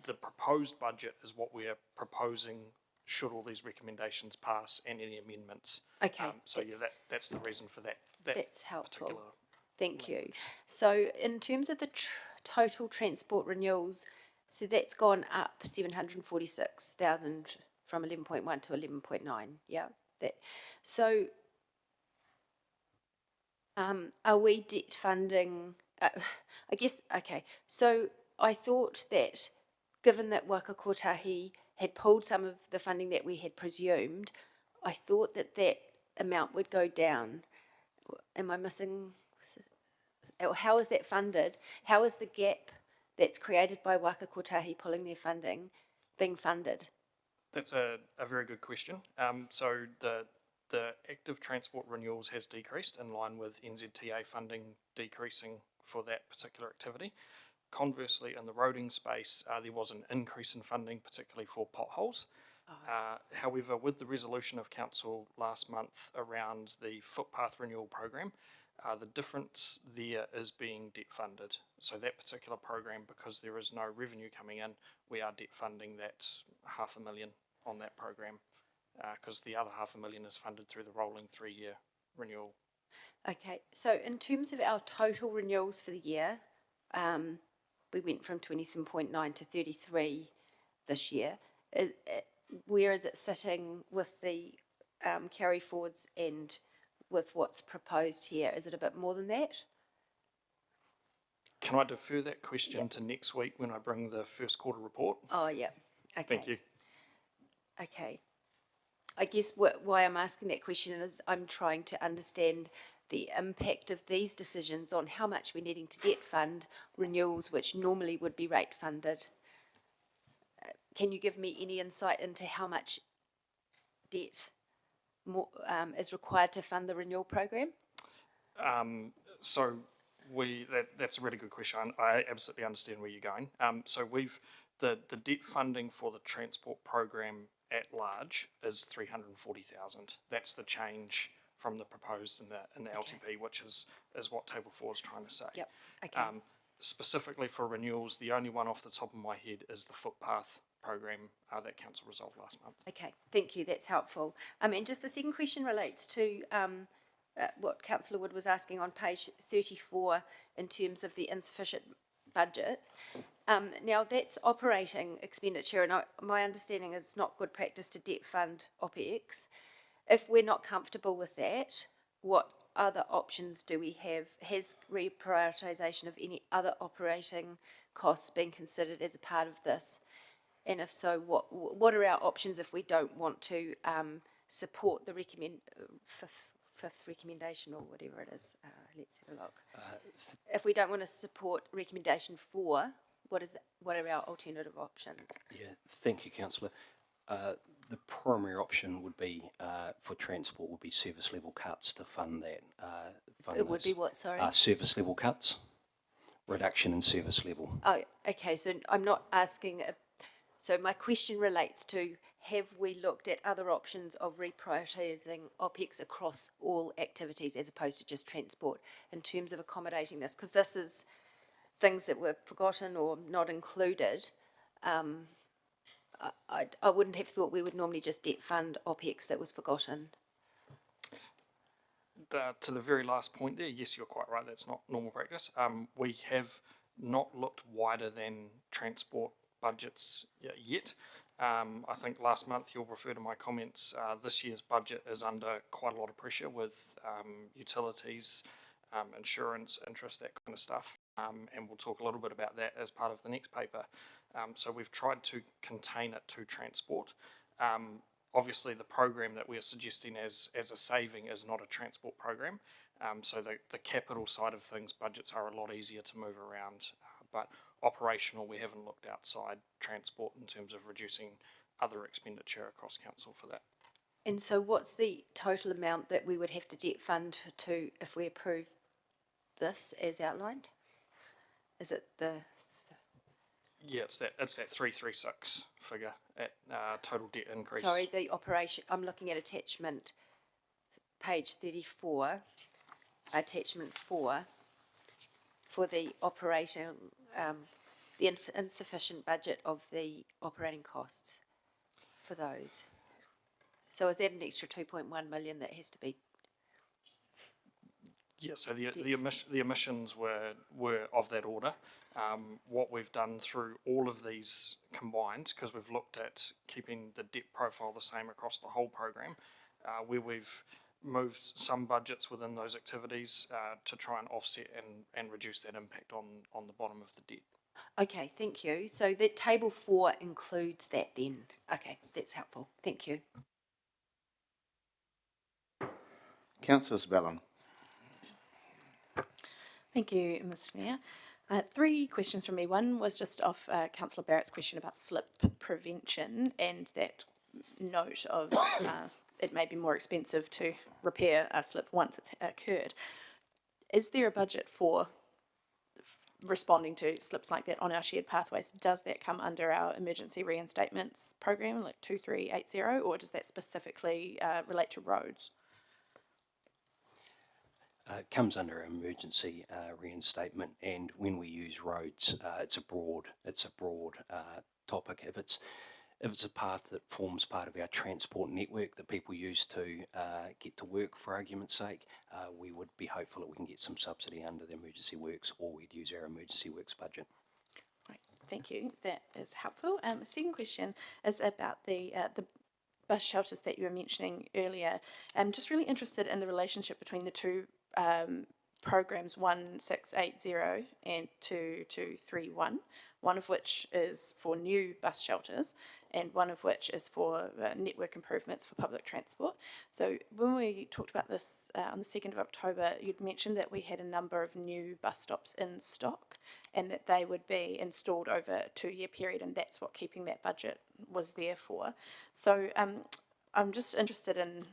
The proposed budget is what we're proposing should all these recommendations pass and any amendments. Okay. So yeah, that's the reason for that. That's helpful. particular- Thank you. So in terms of the total transport renewals, so that's gone up 746,000 from 11.1 to 11.9. Yeah. That. So are we debt funding? I guess, okay. So I thought that given that Waka Kotahi had pulled some of the funding that we had presumed, I thought that that amount would go down. Am I missing? How is that funded? How is the gap that's created by Waka Kotahi pulling their funding being funded? That's a very good question. So the active transport renewals has decreased in line with NZTA funding decreasing for that particular activity. Conversely, in the roading space, there was an increase in funding, particularly for potholes. However, with the resolution of council last month around the footpath renewal program, the difference there is being debt funded. So that particular program, because there is no revenue coming in, we are debt funding that $500,000 on that program, because the other $500,000 is funded through the rolling 3-year renewal. Okay, so in terms of our total renewals for the year, we went from 27.9 to 33 this year. Where is it sitting with the carry forwards and with what's proposed here? Is it a bit more than that? Can I defer that question to next week when I bring the first quarter report? Oh, yeah. Okay. Thank you. Okay. I guess why I'm asking that question is I'm trying to understand the impact of these decisions on how much we're needing to debt fund renewals, which normally would be rate funded. Can you give me any insight into how much debt is required to fund the renewal program? So that's a really good question. I absolutely understand where you're going. So the debt funding for the transport program at large is 340,000. That's the change from the proposed in the LTP, which is what Table 4 is trying to say. Yep. Okay. Specifically for renewals, the only one off the top of my head is the footpath program that council resolved last month. Okay, thank you, that's helpful. And just the second question relates to what Councillor Wood was asking on page 34 in terms of the insufficient budget. Now that's operating expenditure, and my understanding is it's not good practice to debt fund OPEX. If we're not comfortable with that, what other options do we have? Has reprioritisation of any other operating costs been considered as a part of this? And if so, what are our options if we don't want to support the fifth recommendation or whatever it is? Let's have a look. If we don't want to support recommendation 4, what are our alternative options? Yeah, thank you, Councillor. The primary option would be for transport would be service level cuts to fund that. It would be what, sorry? Service level cuts, reduction in service level. Oh, okay, so I'm not asking, so my question relates to, have we looked at other options of reprioritising OPEX across all activities as opposed to just transport in terms of accommodating this? Because this is things that were forgotten or not included. I wouldn't have thought we would normally just debt fund OPEX that was forgotten. To the very last point there, yes, you're quite right, that's not normal practice. We have not looked wider than transport budgets yet. I think last month, you'll refer to my comments, this year's budget is under quite a lot of pressure with utilities, insurance, interest, that kind of stuff. And we'll talk a little bit about that as part of the next paper. So we've tried to contain it to transport. Obviously, the program that we're suggesting as a saving is not a transport program. So the capital side of things, budgets are a lot easier to move around. But operational, we haven't looked outside transport in terms of reducing other expenditure across council for that. And so what's the total amount that we would have to debt fund to if we approve this as outlined? Is it the Yeah, it's that 336 figure at total debt increase. Sorry, the operation, I'm looking at attachment, page 34, attachment 4, for the operating, the insufficient budget of the operating costs for those. So is that an extra 2.1 million that has to be? Yeah, so the emissions were of that order. What we've done through all of these combined, because we've looked at keeping the debt profile the same across the whole program, where we've moved some budgets within those activities to try and offset and reduce that impact on the bottom of the debt. Okay, thank you. So that table 4 includes that then. Okay, that's helpful. Thank you. Councillor Ballon. Thank you, Mr Mayor. 3 questions from me. One was just off Councillor Barrett's question about slip prevention and that note of it may be more expensive to repair a slip once it's occurred. Is there a budget for responding to slips like that on our shared pathways? Does that come under our emergency reinstatements program, like 2380, or does that specifically relate to roads? It comes under emergency reinstatement, and when we use roads, it's a broad topic. If it's a path that forms part of our transport network that people use to get to work, for argument's sake, we would be hopeful that we can get some subsidy under the emergency works, or we'd use our emergency works budget. Right, thank you. That is helpful. The second question is about the bus shelters that you were mentioning earlier. I'm just really interested in the relationship between the two programs 1680 and 2231, one of which is for new bus shelters and one of which is for network improvements for public transport. So when we talked about this on the 2nd of October, you'd mentioned that we had a number of new bus stops in stock and that they would be installed over a 2-year period, and that's what keeping that budget was there for. So I'm just interested in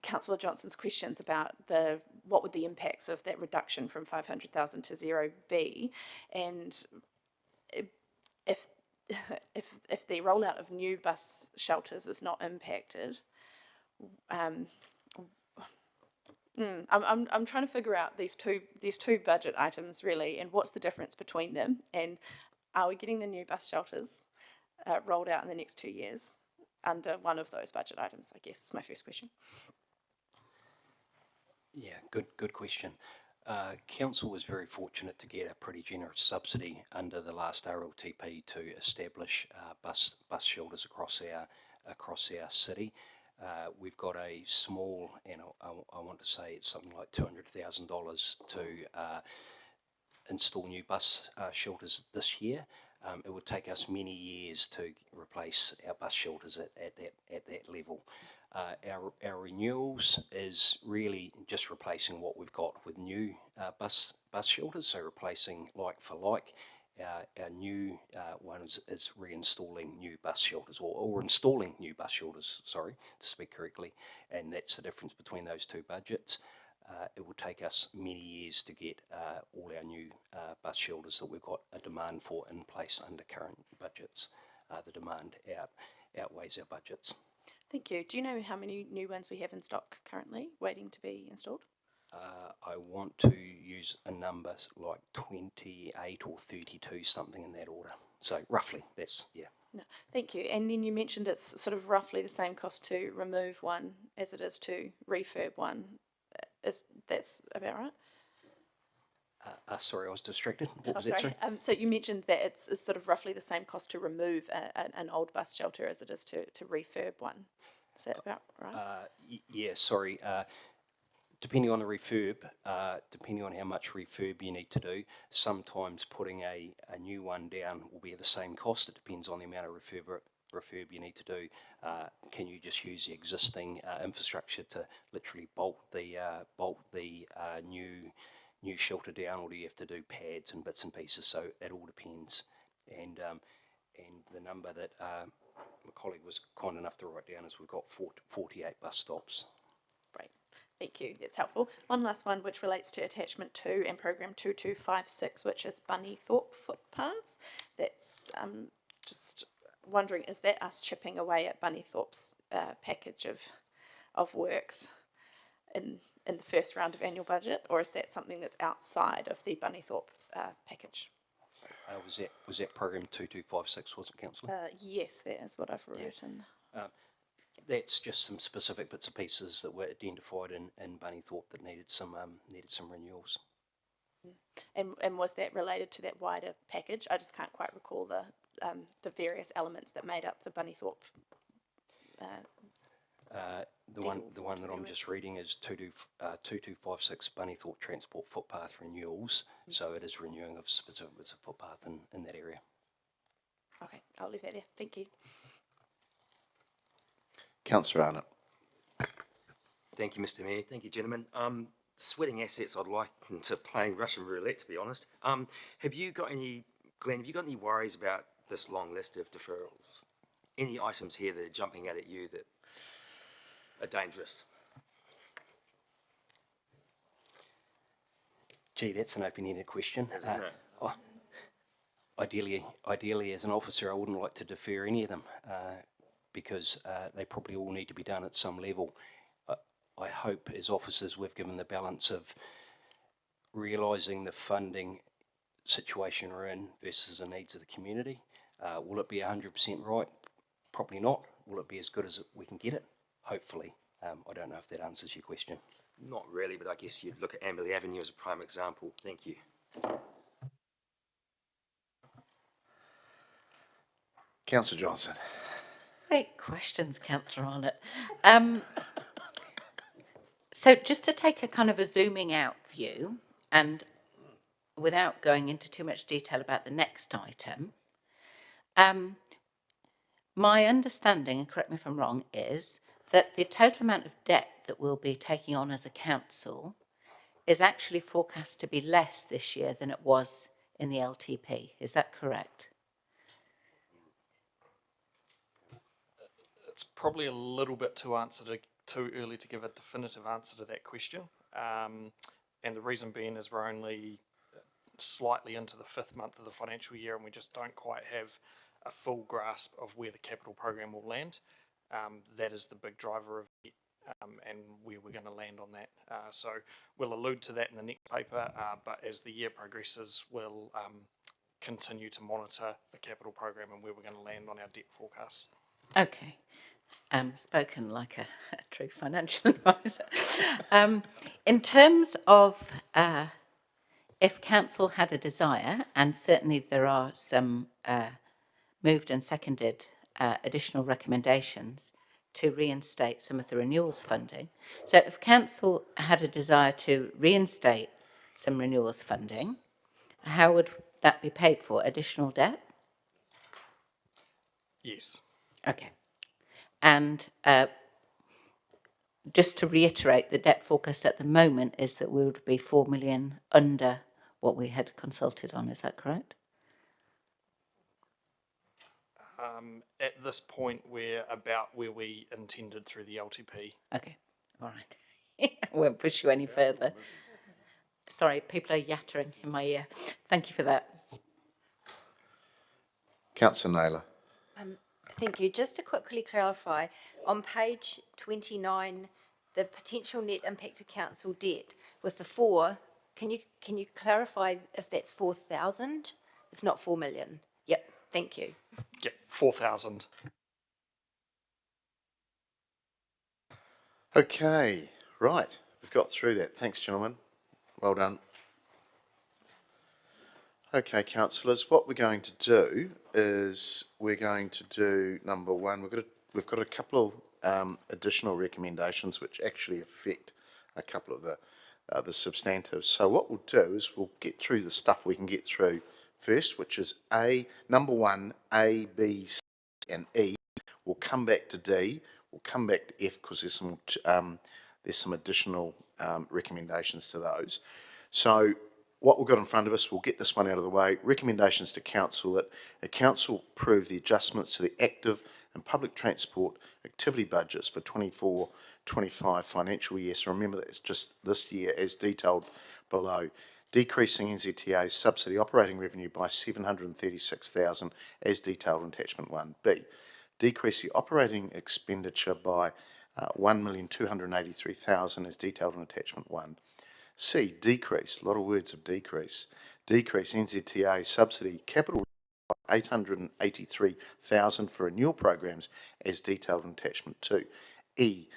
Councillor Johnson's questions about what would the impacts of that reduction from 500,000 to 0 be, and if the rollout of new bus shelters is not impacted, I'm trying to figure out these two budget items really, and what's the difference between them, and are we getting the new bus shelters rolled out in the next 2 years under one of those budget items, I guess is my first question. Yeah, good question. Council was very fortunate to get a pretty generous subsidy under the last RLTP to establish bus shelters across our city. We've got a small, and I want to say it's something like $200,000 to install new bus shelters this year. It would take us many years to replace our bus shelters at that level. Our renewals is really just replacing what we've got with new bus shelters, so replacing like for like. Our new one is reinstalling new bus shelters, or installing new bus shelters, sorry, to speak correctly, and that's the difference between those two budgets. It will take us many years to get all our new bus shelters that we've got a demand for in place under current budgets. The demand outweighs our budgets. Thank you. Do you know how many new ones we have in stock currently waiting to be installed? I want to use a number like 28 or 32, something in that order. So roughly, that's, yeah. No, thank you. And then you mentioned it's sort of roughly the same cost to remove one as it is to refurb one. That's about right? Sorry, I was distracted. What was that, sorry? So you mentioned that it's sort of roughly the same cost to remove an old bus shelter as it is to refurb one. Is that about right? Yeah, sorry. Depending on the refurb, depending on how much refurb you need to do, sometimes putting a new one down will be the same cost. It depends on the amount of refurb you need to do. Can you just use the existing infrastructure to literally bolt the new shelter down, or do you have to do pads and bits and pieces? So it all depends. And the number that my colleague was kind enough to write down is we've got 48 bus stops. Right. Thank you, that's helpful. One last one, which relates to attachment 2 and program 2256, which is Bunnythorpe footpaths. That's just wondering, is that us chipping away at Bunnythorpe's package of works in the first round of annual budget, or is that something that's outside of the Bunnythorpe package? Was that program 2256, was it, Councillor? Yes, that is what I've written. That's just some specific bits and pieces that were identified in Bunnythorpe that needed some renewals. And was that related to that wider package? I just can't quite recall the various elements that made up the Bunnythorpe. The one that I'm just reading is 2256 Bunnythorpe Transport Footpath Renewals. So it is renewing of specific bits of footpath in that area. Okay, I'll leave that there. Thank you. Councillor Arnott. Thank you, Mr. Mayor. Thank you, gentlemen. Sweating assets, I'd like to playing Russian roulette, to be honest. Have you got any, Glenn, have you got any worries about this long list of deferrals? Any items here that are jumping out at you that are dangerous? Gee, that's an open-ended question. Isn't it? Ideally, as an officer, I wouldn't like to defer any of them because they probably all need to be done at some level. I hope as officers we've given the balance of realising the funding situation we're in versus the needs of the community. Will it be 100% right? Probably not. Will it be as good as we can get it? Hopefully. I don't know if that answers your question. Not really, but I guess you'd look at Amberley Avenue as a prime example. Thank you. Councillor Johnson. Great questions, Councillor Arnott. So just to take a kind of a zooming out view, and without going into too much detail about the next item, my understanding, and correct me if I'm wrong, is that the total amount of debt that we'll be taking on as a council is actually forecast to be less this year than it was in the LTP. Is that correct? It's probably a little bit too early to give a definitive answer to that question. And the reason being is we're only slightly into the 5th month of the financial year and we just don't quite have a full grasp of where the capital program will land. That is the big driver of it, and where we're going to land on that. So we'll allude to that in the next paper, but as the year progresses, we'll continue to monitor the capital program and where we're going to land on our debt forecasts. Okay. Spoken like a true financial advisor. In terms of if council had a desire, and certainly there are some moved and seconded additional recommendations to reinstate some of the renewals funding. So if council had a desire to reinstate some renewals funding, how would that be paid for? Additional debt? Yes. Okay. And just to reiterate, the debt forecast at the moment is that we would be 4 million under what we had consulted on. Is that correct? At this point, we're about where we intended through the LTP. Okay. All right. I won't push you any further. Sorry, people are yattering in my ear. Thank you for that. Councillor Naylor. Thank you. Just to quickly clarify, on page 29, the potential net impact to council debt with the 4, can you clarify if that's 4,000? It's not 4 million. Yep. Thank you. Yep. 4,000. Okay, right. We've got through that. Thanks, gentlemen. Well done. Okay, councillors, what we're going to do is we're going to do number 1. We've got a couple of additional recommendations which actually affect a couple of the substantives. So what we'll do is we'll get through the stuff we can get through first, which is number 1, A, B, C, and E. We'll come back to D. We'll come back to F because there's some additional recommendations to those. So what we've got in front of us, we'll get this one out of the way. Recommendations to council that the council approve the adjustments to the active and public transport activity budgets for 25 financial year. So remember that it's just this year as detailed below. Decreasing NZTA subsidy operating revenue by 736,000 as detailed in attachment 1B. Decrease the operating expenditure by 1,283,000 as detailed in attachment 1. C. Decrease, a lot of words of decrease. Decrease NZTA subsidy capital by 883,000 for renewal programs as detailed in attachment 2. E.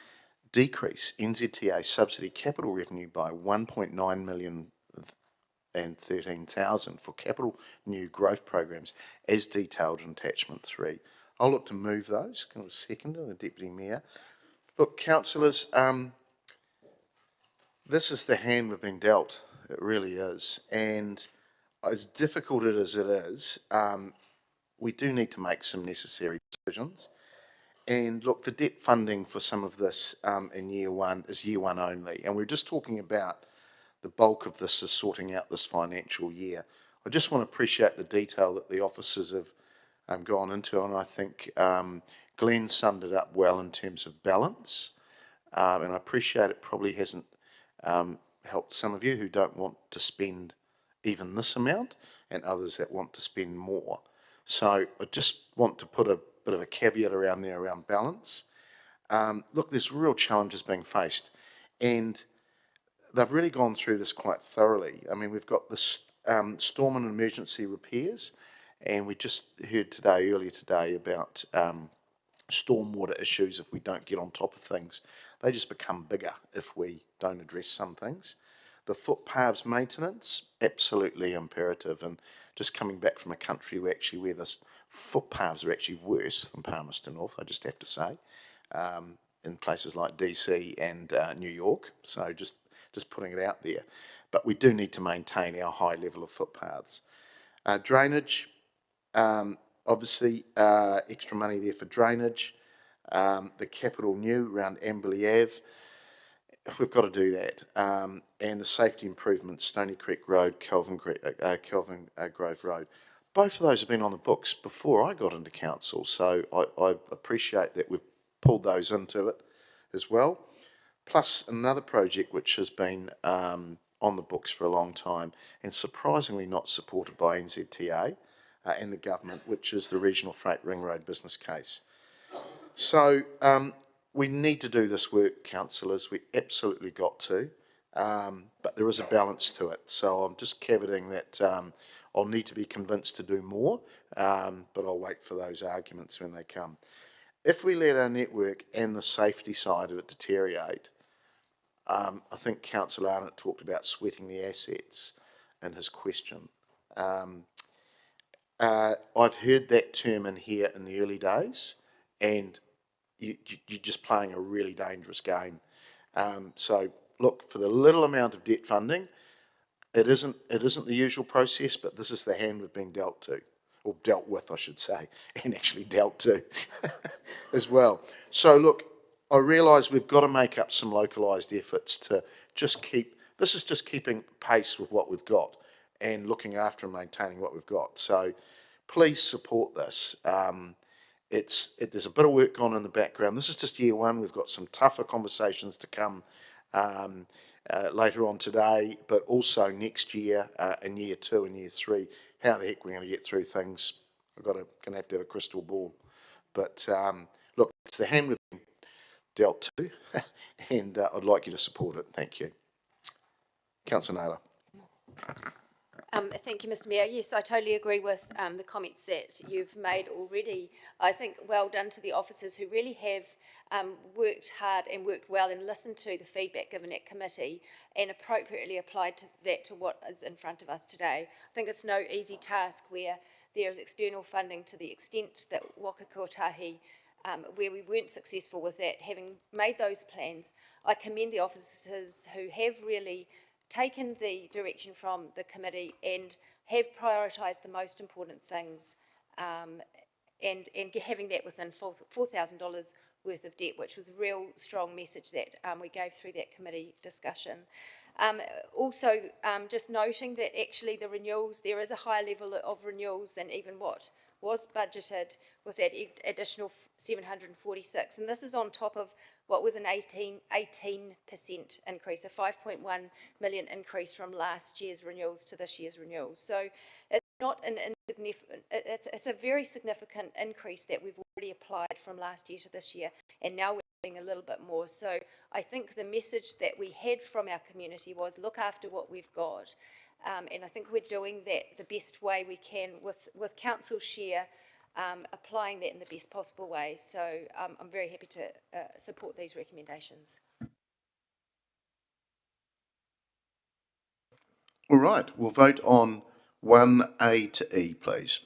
Decrease NZTA subsidy capital revenue by 1.9 million and 13,000 for capital new growth programs as detailed in attachment 3. I'll look to move those. Can I have a second? The Deputy Mayor. Look, councillors, this is the hand we've been dealt. It really is. And as difficult as it is, we do need to make some necessary decisions. And look, the debt funding for some of this in year one is year one only. And we're just talking about the bulk of this is sorting out this financial year. I just want to appreciate the detail that the officers have gone into, and I think Glenn summed it up well in terms of balance. And I appreciate it probably hasn't helped some of you who don't want to spend even this amount, and others that want to spend more. So I just want to put a bit of a caveat around there around balance. Look, there's real challenges being faced, and they've really gone through this quite thoroughly. I mean, we've got this storm and emergency repairs, and we just heard earlier today about stormwater issues if we don't get on top of things. They just become bigger if we don't address some things. The footpaths maintenance, absolutely imperative, and just coming back from a country where the footpaths are actually worse than Palmerston North, I just have to say, in places like DC and New York. So just putting it out there. But we do need to maintain our high level of footpaths. Drainage, obviously extra money there for drainage. The capital new around Amberley Ave, we've got to do that. And the safety improvements, Stony Creek Road, Kelvin Grove Road. Both of those have been on the books before I got into council, so I appreciate that we've pulled those into it as well. Plus another project which has been on the books for a long time and surprisingly not supported by NZTA and the government, which is the Regional Freight Ring Road business case. So we need to do this work, councillors. We absolutely got to, but there is a balance to it. So I'm just caveating that I'll need to be convinced to do more, but I'll wait for those arguments when they come. If we let our network and the safety side of it deteriorate, I think Councillor Arnott talked about sweating the assets in his question. I've heard that term in here in the early days, and you're just playing a really dangerous game. So look, for the little amount of debt funding, it isn't the usual process, but this is the hand we've been dealt to, or dealt with, I should say, and actually dealt to as well. So look, I realise we've got to make up some localised efforts to just this is just keeping pace with what we've got and looking after and maintaining what we've got. So please support this. There's a bit of work on in the background. This is just year one. We've got some tougher conversations to come later on today, but also next year in year 2 and year 3, how the heck we're going to get through things. Gonna have to have a crystal ball. But look, it's the hand we've been dealt to, and I'd like you to support it. Thank you. Councillor Naylor. Thank you, Mr Mayor. Yes, I totally agree with the comments that you've made already. I think well done to the officers who really have worked hard and worked well and listened to the feedback given at committee and appropriately applied that to what is in front of us today. I think it's no easy task where there is external funding to the extent that Waka Kotahi, where we weren't successful with that, having made those plans. I commend the officers who have really taken the direction from the committee and have prioritised the most important things and having that within $4,000 worth of debt, which was a real strong message that we gave through that committee discussion. Also, just noting that actually the renewals, there is a higher level of renewals than even what was budgeted with that additional 746, and this is on top of what was an 18% increase, a 5.1 million increase from last year's renewals to this year's renewals. So it's not an insignificant, it's a very significant increase that we've already applied from last year to this year, and now we're doing a little bit more. So I think the message that we had from our community was look after what we've got. And I think we're doing that the best way we can with council share, applying that in the best possible way. So I'm very happy to support these recommendations. All right, we'll vote on 1A to E, please.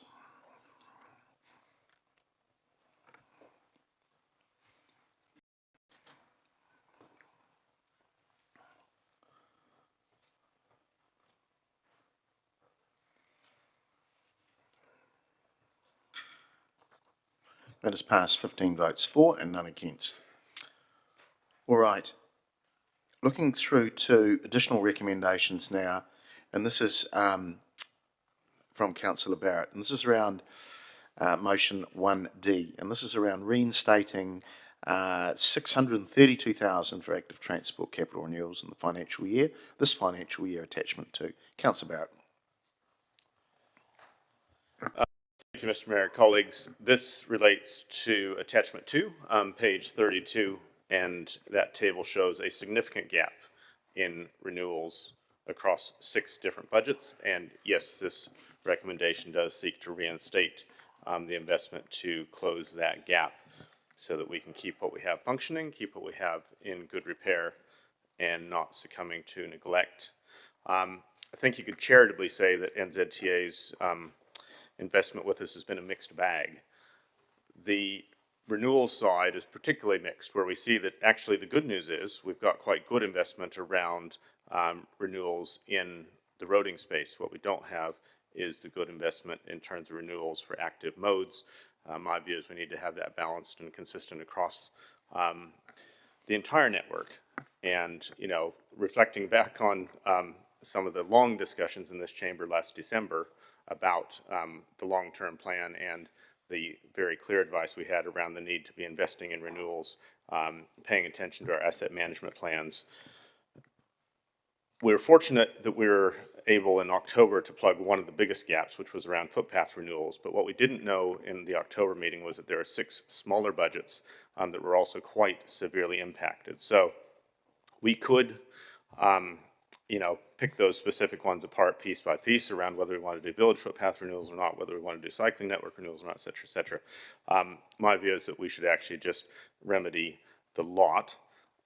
That has passed 15 votes for and none against. All right. Looking through to additional recommendations now, and this is from Councillor Barrett, and this is around motion 1D, and this is around reinstating 632,000 for active transport capital renewals in the financial year, this financial year, attachment 2. Councillor Barrett. Thank you, Mr. Mayor. Colleagues, this relates to attachment 2, page 32, and that table shows a significant gap in renewals across 6 different budgets. And yes, this recommendation does seek to reinstate the investment to close that gap so that we can keep what we have functioning, keep what we have in good repair, and not succumbing to neglect. I think you could charitably say that NZTA's investment with us has been a mixed bag. The renewal side is particularly mixed, where we see that actually the good news is we've got quite good investment around renewals in the roading space. What we don't have is the good investment in terms of renewals for active modes. My view is we need to have that balanced and consistent across the entire network. And, you know, reflecting back on some of the long discussions in this chamber last December about the long-term plan and the very clear advice we had around the need to be investing in renewals, paying attention to our asset management plans. We were fortunate that we were able in October to plug one of the biggest gaps, which was around footpath renewals. But what we didn't know in the October meeting was that there are 6 smaller budgets that were also quite severely impacted. So we could, you know, pick those specific ones apart piece by piece around whether we want to do village footpath renewals or not, whether we want to do cycling network renewals or not, et cetera, et cetera. My view is that we should actually just remedy the lot.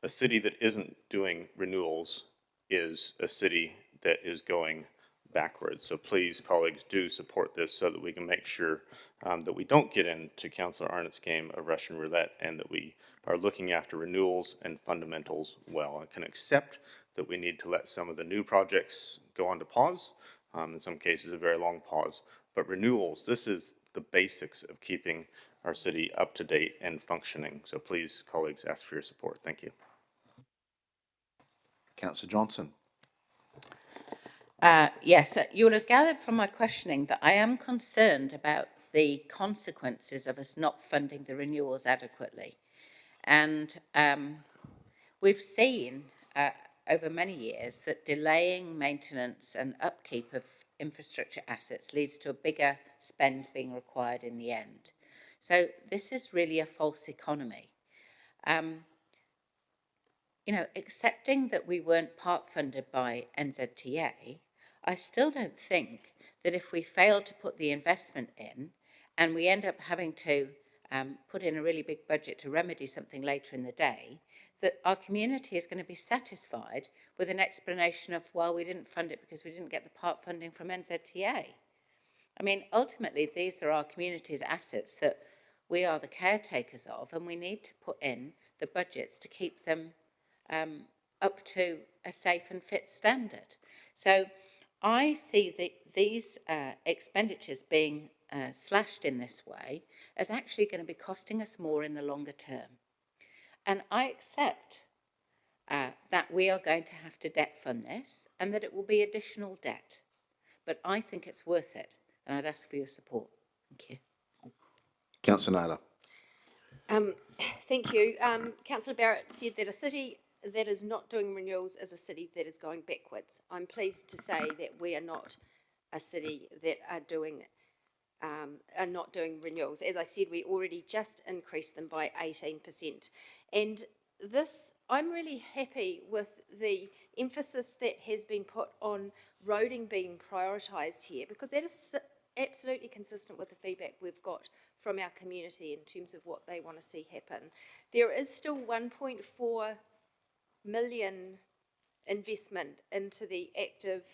A city that isn't doing renewals is a city that is going backwards. So please, colleagues, do support this so that we can make sure that we don't get into Councillor Arnott's game of Russian roulette and that we are looking after renewals and fundamentals well. I can accept that we need to let some of the new projects go on to pause, in some cases a very long pause, but renewals, this is the basics of keeping our city up to date and functioning. So please, colleagues, ask for your support. Thank you. Councillor Johnson. Yes, you'll have gathered from my questioning that I am concerned about the consequences of us not funding the renewals adequately. And we've seen over many years that delaying maintenance and upkeep of infrastructure assets leads to a bigger spend being required in the end. So this is really a false economy. You know, accepting that we weren't part funded by NZTA, I still don't think that if we fail to put the investment in and we end up having to put in a really big budget to remedy something later in the day, that our community is going to be satisfied with an explanation of, well, we didn't fund it because we didn't get the part funding from NZTA. I mean, ultimately, these are our community's assets that we are the caretakers of, and we need to put in the budgets to keep them up to a safe and fit standard. So I see these expenditures being slashed in this way as actually going to be costing us more in the longer term. And I accept that we are going to have to debt fund this and that it will be additional debt. But I think it's worth it, and I'd ask for your support. Thank you. Councillor Naylor. Thank you. Councillor Barrett said that a city that is not doing renewals is a city that is going backwards. I'm pleased to say that we are not a city that are not doing renewals. As I said, we already just increased them by 18%. And this, I'm really happy with the emphasis that has been put on roading being prioritised here, because that is absolutely consistent with the feedback we've got from our community in terms of what they want to see happen. There is still 1.4 million investment into the active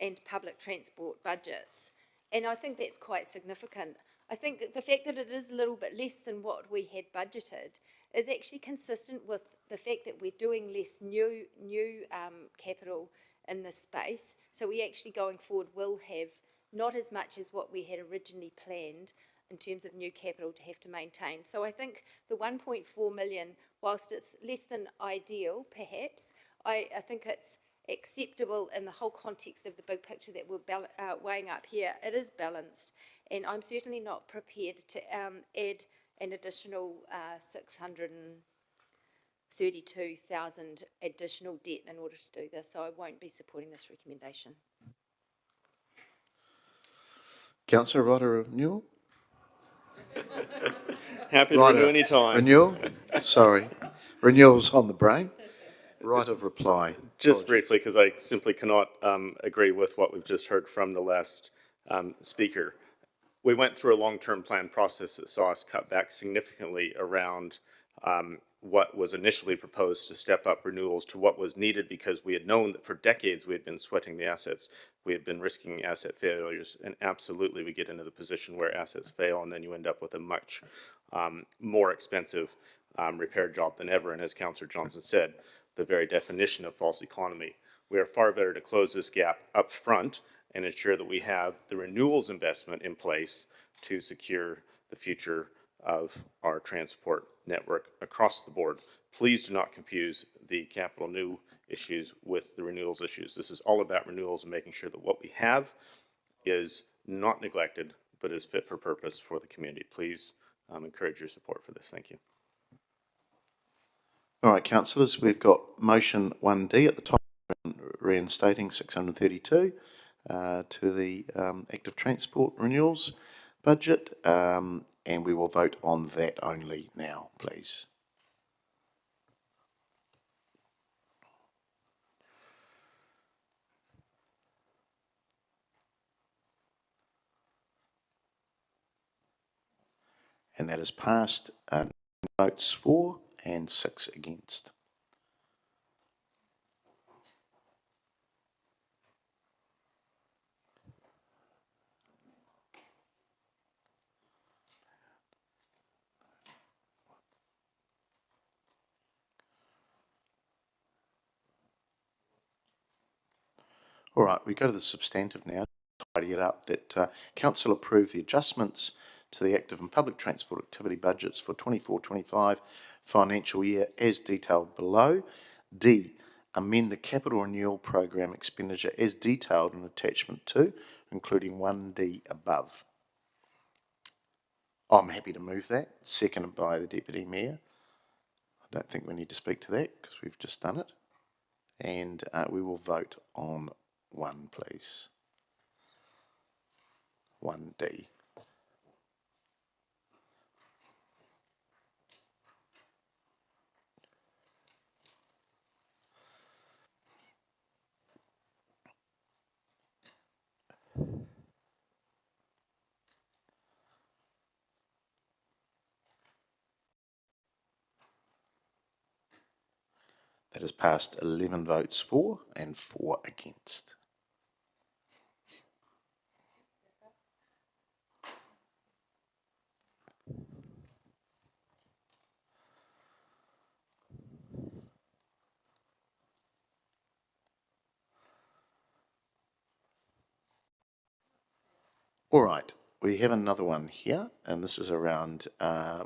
and public transport budgets, and I think that's quite significant. I think the fact that it is a little bit less than what we had budgeted is actually consistent with the fact that we're doing less new capital in this space. So we actually going forward will have not as much as what we had originally planned in terms of new capital to have to maintain. So I think the 1.4 million, whilst it's less than ideal, perhaps, I think it's acceptable in the whole context of the big picture that we're weighing up here. It is balanced, and I'm certainly not prepared to add an additional 632,000 additional debt in order to do this, so I won't be supporting this recommendation. Councillor, right of renewal? Happy to renew any time. Renewal? Sorry. Renewal's on the brain. Right of reply. Just briefly, because I simply cannot agree with what we've just heard from the last speaker. We went through a long-term plan process that saw us cut back significantly around what was initially proposed to step up renewals to what was needed, because we had known that for decades we had been sweating the assets. We had been risking asset failures, and absolutely we get into the position where assets fail and then you end up with a much more expensive repair job than ever. And as Councillor Johnson said, the very definition of false economy. We are far better to close this gap up front and ensure that we have the renewals investment in place to secure the future of our transport network across the board. Please do not confuse the capital new issues with the renewals issues. This is all about renewals and making sure that what we have is not neglected, but is fit for purpose for the community. Please encourage your support for this. Thank you. All right, councillors, we've got motion 1D at the top, reinstating 632 to the active transport renewals budget, and we will vote on that only now, please. And that is passed, votes for and 6 against. All right, we go to the substantive now. Tidy it up that Council approve the adjustments to the active and public transport activity budgets for 24-25 financial year as detailed below. D, amend the capital renewal program expenditure as detailed in attachment 2, including 1D above. I'm happy to move that, seconded by the Deputy Mayor. I don't think we need to speak to that because we've just done it. And we will vote on 1, please. 1D. That has passed 11 votes for and 4 against. All right, we have another one here, and this is around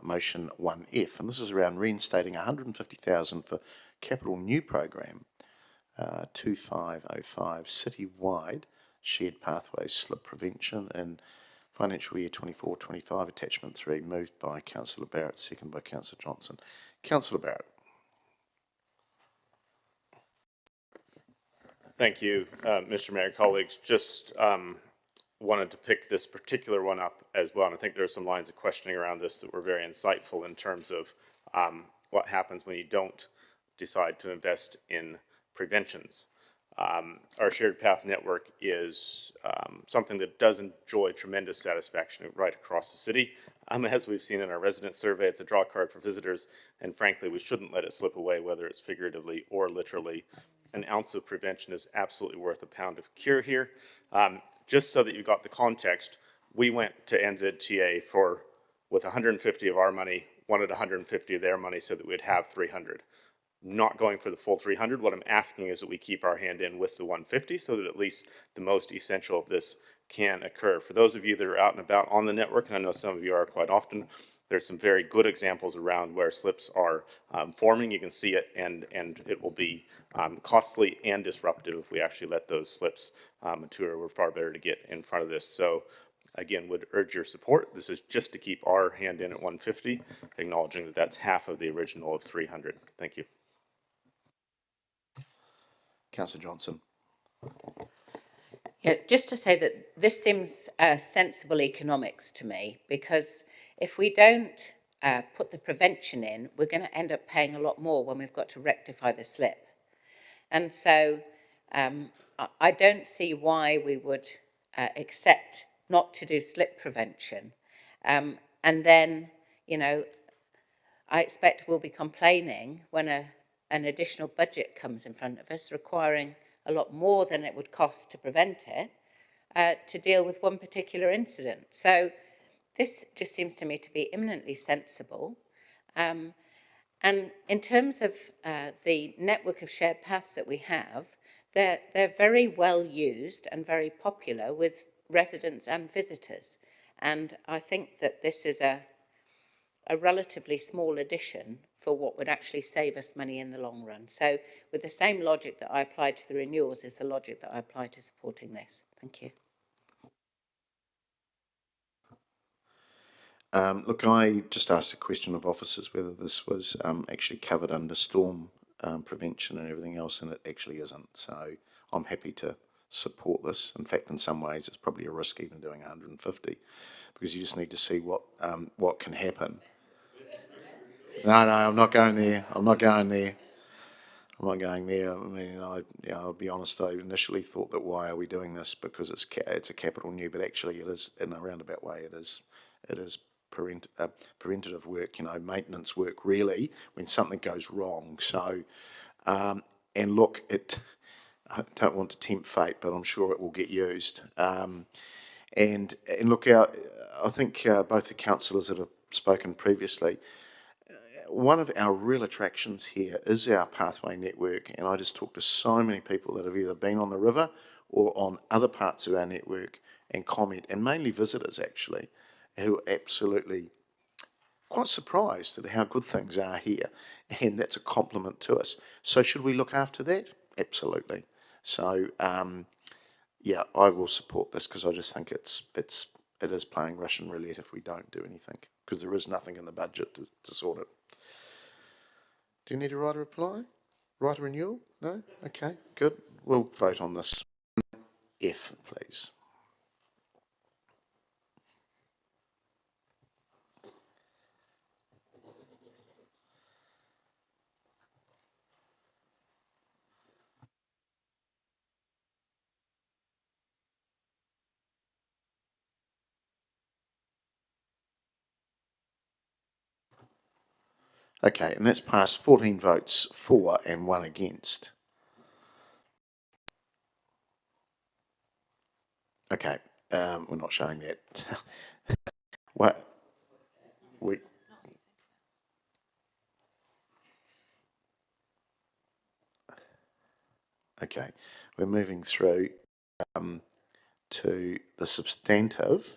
motion 1F, and this is around reinstating 150,000 for capital new program 2505 citywide shared pathways slip prevention and financial year 24-25, attachment 3, moved by Councillor Barrett, second by Councillor Johnson. Councillor Barrett. Thank you, Mr. Mayor, colleagues. Just wanted to pick this particular one up as well. And I think there are some lines of questioning around this that were very insightful in terms of what happens when you don't decide to invest in preventions. Our shared path network is something that does enjoy tremendous satisfaction right across the city. As we've seen in our resident survey, it's a draw card for visitors, and frankly, we shouldn't let it slip away, whether it's figuratively or literally. An ounce of prevention is absolutely worth a pound of cure here. Just so that you've got the context, we went to NZTA with 150 of our money, wanted 150 of their money so that we'd have 300. Not going for the full 300. What I'm asking is that we keep our hand in with the 150 so that at least the most essential of this can occur. For those of you that are out and about on the network, and I know some of you are quite often, there's some very good examples around where slips are forming. You can see it, and it will be costly and disruptive if we actually let those slips mature. We're far better to get in front of this. So again, would urge your support. This is just to keep our hand in at 150, acknowledging that that's half of the original of 300. Thank you. Councillor Johnson. Yeah, just to say that this seems sensible economics to me, because if we don't put the prevention in, we're going to end up paying a lot more when we've got to rectify the slip. And so I don't see why we would accept not to do slip prevention. And then, you know, I expect we'll be complaining when an additional budget comes in front of us requiring a lot more than it would cost to prevent it to deal with one particular incident. So this just seems to me to be eminently sensible. And in terms of the network of shared paths that we have, they're very well used and very popular with residents and visitors. And I think that this is a relatively small addition for what would actually save us money in the long run. So with the same logic that I applied to the renewals is the logic that I apply to supporting this. Thank you. Look, I just asked a question of officers whether this was actually covered under storm prevention and everything else, and it actually isn't. So I'm happy to support this. In fact, in some ways, it's probably a risk even doing 150, because you just need to see what can happen. No, I'm not going there. I'm not going there. I'm not going there. I mean, I'll be honest. I initially thought that why are we doing this, because it's a capital new, but actually it is, in a roundabout way, it is preventative work, you know, maintenance work really when something goes wrong. So, and look, I don't want to tempt fate, but I'm sure it will get used. And look, I think both the councillors that have spoken previously, one of our real attractions here is our pathway network, and I just talked to so many people that have either been on the river or on other parts of our network and comment, and mainly visitors actually, who are absolutely quite surprised at how good things are here, and that's a compliment to us. So should we look after that? Absolutely. So yeah, I will support this, because I just think it is playing Russian roulette if we don't do anything, because there is nothing in the budget to sort it. Do you need to write a reply? Write a renewal? No? Okay, good. We'll vote on this. F, please. Okay, and that's passed 14 votes for and 1 against. Okay, we're not showing that. What? Okay, we're moving through to the substantive,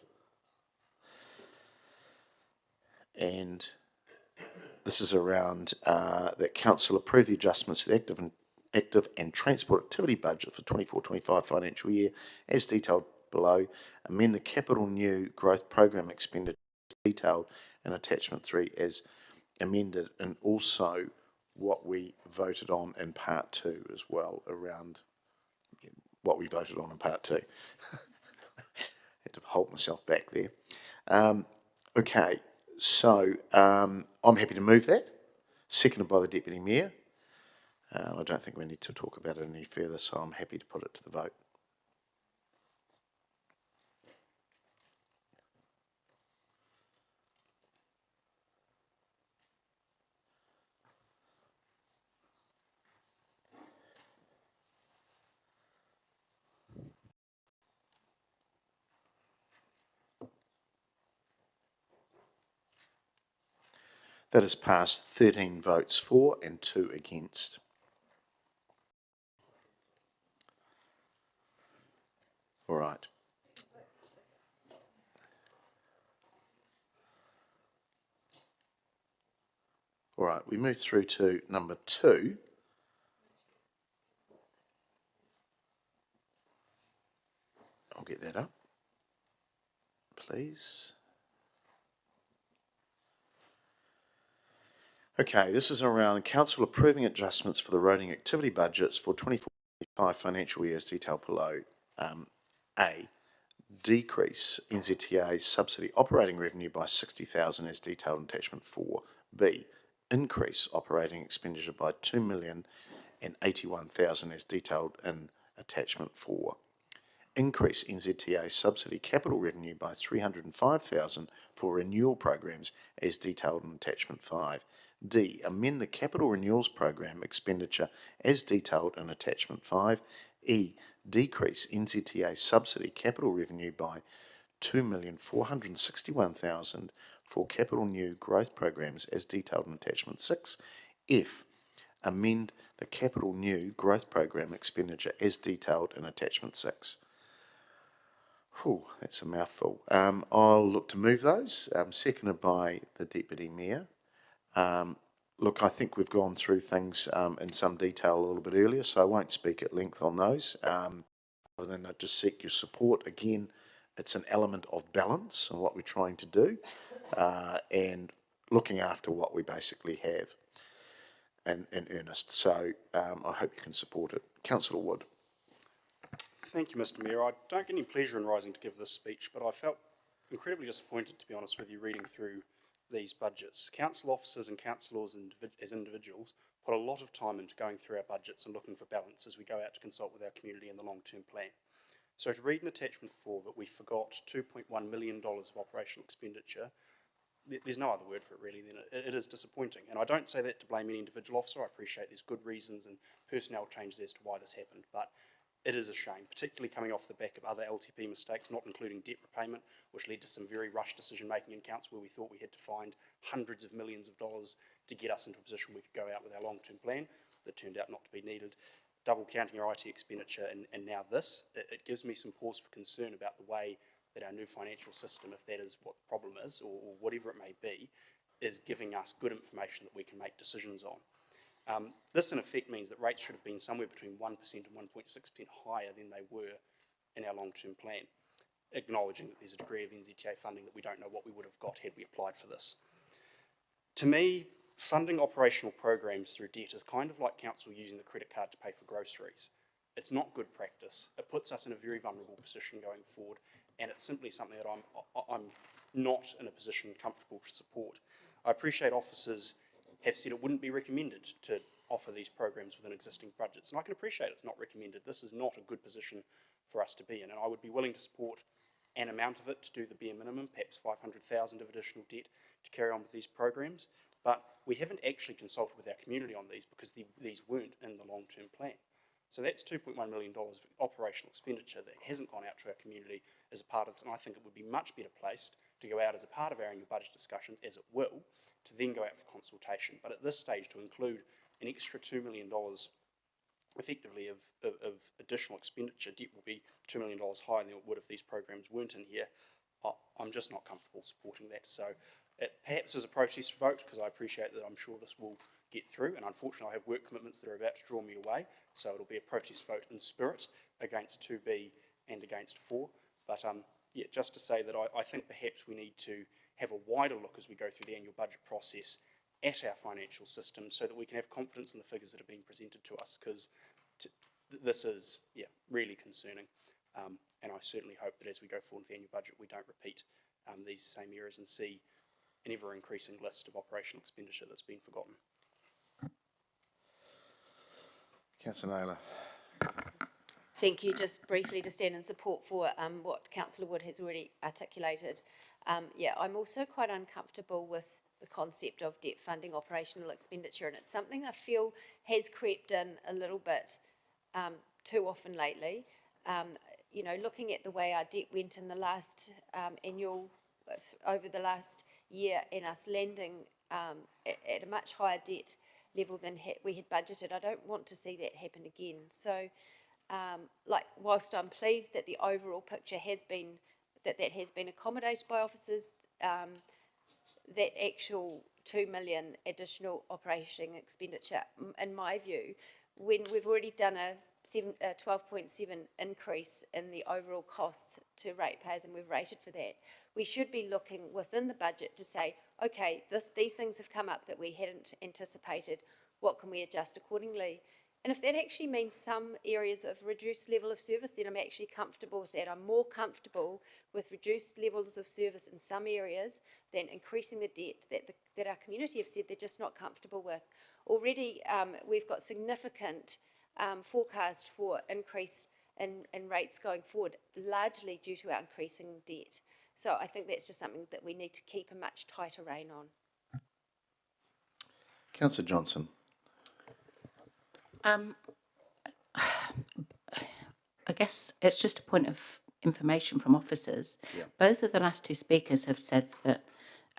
and this is around that council approve the adjustments to the active and transport activity budget for 24-25 financial year as detailed below. Amend the capital new growth program expenditure detailed in attachment 3 as amended, and also what we voted on in part 2 as well, around what we voted on in part 2. Had to hold myself back there. Okay, so I'm happy to move that. Seconded by the Deputy Mayor. I don't think we need to talk about it any further, so I'm happy to put it to the vote. That has passed 13 votes for and 2 against. All right. All right, we move through to number 2. I'll get that up, please. Okay, this is around Council approving adjustments for the roading activity budgets for 24-25 financial years detailed below. A, decrease NZTA subsidy operating revenue by 60,000 as detailed in attachment 4. B, increase operating expenditure by 2,081,000 as detailed in attachment 4. Increase NZTA subsidy capital revenue by 305,000 for renewal programs as detailed in attachment 5. D, amend the capital renewals program expenditure as detailed in attachment 5. E, decrease NZTA subsidy capital revenue by 2,461,000 for capital new growth programs as detailed in attachment 6. F, amend the capital new growth program expenditure as detailed in attachment 6. Whew, that's a mouthful. I'll look to move those, seconded by the Deputy Mayor. Look, I think we've gone through things in some detail a little bit earlier, so I won't speak at length on those, other than I just seek your support. Again, it's an element of balance and what we're trying to do, and looking after what we basically have in earnest. So I hope you can support it. Councillor Wood. Thank you, Mr. Mayor. I don't get any pleasure in rising to give this speech, but I felt incredibly disappointed, to be honest with you, reading through these budgets. Council officers and councillors as individuals put a lot of time into going through our budgets and looking for balance as we go out to consult with our community in the long-term plan. So to read in attachment 4 that we forgot $2.1 million of operational expenditure, there's no other word for it really, then it is disappointing. And I don't say that to blame any individual officer. I appreciate there's good reasons and personnel changes as to why this happened, but it is a shame, particularly coming off the back of other LTP mistakes, not including debt repayment, which led to some very rushed decision-making in council where we thought we had to find hundreds of millions of dollars to get us into a position we could go out with our long-term plan that turned out not to be needed. Double counting our IT expenditure and now this, it gives me some pause for concern about the way that our new financial system, if that is what the problem is, or whatever it may be, is giving us good information that we can make decisions on. This in effect means that rates should have been somewhere between 1% and 1.6% higher than they were in our long-term plan, acknowledging that there's a degree of NZTA funding that we don't know what we would have got had we applied for this. To me, funding operational programs through debt is kind of like council using the credit card to pay for groceries. It's not good practice. It puts us in a very vulnerable position going forward, and it's simply something that I'm not in a position comfortable to support. I appreciate officers have said it wouldn't be recommended to offer these programs within existing budgets, and I can appreciate it's not recommended. This is not a good position for us to be in, and I would be willing to support an amount of it to do the bare minimum, perhaps 500,000 of additional debt to carry on with these programs, but we haven't actually consulted with our community on these because these weren't in the long-term plan. So that's $2.1 million of operational expenditure that hasn't gone out to our community as a part of this, and I think it would be much better placed to go out as a part of our annual budget discussions, as it will, to then go out for consultation. But at this stage, to include an extra $2 million effectively of additional expenditure, debt will be $2 million higher than it would if these programs weren't in here. I'm just not comfortable supporting that. So it perhaps is a protest vote, because I appreciate that I'm sure this will get through, and unfortunately I have work commitments that are about to draw me away, so it'll be a protest vote in spirit against 2B and against 4, But yeah, just to say that I think perhaps we need to have a wider look as we go through the annual budget process at our financial system so that we can have confidence in the figures that are being presented to us, because this is, yeah, really concerning. And I certainly hope that as we go forward with the annual budget, we don't repeat these same errors and see an ever-increasing list of operational expenditure that's been forgotten. Councillor Naylor. Thank you. Just briefly to stand in support for what Councillor Wood has already articulated. Yeah, I'm also quite uncomfortable with the concept of debt funding operational expenditure, and it's something I feel has crept in a little bit too often lately. You know, looking at the way our debt went in the last over the last year, and us landing at a much higher debt level than we had budgeted, I don't want to see that happen again. So, like, whilst I'm pleased that the overall picture has been that has been accommodated by officers, that actual 2 million additional operating expenditure, in my view, when we've already done a 12.7 increase in the overall costs to ratepayers, and we've rated for that, we should be looking within the budget to say, okay, these things have come up that we hadn't anticipated. What can we adjust accordingly? And if that actually means some areas of reduced level of service, then I'm actually comfortable with that. I'm more comfortable with reduced levels of service in some areas than increasing the debt that our community have said they're just not comfortable with. Already, we've got significant forecast for increase in rates going forward, largely due to our increasing debt. So I think that's just something that we need to keep a much tighter rein on. Councillor Johnson. I guess it's just a point of information from officers. Yeah. Both of the last two speakers have said that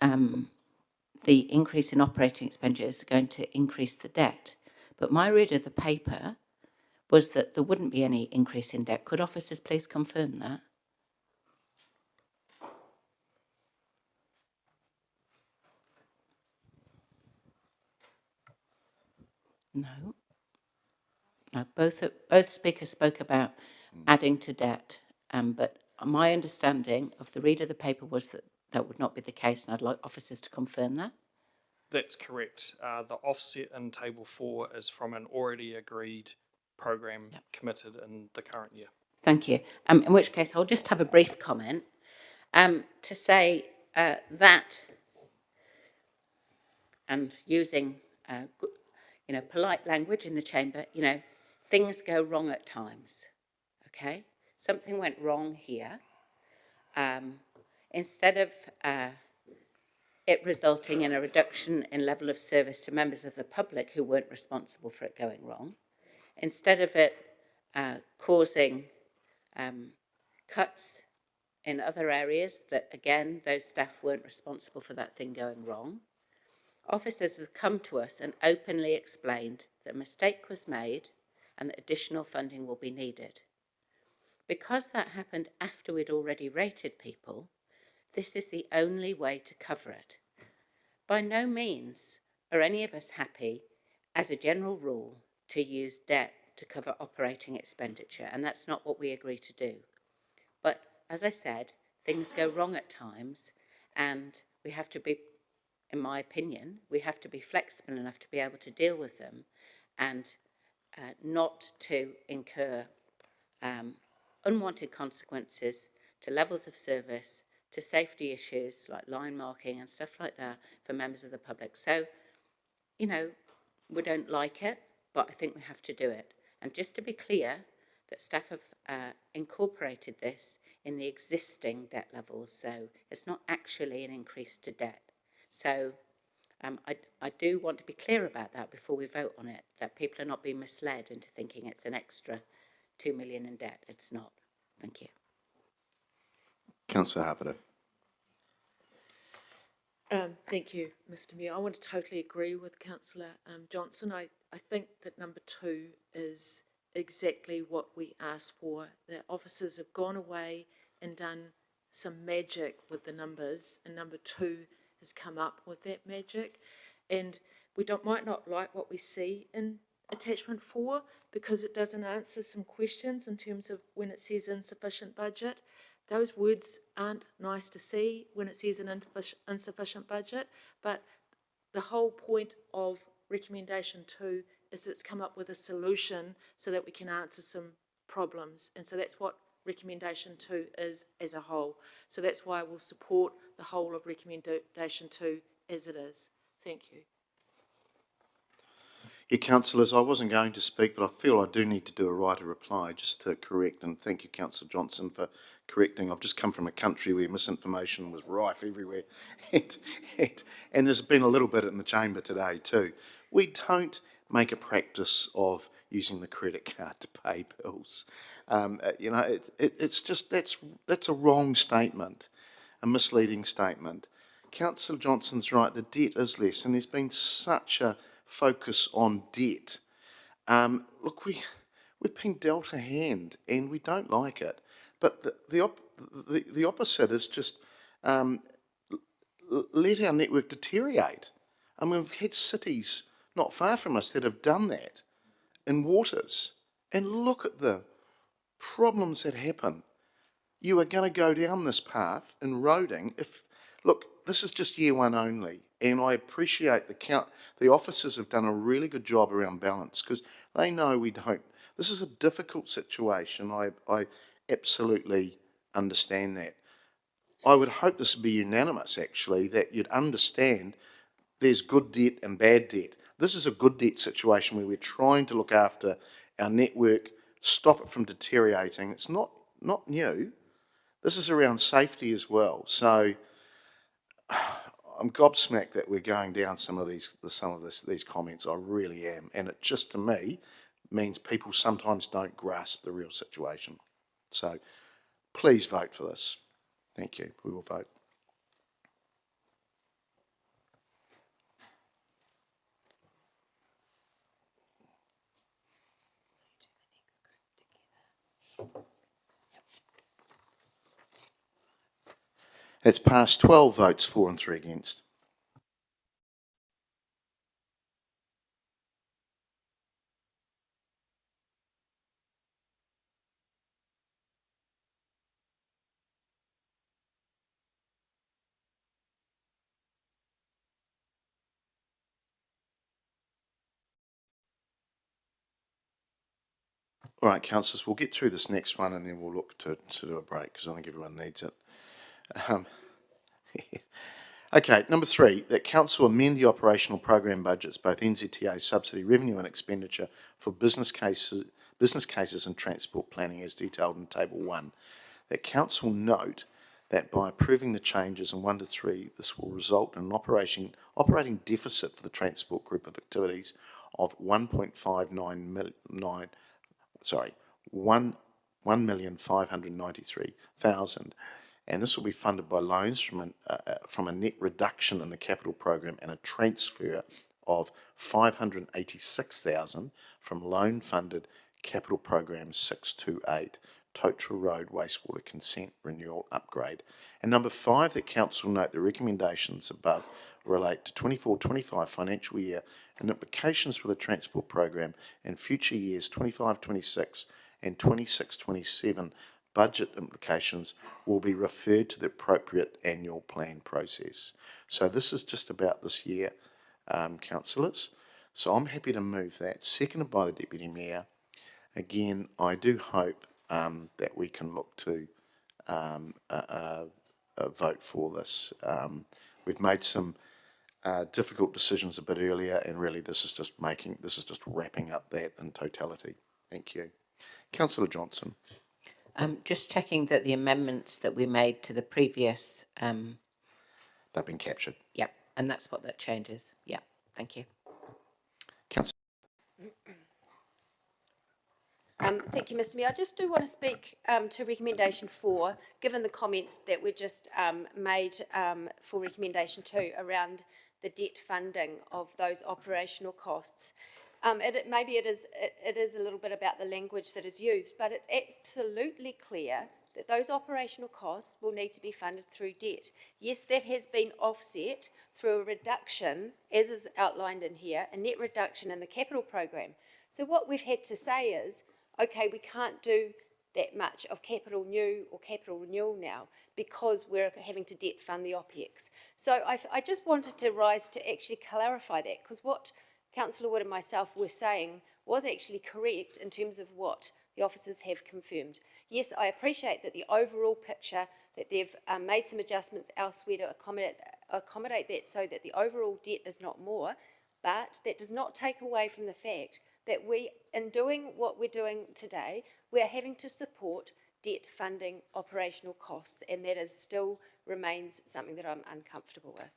the increase in operating expenditure is going to increase the debt. But my read of the paper was that there wouldn't be any increase in debt. Could officers please confirm that? No. No, both speakers spoke about adding to debt, but my understanding of the read of the paper was that that would not be the case, and I'd like officers to confirm that. That's correct. The offset in Table 4 is from an already agreed program committed in the current year. Thank you. In which case, I'll just have a brief comment to say that, and using polite language in the chamber, things go wrong at times. Okay, something went wrong here. Instead of it resulting in a reduction in level of service to members of the public who weren't responsible for it going wrong, instead of it causing cuts in other areas that, again, those staff weren't responsible for that thing going wrong, officers have come to us and openly explained that a mistake was made and that additional funding will be needed. Because that happened after we'd already rated people, this is the only way to cover it. By no means are any of us happy, as a general rule, to use debt to cover operating expenditure, and that's not what we agree to do. But as I said, things go wrong at times, and we have to be, in my opinion, we have to be flexible enough to be able to deal with them and not to incur unwanted consequences to levels of service, to safety issues like line marking and stuff like that for members of the public. So, we don't like it, but I think we have to do it. And just to be clear, that staff have incorporated this in the existing debt levels, so it's not actually an increase to debt. So I do want to be clear about that before we vote on it, that people are not being misled into thinking it's an extra 2 million in debt. It's not. Thank you. Councillor Harper. Thank you, Mr. Mayor. I want to totally agree with Councillor Johnson. I think that number 2 is exactly what we asked for. The officers have gone away and done some magic with the numbers, and number 2 has come up with that magic. And we might not like what we see in attachment 4 because it doesn't answer some questions in terms of when it says insufficient budget. those words aren't nice to see when it says an insufficient budget, but the whole point of recommendation 2 is it's come up with a solution so that we can answer some problems. And so that's what recommendation 2 is as a whole. So that's why we'll support the whole of recommendation 2 as it is. Thank you. Yeah, councillors, I wasn't going to speak, but I feel I do need to do a right of reply just to correct, and thank you, Councillor Johnson, for correcting. I've just come from a country where misinformation was rife everywhere, and there's been a little bit in the chamber today too. We don't make a practice of using the credit card to pay bills. You know, it's just, that's a wrong statement, a misleading statement. Councillor Johnson's right, the debt is less, and there's been such a focus on debt. Look, we've been dealt a hand, and we don't like it. But the opposite is just let our network deteriorate. I mean, we've had cities not far from us that have done that in waters, and look at the problems that happen. You are going to go down this path in roading if, look, this is just year one only, and I appreciate the officers have done a really good job around balance, because they know we don't. This is a difficult situation. I absolutely understand that. I would hope this would be unanimous, actually, that you'd understand there's good debt and bad debt. This is a good debt situation where we're trying to look after our network, stop it from deteriorating. It's not new. This is around safety as well. So I'm gobsmacked that we're going down some of these comments. I really am, and it just, to me, means people sometimes don't grasp the real situation. So please vote for this. Thank you. We will vote. It's passed 12 votes for and 3 against. All right, councillors, we'll get through this next one and then we'll look to do a break because I think everyone needs it. Okay, number 3, that council amend the operational program budgets, both NZTA subsidy revenue and expenditure for business cases and transport planning as detailed in table 1. That council note that by approving the changes in 1 to 3, this will result in an operating deficit for the transport group of activities of 1,593,000, and this will be funded by loans from a net reduction in the capital program and a transfer of 586,000 from loan-funded capital program 628, Totra Road Wastewater Consent Renewal Upgrade. And number 5, that council note the recommendations above relate to 24-25 financial year and implications for the transport program and future years 25-26 and 26-27 budget implications will be referred to the appropriate annual plan process. So this is just about this year, councillors. So I'm happy to move that, seconded by the Deputy Mayor. Again, I do hope that we can look to vote for this. We've made some difficult decisions a bit earlier, and really this is just wrapping up that in totality. Thank you. Councillor Johnson. Just checking that the amendments that we made to the previous... they've been captured. Yep, and that's what that change is. Yeah, thank you. Councillor. Thank you, Mr Mayor. I just do want to speak to recommendation 4, given the comments that were just made for recommendation 2 around the debt funding of those operational costs. Maybe it is a little bit about the language that is used, but it's absolutely clear that those operational costs will need to be funded through debt. Yes, that has been offset through a reduction, as is outlined in here, a net reduction in the capital program. So what we've had to say is, okay, we can't do that much of capital new or capital renewal now because we're having to debt fund the OPEX. So I just wanted to rise to actually clarify that, because what Councillor Wood and myself were saying was actually correct in terms of what the officers have confirmed. Yes, I appreciate that the overall picture, that they've made some adjustments elsewhere to accommodate that so that the overall debt is not more, but that does not take away from the fact that we, in doing what we're doing today, we're having to support debt funding operational costs, and that is still remains something that I'm uncomfortable with.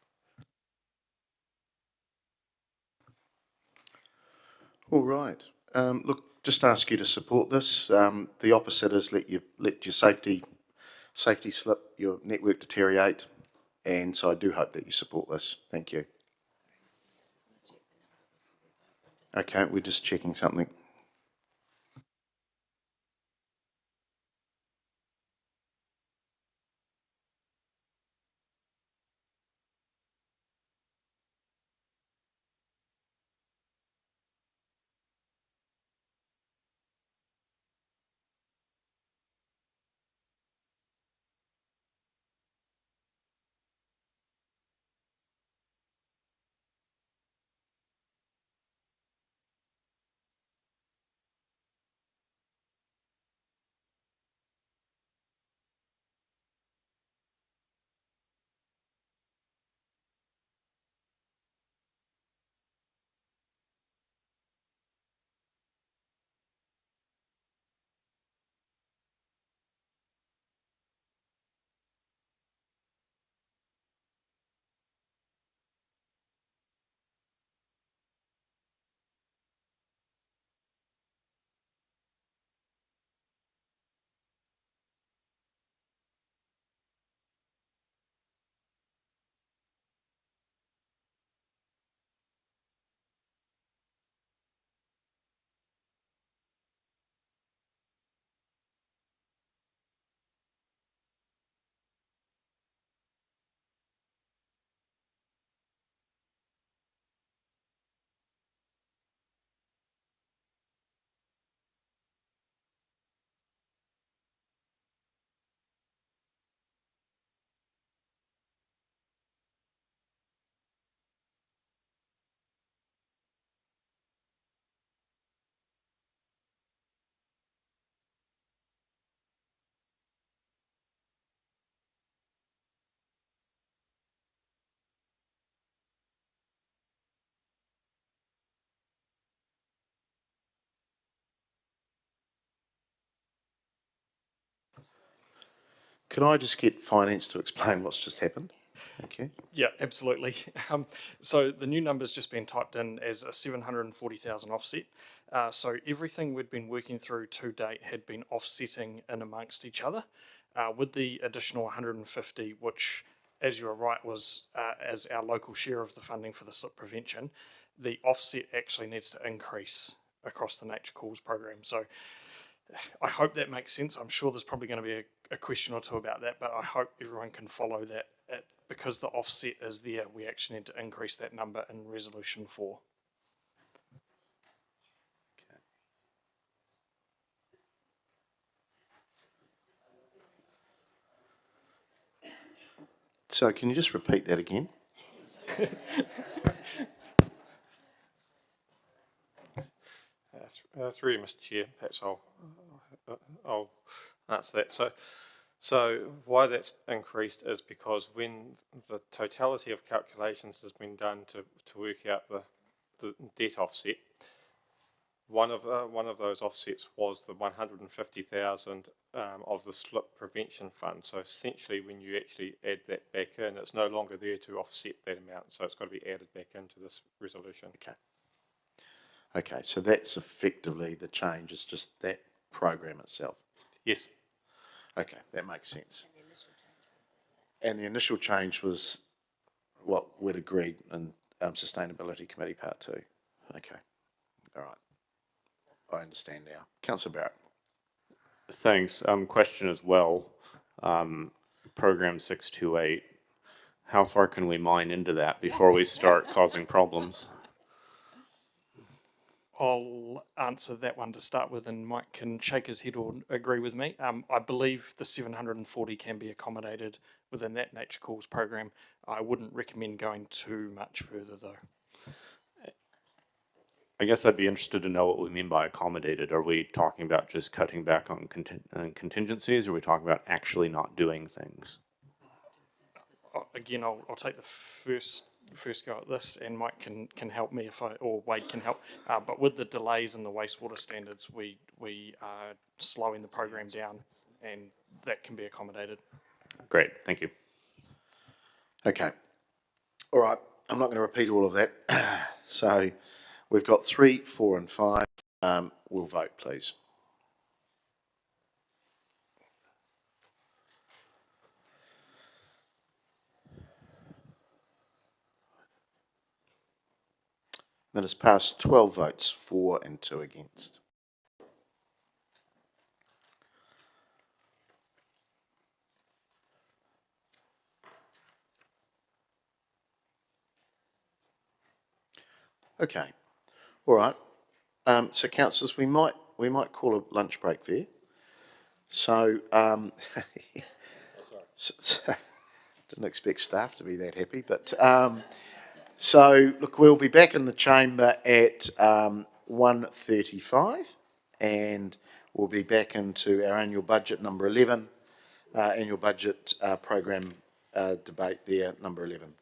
All right. Look, just ask you to support this. The opposite is let your safety slip, your network deteriorate, and so I do hope that you support this. Thank you. Okay, we're just checking something. Can I just get finance to explain what's just happened? Thank you. Yeah, absolutely. So the new number's just been typed in as a 740,000 offset. So everything we'd been working through to date had been offsetting in amongst each other. With the additional 150, which, as you were right, was as our local share of the funding for the slip prevention, the offset actually needs to increase across the Nature Calls program. So I hope that makes sense. I'm sure there's probably going to be a question or two about that, but I hope everyone can follow that. Because the offset is there, we actually need to increase that number in Resolution 4. So can you just repeat that again? Through you, Mr. Chair, perhaps I'll answer that. So why that's increased is because when the totality of calculations has been done to work out the debt offset, one of those offsets was the 150,000 of the slip prevention fund. So essentially, when you actually add that back in, it's no longer there to offset that amount. So it's got to be added back into this resolution. Okay. Okay, so that's effectively the change. It's just that program itself. Yes. Okay, that makes sense. And the initial change was what we'd agreed in Sustainability Committee Part 2. Okay, all right. I understand now. Councillor Barrett. Thanks. Question as well. Program 628. How far can we mine into that before we start causing problems? I'll answer that one to start with, and Mike can shake his head or agree with me. I believe the 740 can be accommodated within that Nature Calls program. I wouldn't recommend going too much further, though. I guess I'd be interested to know what we mean by accommodated. Are we talking about just cutting back on contingencies, or are we talking about actually not doing things? Again, I'll take the first go at this, and Mike can help me or Wade can help. But with the delays in the wastewater standards, we are slowing the program down, and that can be accommodated. Great, thank you. Okay. All right. I'm not going to repeat all of that. So we've got 3, 4 and 5. We'll vote, please. That has passed 12 votes for and 2 against. Okay, all right. So councillors, we might call a lunch break there. So, didn't expect staff to be that happy, but so look, we'll be back in the chamber at 1:35, and we'll be back into our annual budget number 11, annual budget program debate there, number 11.